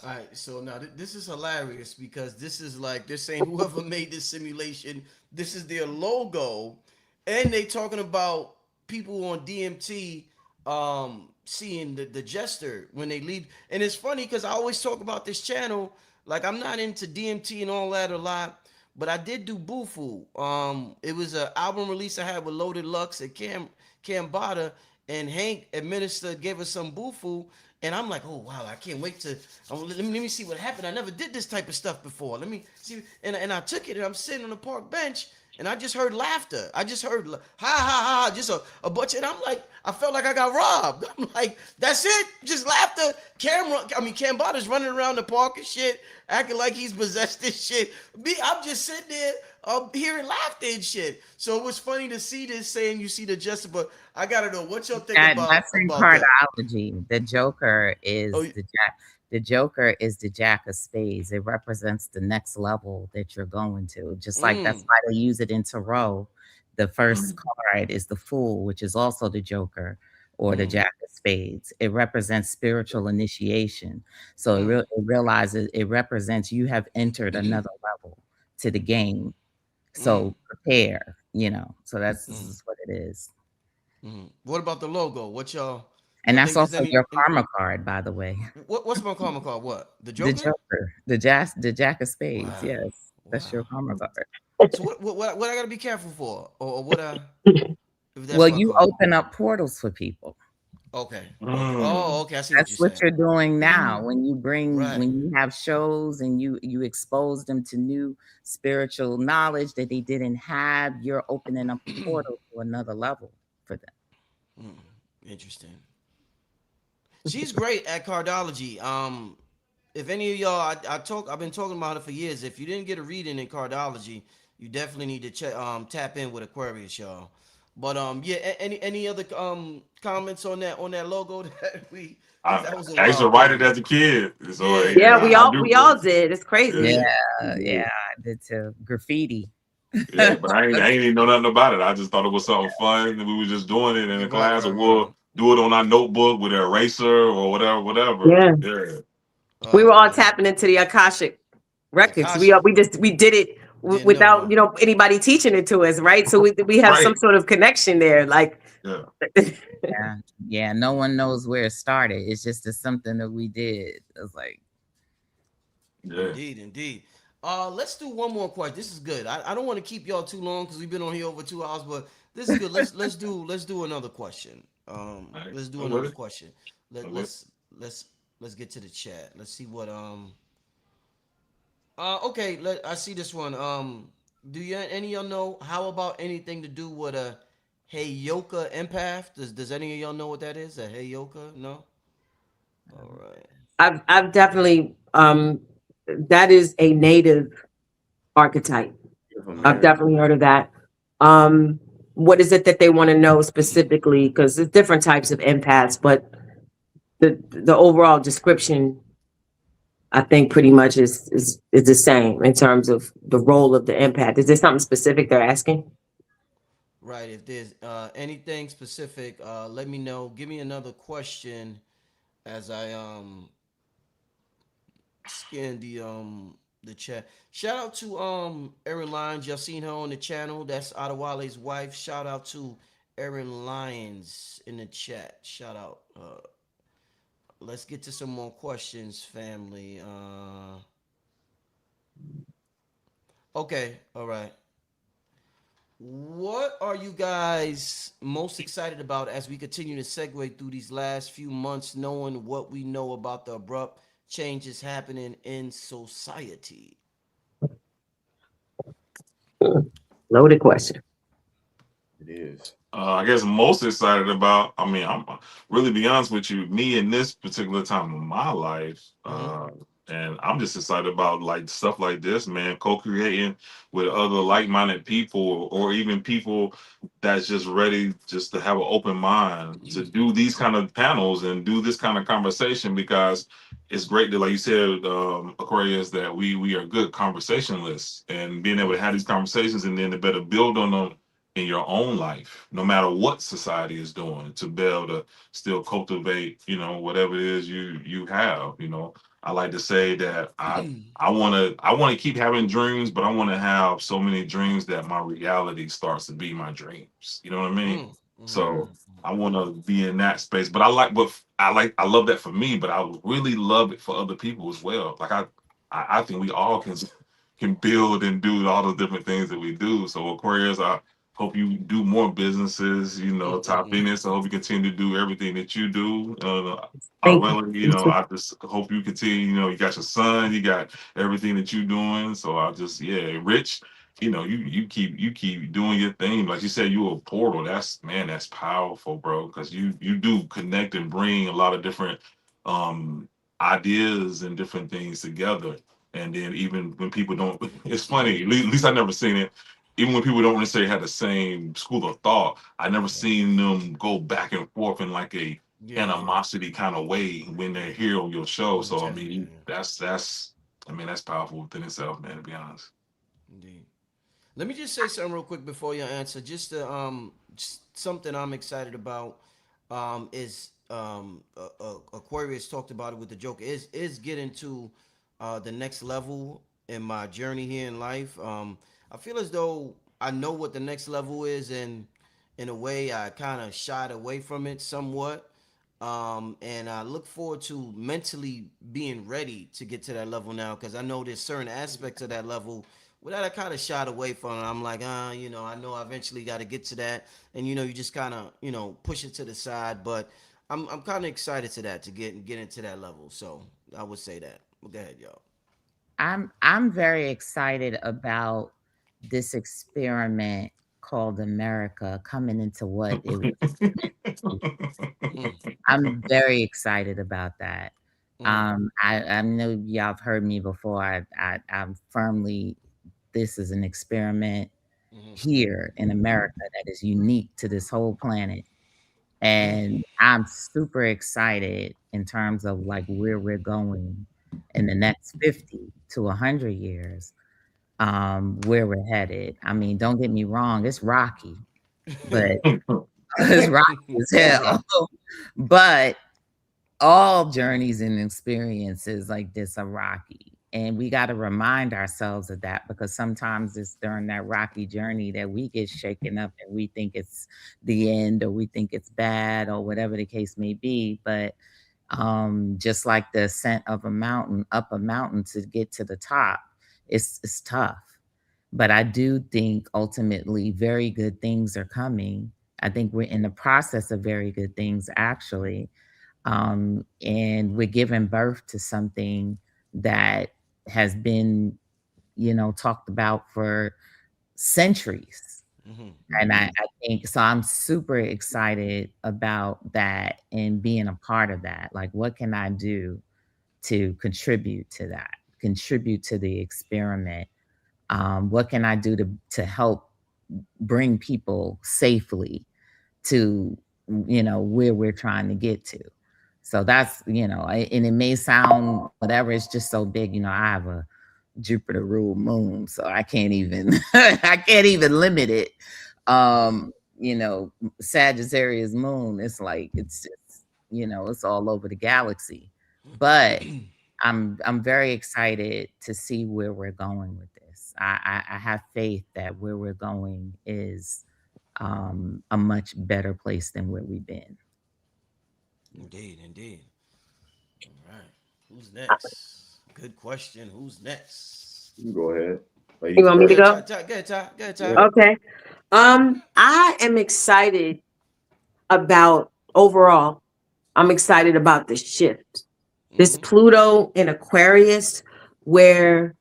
All right, so now this is hilarious because this is they're saying whoever made this simulation, this is their logo, and they talking about people on DMT seeing the jester when they leave. And it's funny because I always talk about this channel, I'm not into DMT and all that a lot, but I did do Bufu. It was an album release I had with Loaded Lux at Cambada, and Hank administered, gave us some Bufu, and I'm like, oh wow, I can't wait to let me see what happened. I never did this type of stuff before. Let me see, and I took it, and I'm sitting on the park bench, and I just heard laughter. I just heard ha ha ha, just a bunch, and I'm like, I felt like I got robbed. I'm like, that's it, just laughter. Cam Botter's running around the park and shit, acting like he's possessed and shit. Me, I'm just sitting there hearing laughter and shit. So it was funny to see this saying you see the Jester, but I gotta know what y'all think That's in about that. cardology. The Joker is Oh, the Joker is the Jack of Spades. It represents the next level that you're going to. Just like that's why they use it in tarot. The first card is the Fool, which is also the Joker or the Jack of Spades. It represents spiritual initiation. So it realizes it represents you have entered another level to the game. So prepare, So this is what it is. What about the logo? What y'all? And that's also your karma card, by the way. What's my karma card? What? The Joker? The Joker. The Jack of Spades. Wow. Yes. That's your karma card. So what I gotta be careful for? Or what well, you open up portals for people. Okay. Oh, okay. I see That's what you're doing now. When you when you have shows and you expose them to new spiritual knowledge that they didn't have, you're opening up a portal to another level for them. Interesting. She's great at cardology. If any of y'all, I've been talking about it for years. If you didn't get a reading in cardology, you definitely need to tap in with Aquarius, y'all. But yeah, any other comments on that logo that we? I used to write it as a kid. So yeah, we all did. It's crazy. Yeah, I did too. Graffiti. Yeah, but I ain't even know nothing about it. I just thought it was something fun, and we were just doing it in the class, or we'll do it on our notebook with an eraser or whatever. Yeah. We were all tapping into the Akashic records. We did it without anybody teaching it to us, right? So we have some sort of connection there, like. Yeah. No one knows where it started. It's just something that we did. It's like, indeed. Let's do one more question. This is good. I don't want to keep y'all too long because we've been on here over 2 hours, but this is good. Let's do another question. Let's do another question. Let's get to the chat. Let's see what okay, I see this one. Do any of y'all know how about anything to do with a Heyoka empath? Does any of y'all know what that is? A Heyoka? No? All right. I've definitely that is a native archetype. I've definitely heard of that. What is it that they want to know specifically? Because there's different types of empaths, but the overall description, I think, pretty much is the same in terms of the role of the empath. Is there something specific they're asking? Right. If there's anything specific, let me know. Give me another question as I scan the chat. Shout out to Erin Lyons. Y'all seen her on the channel. That's Adewale's wife. Shout out to Erin Lyons in the chat. Shout out. Let's get to some more questions, family. Okay, all right. What are you guys most excited about as we continue to segue through these last few months, knowing what we know about the abrupt changes happening in society? Loaded question. It is. I guess most excited about, I'm really be honest with you, me in this particular time of my life, and I'm just excited about like stuff like this, man, co-creating with other like-minded people, or even people that's just ready just to have an open mind to do these kind of panels and do this kind of conversation, because it's great that, like you said, Aquarius, that we are good conversationalists, and being able to have these conversations and then to better build on them in your own life, no matter what society is doing, to be able to still cultivate, whatever it is you have. I like to say that I want to keep having dreams, but I want to have so many dreams that my reality starts to be my dreams. You know what I mean? So I want to be in that space, but I love that for me, but I would really love it for other people as well. Like I think we all can build and do all the different things that we do. So Aquarius, I hope you do more businesses, top Venus. I hope you continue to do everything that you do. I just hope you continue, you got your son, you got everything that you're doing. So I just, Rich, you know, you keep doing your thing. Like you said, you a portal. That's powerful, bro. Because you do connect and bring a lot of different ideas and different things together. And then even when people don't, it's funny. At least I never seen it. Even when people don't necessarily have the same school of thought, I never seen them go back and forth in like a animosity kind of way when they're here on your show. So I mean, that's powerful within itself, man. To be honest. Indeed. Let me just say something real quick before you answer. Just something I'm excited about is Aquarius talked about it with the joke is getting to the next level in my journey here in life. I feel as though I know what the next level is, and in a way I kind of shied away from it somewhat. And I look forward to mentally being ready to get to that level now, because I know there's certain aspects of that level that I kind of shied away from. I'm like, I know I eventually got to get to that, and you just kind of push it to the side. But I'm kind of excited to get into that level. So I would say that. Well, go ahead, y'all. I'm very excited about this experiment called America coming into what it was. I'm very excited about that. I know y'all have heard me before. I'm firmly, this is an experiment here in America that is unique to this whole planet. And I'm super excited in terms of like where we're going in the next 50 to 100 years, where we're headed. I mean, don't get me wrong, it's rocky, but it's rocky as hell. But all journeys and experiences like this are rocky. And we got to remind ourselves of that, because sometimes it's during that rocky journey that we get shaken up and we think it's the end, or we think it's bad, or whatever the case may be. But just like the ascent of a mountain, up a mountain to get to the top, it's tough. But I do think ultimately very good things are coming. I think we're in the process of very good things, actually. And we're giving birth to something that has been, talked about for centuries. And I think, so I'm super excited about that and being a part of that. Like, what can I do to contribute to that, contribute to the experiment? What can I do to help bring people safely to, where we're trying to get to? So that's, and it may sound whatever, it's just so big. I have a Jupiter ruled moon, so I can't even limit it. Sagittarius moon, it's like, it's just, it's all over the galaxy. But I'm very excited to see where we're going with this. I have faith that where we're going is a much better place than where we've been. Indeed. All right. Who's next? Good question. Who's next? You go ahead. You want me to go? Go ahead, Ty. Okay. I am excited about, overall, I'm excited about the shift. This Pluto in Aquarius, where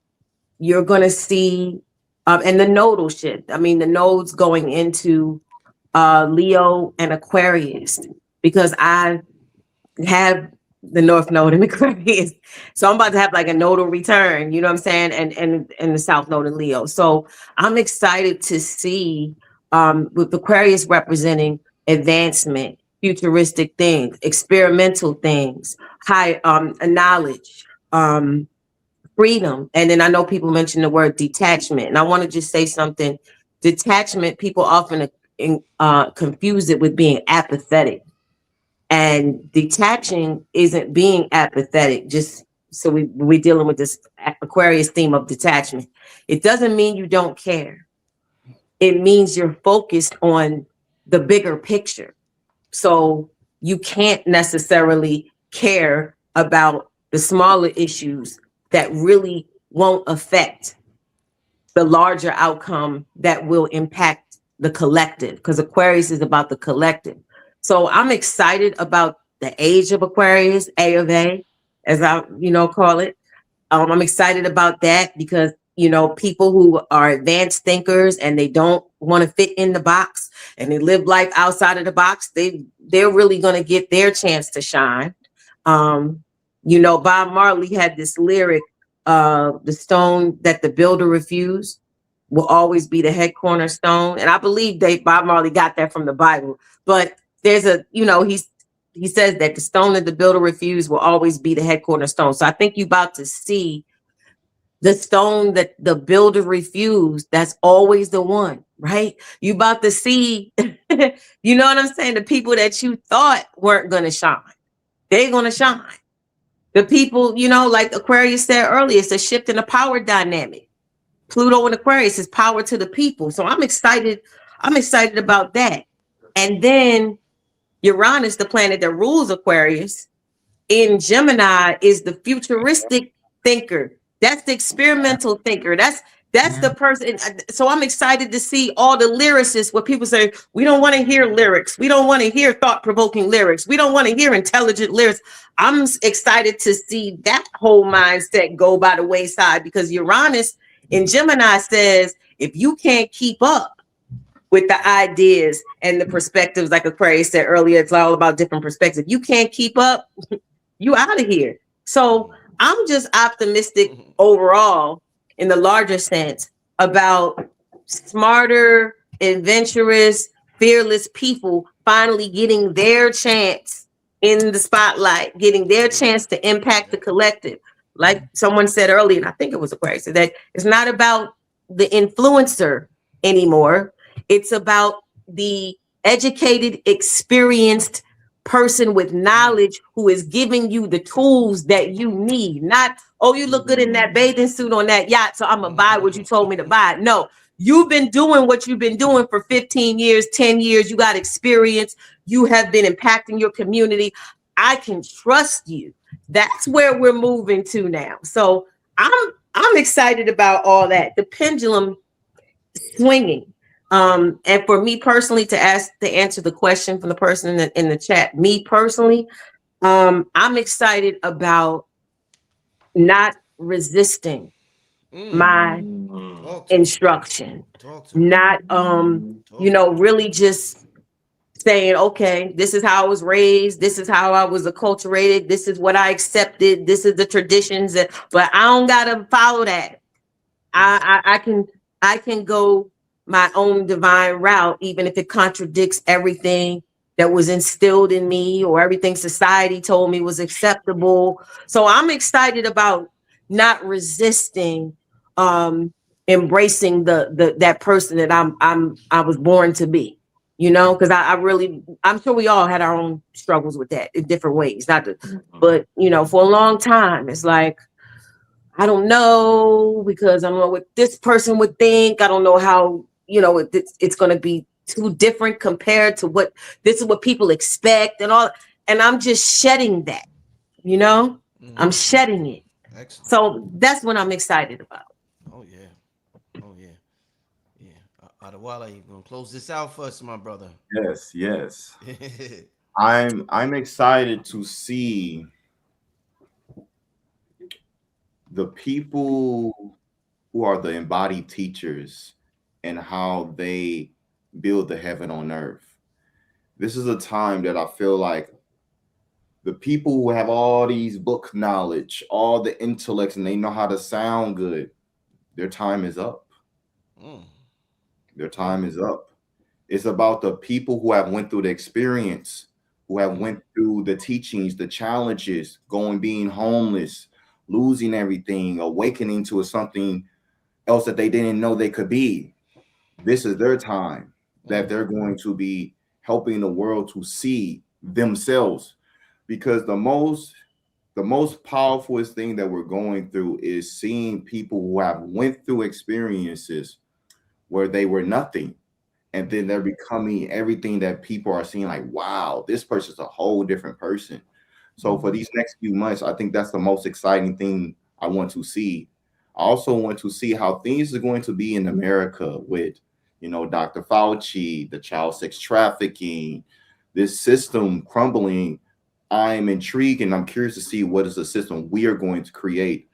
you're going to see, and the nodal shift. I mean, the nodes going into Leo and Aquarius, because I have the North Node in Aquarius. So I'm about to have like a nodal return, you know what I'm saying? And the South Node in Leo. So I'm excited to see with Aquarius representing advancement, futuristic things, experimental things, high knowledge, freedom. And then I know people mention the word detachment. And I want to just say something. Detachment, people often confuse it with being apathetic. And detaching isn't being apathetic. Just so we're dealing with this Aquarius theme of detachment. It doesn't mean you don't care. It means you're focused on the bigger picture. So you can't necessarily care about the smaller issues that really won't affect the larger outcome that will impact the collective, because Aquarius is about the collective. So I'm excited about the age of Aquarius, A of A, as I, call it. I'm excited about that because you know, people who are advanced thinkers and they don't want to fit in the box and they live life outside of the box, they're really going to get their chance to shine. You know, Bob Marley had this lyric, the stone that the builder refused will always be the head cornerstone. And I believe Bob Marley got that from the Bible. But there's a, you know, he says that the stone that the builder refused will always be the head cornerstone. So I think you're about to see the stone that the builder refused. That's always the one, right? You about to see, you know what I'm saying? The people that you thought weren't going to shine, they're going to shine. The people, you know, like Aquarius said earlier, it's a shift in the power dynamic. Pluto and Aquarius is power to the people. So I'm excited about that. And then Uranus, the planet that rules Aquarius, in Gemini is the futuristic thinker. That's the experimental thinker. That's the person. So I'm excited to see all the lyricists where people say, we don't want to hear lyrics. We don't want to hear thought-provoking lyrics. We don't want to hear intelligent lyrics. I'm excited to see that whole mindset go by the wayside, because Uranus in Gemini says, if you can't keep up with the ideas and the perspectives, like Aquarius said earlier, it's all about different perspectives. You can't keep up, you out of here. So I'm just optimistic overall in the larger sense about smarter, adventurous, fearless people finally getting their chance in the spotlight, getting their chance to impact the collective. Like someone said earlier, and I think it was Aquarius, that it's not about the influencer anymore. It's about the educated, experienced person with knowledge who is giving you the tools that you need. Not, oh, you look good in that bathing suit on that yacht, so I'm gonna buy what you told me to buy. No, you've been doing what you've been doing for 15 years, 10 years. You got experience. You have been impacting your community. I can trust you. That's where we're moving to now. So I'm excited about all that. The pendulum swinging. And for me personally, to answer the question from the person in the chat, me personally, I'm excited about not resisting my instruction, not, you know, really just saying, okay, this is how I was raised. This is how I was acculturated. This is what I accepted. This is the traditions but I don't got to follow that. I can go my own divine route, even if it contradicts everything that was instilled in me or everything society told me was acceptable. So I'm excited about not resisting, embracing that person that I was born to be, you know, because I'm sure we all had our own struggles with that in different ways. But you know, for a long time, it's like, I don't know, because I don't know what this person would think. I don't know how, you know, it's going to be too different compared to this is what people expect and all. And I'm just shedding that, you know, I'm shedding it. Excellent. So that's what I'm excited about. Oh, yeah. Oh, yeah. Yeah. Adewale, you going to close this out for us, my brother? Yes. I'm excited to see the people who are the embodied teachers and how they build the heaven on earth. This is a time that I feel like the people who have all these book knowledge, all the intellects, and they know how to sound good, their time is up. Their time is up. It's about the people who have went through the experience, who have went through the teachings, the challenges, being homeless, losing everything, awakening to something else that they didn't know they could be. This is their time that they're going to be helping the world to see themselves, because the most powerful thing that we're going through is seeing people who have went through experiences where they were nothing, and then they're becoming everything that people are seeing, like, wow, this person's a whole different person. So for these next few months, I think that's the most exciting thing I want to see. I also want to see how things are going to be in America with, you know, Dr. Fauci, the child sex trafficking, this system crumbling. I'm intrigued and I'm curious to see what is the system we are going to create.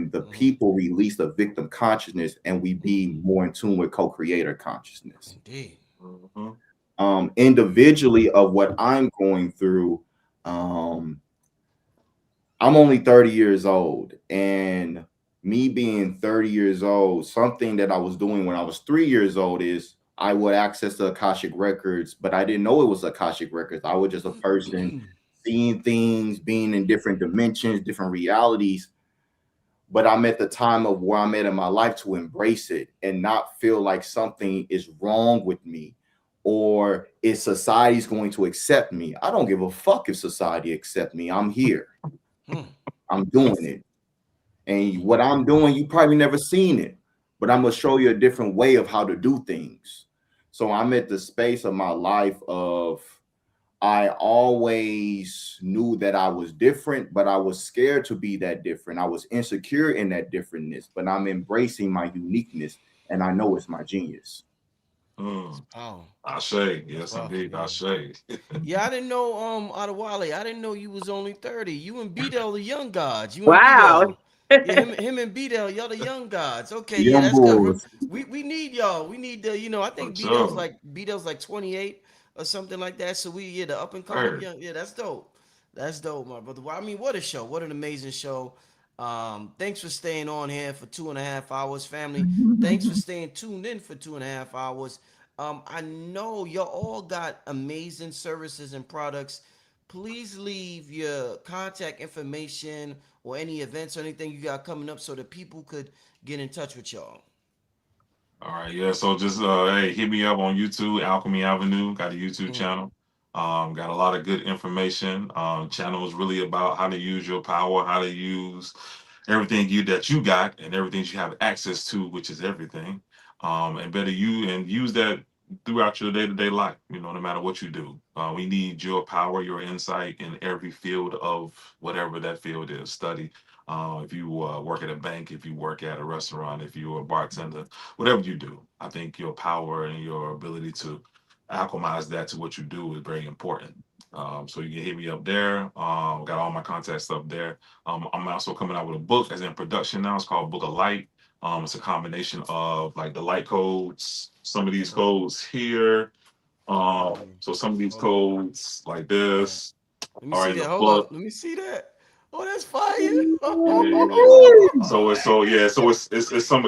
and the people release the victim consciousness, and we be more in tune with co-creator consciousness. Indeed. Individually of what I'm going through, I'm only 30 years old, and me being 30 years old, something that I was doing when I was 3 years old is I would access the Akashic records, but I didn't know it was Akashic records. I was just a person seeing things, being in different dimensions, different realities. But I'm at the time of where I'm at in my life to embrace it and not feel like something is wrong with me or if society's going to accept me. I don't give a fuck if society accept me. I'm here. I'm doing it. And what I'm doing, you probably never seen it, but I'm going to show you a different way of how to do things. So I'm at the space of my life of I always knew that I was different, but I was scared to be that different. I was insecure in that differentness, but I'm embracing my uniqueness, and I know it's my genius. Ashe, yes, indeed, Ashe. Yeah, I didn't know, Adewale, I didn't know you was only 30. You and B-Dell the young gods. You and Wow. B-Dell. Yeah, him and B-Dell, y'all the young gods. Okay, Young yeah, that's good. bulls. We need y'all. We need the, I think B-Dell's like 28 or something like that. So the up and coming young. Yeah, that's dope. That's dope, my brother. Well, I mean, what a show. What an amazing show. Thanks for staying on here for 2.5 hours, family. Thanks for staying tuned in for 2.5 hours. I know y'all all got amazing services and products. Please leave your contact information or any events or anything you got coming up so that people could get in touch with y'all. All right, yeah. So just hey, hit me up on YouTube, Alchemy Avenue. Got a YouTube channel. Got a lot of good information. Channel is really about how to use your power, how to use everything that you got and everything you have access to, which is everything. And better use that throughout your day-to-day life, no matter what you do. We need your power, your insight in every field of whatever that field is. Study. If you work at a bank, if you work at a restaurant, if you're a bartender, whatever you do, I think your power and your ability to acclimatize that to what you do is very important. So you can hit me up there. Got all my contact stuff there. I'm also coming out with a book that's in production now. It's called Book of Light. It's a combination of like the light codes, some of these codes here. So some of these codes like this. Let me see that. Hold up. Let me see that. Oh, that's fire. So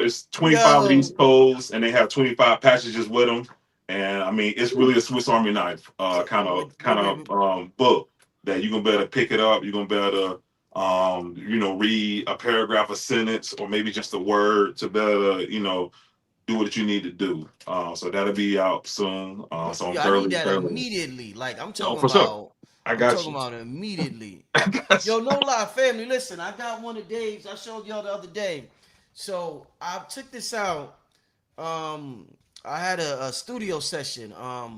it's 25 of these codes, and they have 25 passages with them. And I mean, it's really a Swiss Army knife kind of book that you're gonna be able to pick it up. You're gonna be able to read a paragraph, a sentence, or maybe just a word to better do what you need to do. So that'll be out soon. So I need that immediately. Like I'm talking about. Sure. I'm talking about immediately. Yo, no lie, family. Listen, I got one of Dave's. I showed y'all the other day. So I took this out. I had a studio session.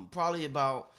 Probably about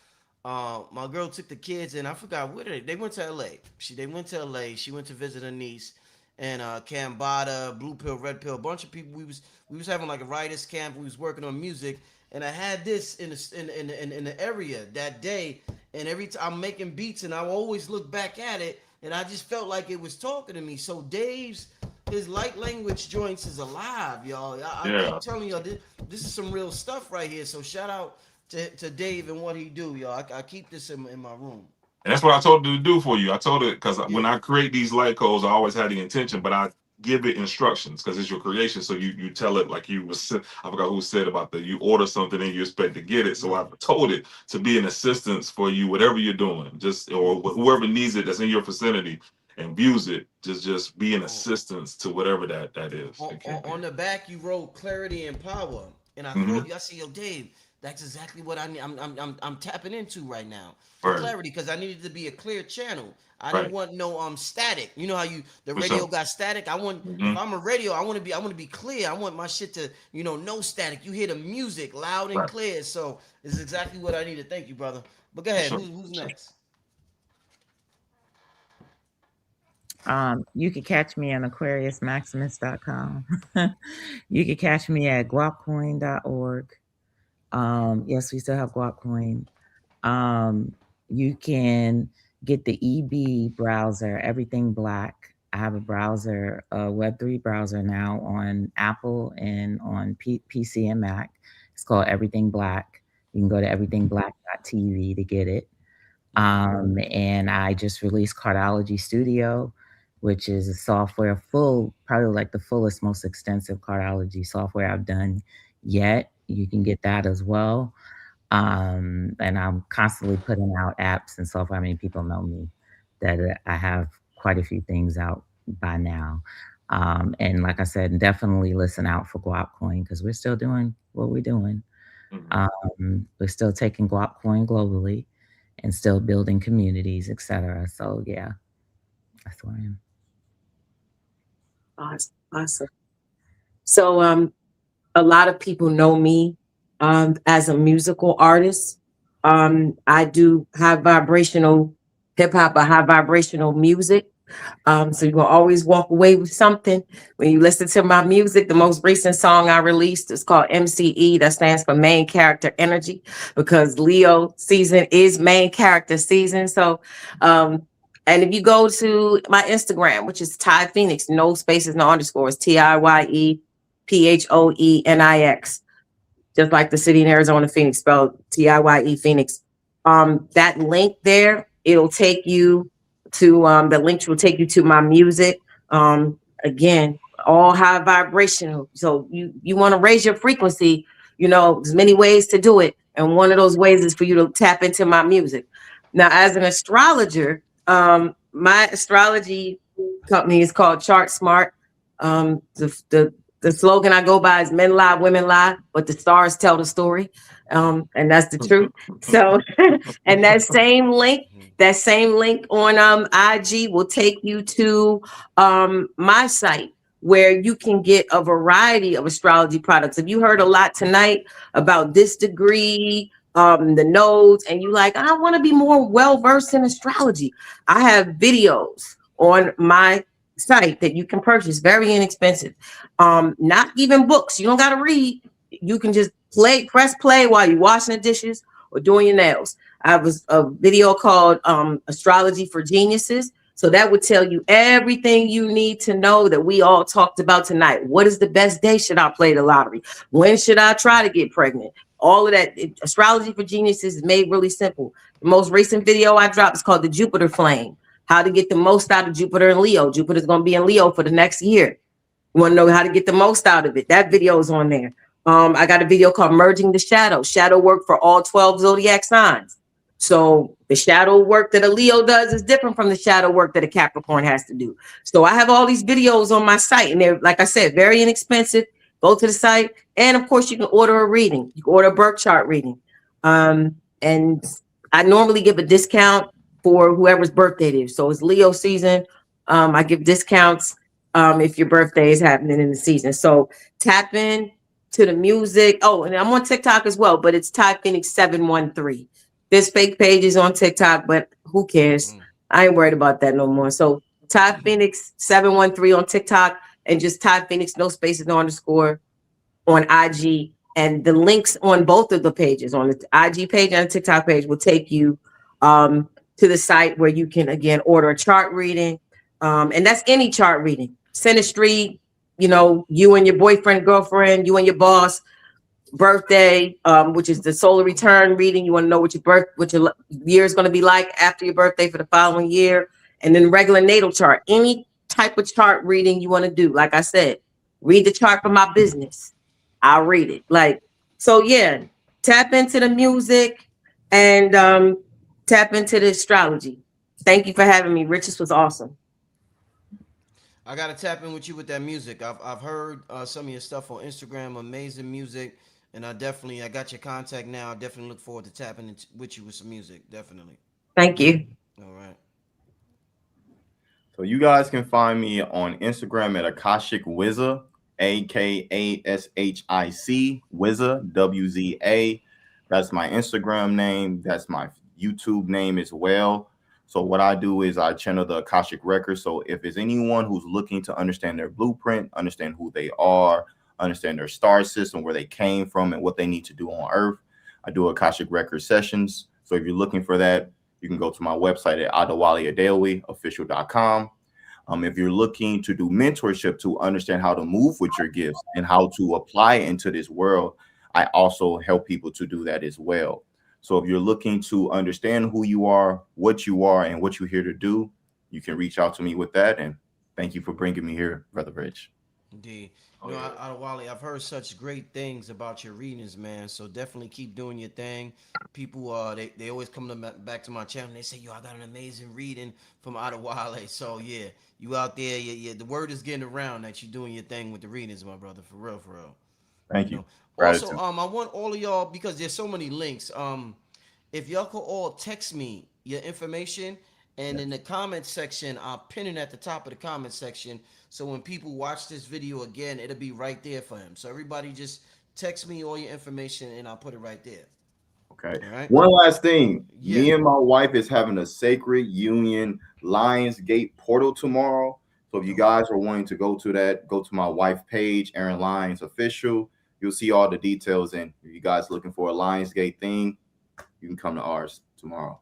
my girl took the kids and I forgot where they went to LA. They went to LA. She went to visit her niece. And Cambada, Blue Pill, Red Pill, a bunch of people. We was having like a writers camp. We was working on music, and I had this in the area that day. And every time I'm making beats, and I always look back at it, and I just felt like it was talking to me. So his light language joints is alive, y'all. I keep telling y'all this is some real stuff right here. So shout out to Dave and what he do, y'all. I keep this in my room. And that's what I told her to do for you. I told her because when I create these light codes, I always had the intention, but I give it instructions because it's your creation. So you tell it like you was. I forgot who said about you order something and you expect to get it. So I told it to be an assistance for you, whatever you're doing, or whoever needs it that's in your vicinity and views it. Just be an assistance to whatever that is. On the back, you wrote clarity and power, and I told you, I said, yo, Dave. That's exactly what I need. I'm tapping into right now for clarity because I needed to be a clear channel. I didn't want no static. You know how the radio got static. I want if I'm a radio, I want to be clear. I want my shit to no static. You hear the music loud and clear. So it's exactly what I need to. Thank you, brother. But go ahead. Who's next? You can catch me on AquariusMaximus.com. You can catch me at guapcoin.org. Yes, we still have Guapcoin. You can get the EB browser, Everything Black, I have a browser, a Web3 browser now on Apple and on PC and Mac. It's called Everything Black. You can go to everythingblack.tv to get it. And I just released Cardology Studio, which is a software probably like the fullest, most extensive cardology software I've done yet. You can get that as well. And I'm constantly putting out apps and software. I mean, people know me that I have quite a few things out by now. And like I said, definitely listen out for Guap Coin because we're still doing what we're doing. We're still taking Guap Coin globally and still building communities, etc. So yeah, that's where I am. Awesome. So a lot of people know me as a musical artist. I do high vibrational hip hop or high vibrational music. So you will always walk away with something when you listen to my music. The most recent song I released is called MCE. That stands for Main Character Energy, because Leo season is main character season. So, and if you go to my Instagram, which is Ty Phoenix, no spaces, no underscores, TIYEPHOENIX, just like the city in Arizona, Phoenix, spelled TIYE Phoenix. That link there, it'll take you to the links will take you to my music. Again, all high vibrational. So you want to raise your frequency, there's many ways to do it. And one of those ways is for you to tap into my music. Now, as an astrologer, my astrology company is called Chart Smart. The slogan I go by is men lie, women lie, but the stars tell the story. And that's the truth. So, and that same link on IG will take you to my site, where you can get a variety of astrology products. If you heard a lot tonight about this degree, the nodes, and you like, I want to be more well-versed in astrology, I have videos on my site that you can purchase, very inexpensive. Not even books. You don't got to read. You can just press play while you're washing the dishes or doing your nails. I have a video called Astrology for Geniuses. So that would tell you everything you need to know that we all talked about tonight. What is the best day should I play the lottery? When should I try to get pregnant? All of that. Astrology for Geniuses is made really simple. The most recent video I dropped is called The Jupiter Flame. How to get the most out of Jupiter and Leo. Jupiter's going to be in Leo for the next year. You want to know how to get the most out of it? That video is on there. I got a video called Merging the Shadow. Shadow work for all 12 zodiac signs. So the shadow work that a Leo does is different from the shadow work that a Capricorn has to do. So I have all these videos on my site, and they're, like I said, very inexpensive. Go to the site. And of course, you can order a reading. You can order a birth chart reading. And I normally give a discount for whoever's birthday it is. So it's Leo season. I give discounts if your birthday is happening in the season. So tap in to the music. Oh, and I'm on TikTok as well, but it's Ty Phoenix 713. There's fake pages on TikTok, but who cares? I ain't worried about that no more. So Ty Phoenix 713 on TikTok, and just Ty Phoenix, no spaces, no underscore, on IG. And the links on both of the pages, on the IG page and the TikTok page, will take you to the site where you can, again, order a chart reading. And that's any chart reading. Synastry, you and your boyfriend, girlfriend, you and your boss, birthday, which is the solar return reading. You want to know what your year is going to be like after your birthday for the following year. And then regular natal chart, any type of chart reading you want to do. Like I said, read the chart for my business. I'll read it. So yeah, tap into the music and tap into the astrology. Thank you for having me, Rich. This was awesome. I gotta tap in with you with that music. I've heard some of your stuff on Instagram. Amazing music. And I got your contact now. I definitely look forward to tapping with you with some music. Definitely. Thank you. All right. So you guys can find me on Instagram at Akashic Wizza, AKASHIC Wizza, WZA. That's my Instagram name. That's my YouTube name as well. So what I do is I channel the Akashic Records. So if there's anyone who's looking to understand their blueprint, understand who they are, understand their star system, where they came from, and what they need to do on Earth, I do Akashic Record sessions. So if you're looking for that, you can go to my website at adewaleadeoye official.com. If you're looking to do mentorship to understand how to move with your gifts and how to apply it into this world, I also help people to do that as well. So if you're looking to understand who you are, what and what you're here to do, you can reach out to me with that. And thank you for bringing me here, Brother Rich. Indeed. You know, Adewale, I've heard such great things about your readings, man. So definitely keep doing your thing. People, they always come back to my channel and they say, yo, I got an amazing reading from Adewale. So yeah, you out there, yeah, the word is getting around that you're doing your thing with the readings, my brother, for real, for real. Thank you. Also, I want all of y'all, because there's so many links. If y'all could all text me your information, and in the comment section, I'll pin it at the top of the comment section. So when people watch this video again, it'll be right there for him. So everybody just text me all your information and I'll put it right there. Okay. All right. One last thing. Yeah. Me and my wife is having a Sacred Union Lionsgate portal tomorrow. So if you guys are wanting to go to that, go to my wife page, Aaron Lyons Official. You'll see all the details. And if you guys looking for a Lionsgate thing, you can come to ours tomorrow.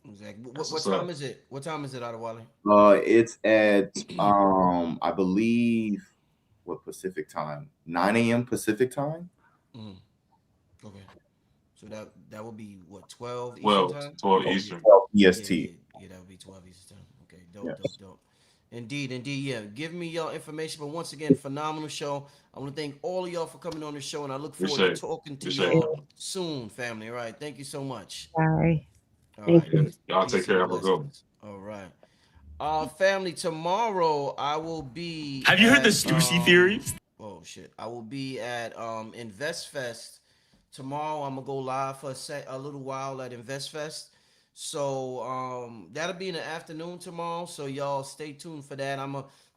Exactly. What time is it? What time is it, Adewale? It's at I believe what Pacific time? 9 a.m. Pacific time. Okay. So that would be what, 12 Eastern 12, time? 12 Eastern. 12 EST. Yeah, that would be 12 Eastern time. Okay, dope. Indeed. Yeah. Give me your information. But once again, phenomenal show. I want to thank all of y'all for coming on the show, and I look forward to talking to y'all soon, family. All right. Thank you so much. Bye. All right. Y'all take care. Have a good one. All right. Family, tomorrow I will be. Have you heard the Stussy theories? Oh shit! I will be at InvestFest tomorrow. I'm gonna go live for a little while at InvestFest. So that'll be in the afternoon tomorrow. So y'all stay tuned for that.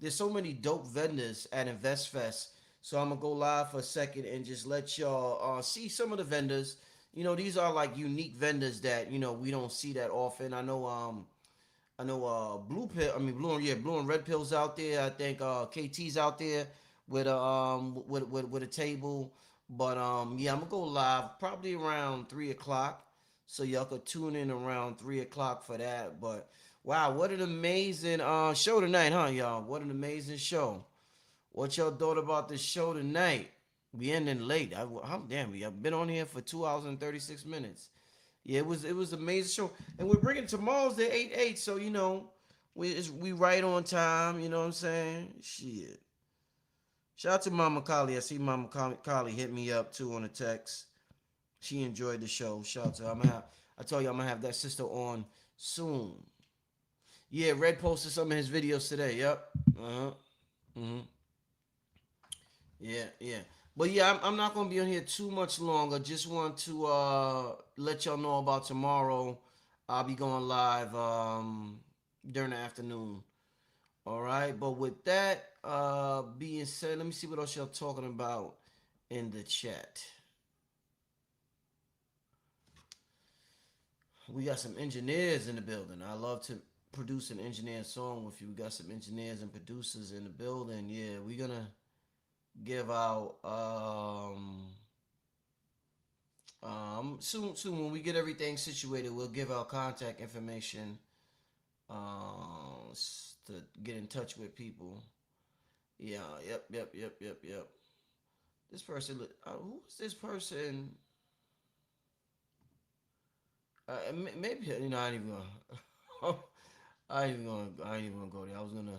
There's so many dope vendors at InvestFest. So I'm gonna go live for a second and just let y'all see some of the vendors. You know, these are like unique vendors that, you know, we don't see that often. I know Blue and Red Pill's out there. I think KT's out there with a table. But yeah, I'm gonna go live probably around 3:00. So y'all could tune in around 3:00 for that. But wow, what an amazing show tonight, huh, y'all? What an amazing show. What y'all thought about this show tonight? We ending late. I've been on here for 2 hours and 36 minutes. Yeah, it was an amazing show. And we're bringing tomorrow's the 8/8, so you know, we right on time, you know what I'm saying? Shit. Shout out to Mama Kali. I see Mama Kali hit me up too on a text. She enjoyed the show. Shout out to her. I told you I'm gonna have that sister on soon. Yeah, Red posted some of his videos today. Yep. Yeah. But yeah, I'm not gonna be on here too much longer. Just want to let y'all know about tomorrow. I'll be going live during the afternoon. All right. But with that being said, let me see what else y'all talking about in the chat. We got some engineers in the building. I love to produce an engineer song with you. We got some engineers and producers in the building. Yeah, we're gonna give out soon when we get everything situated, we'll give out contact information to get in touch with people. Yeah, yep. This person, who is this person? Maybe, you know, I ain't even gonna go there. I was gonna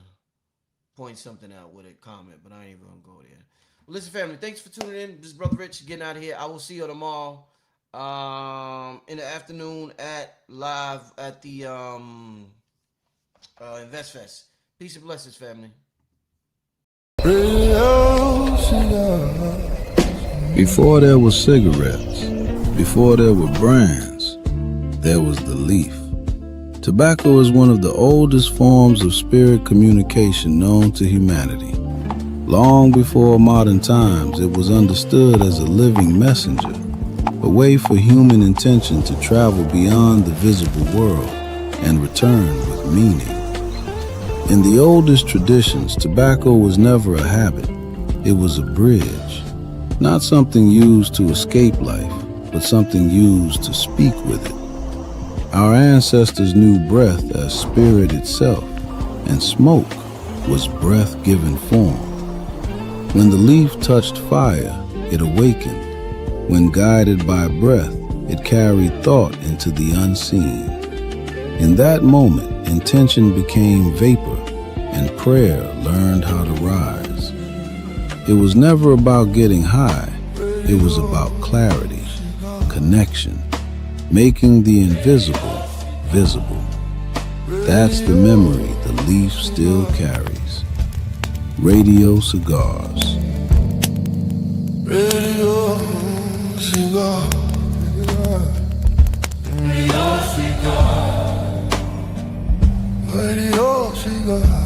point something out with a comment, but I ain't even gonna go there. Well, listen, family, thanks for tuning in. This is Brother Rich getting out of here. I will see you tomorrow in the afternoon live at the InvestFest. Peace and blessings, family. Before there was cigarettes, before there were brands, there was the leaf. Tobacco is one of the oldest forms of spirit communication known to humanity. Long before modern times, it was understood as a living messenger, a way for human intention to travel beyond the visible world and return with meaning. In the oldest traditions, tobacco was never a habit. It was a bridge, not something used to escape life, but something used to speak with it. Our ancestors knew breath as spirit itself, and smoke was breath-giving form. When the leaf touched fire, it awakened. When guided by breath, it carried thought into the unseen. In that moment, intention became vapor, and prayer learned how to rise. It was never about getting high. It was about clarity, connection, making the invisible visible. That's the memory the leaf still carries. Radio Cigars. Radio Cigar. Radio Cigar. Radio Cigar.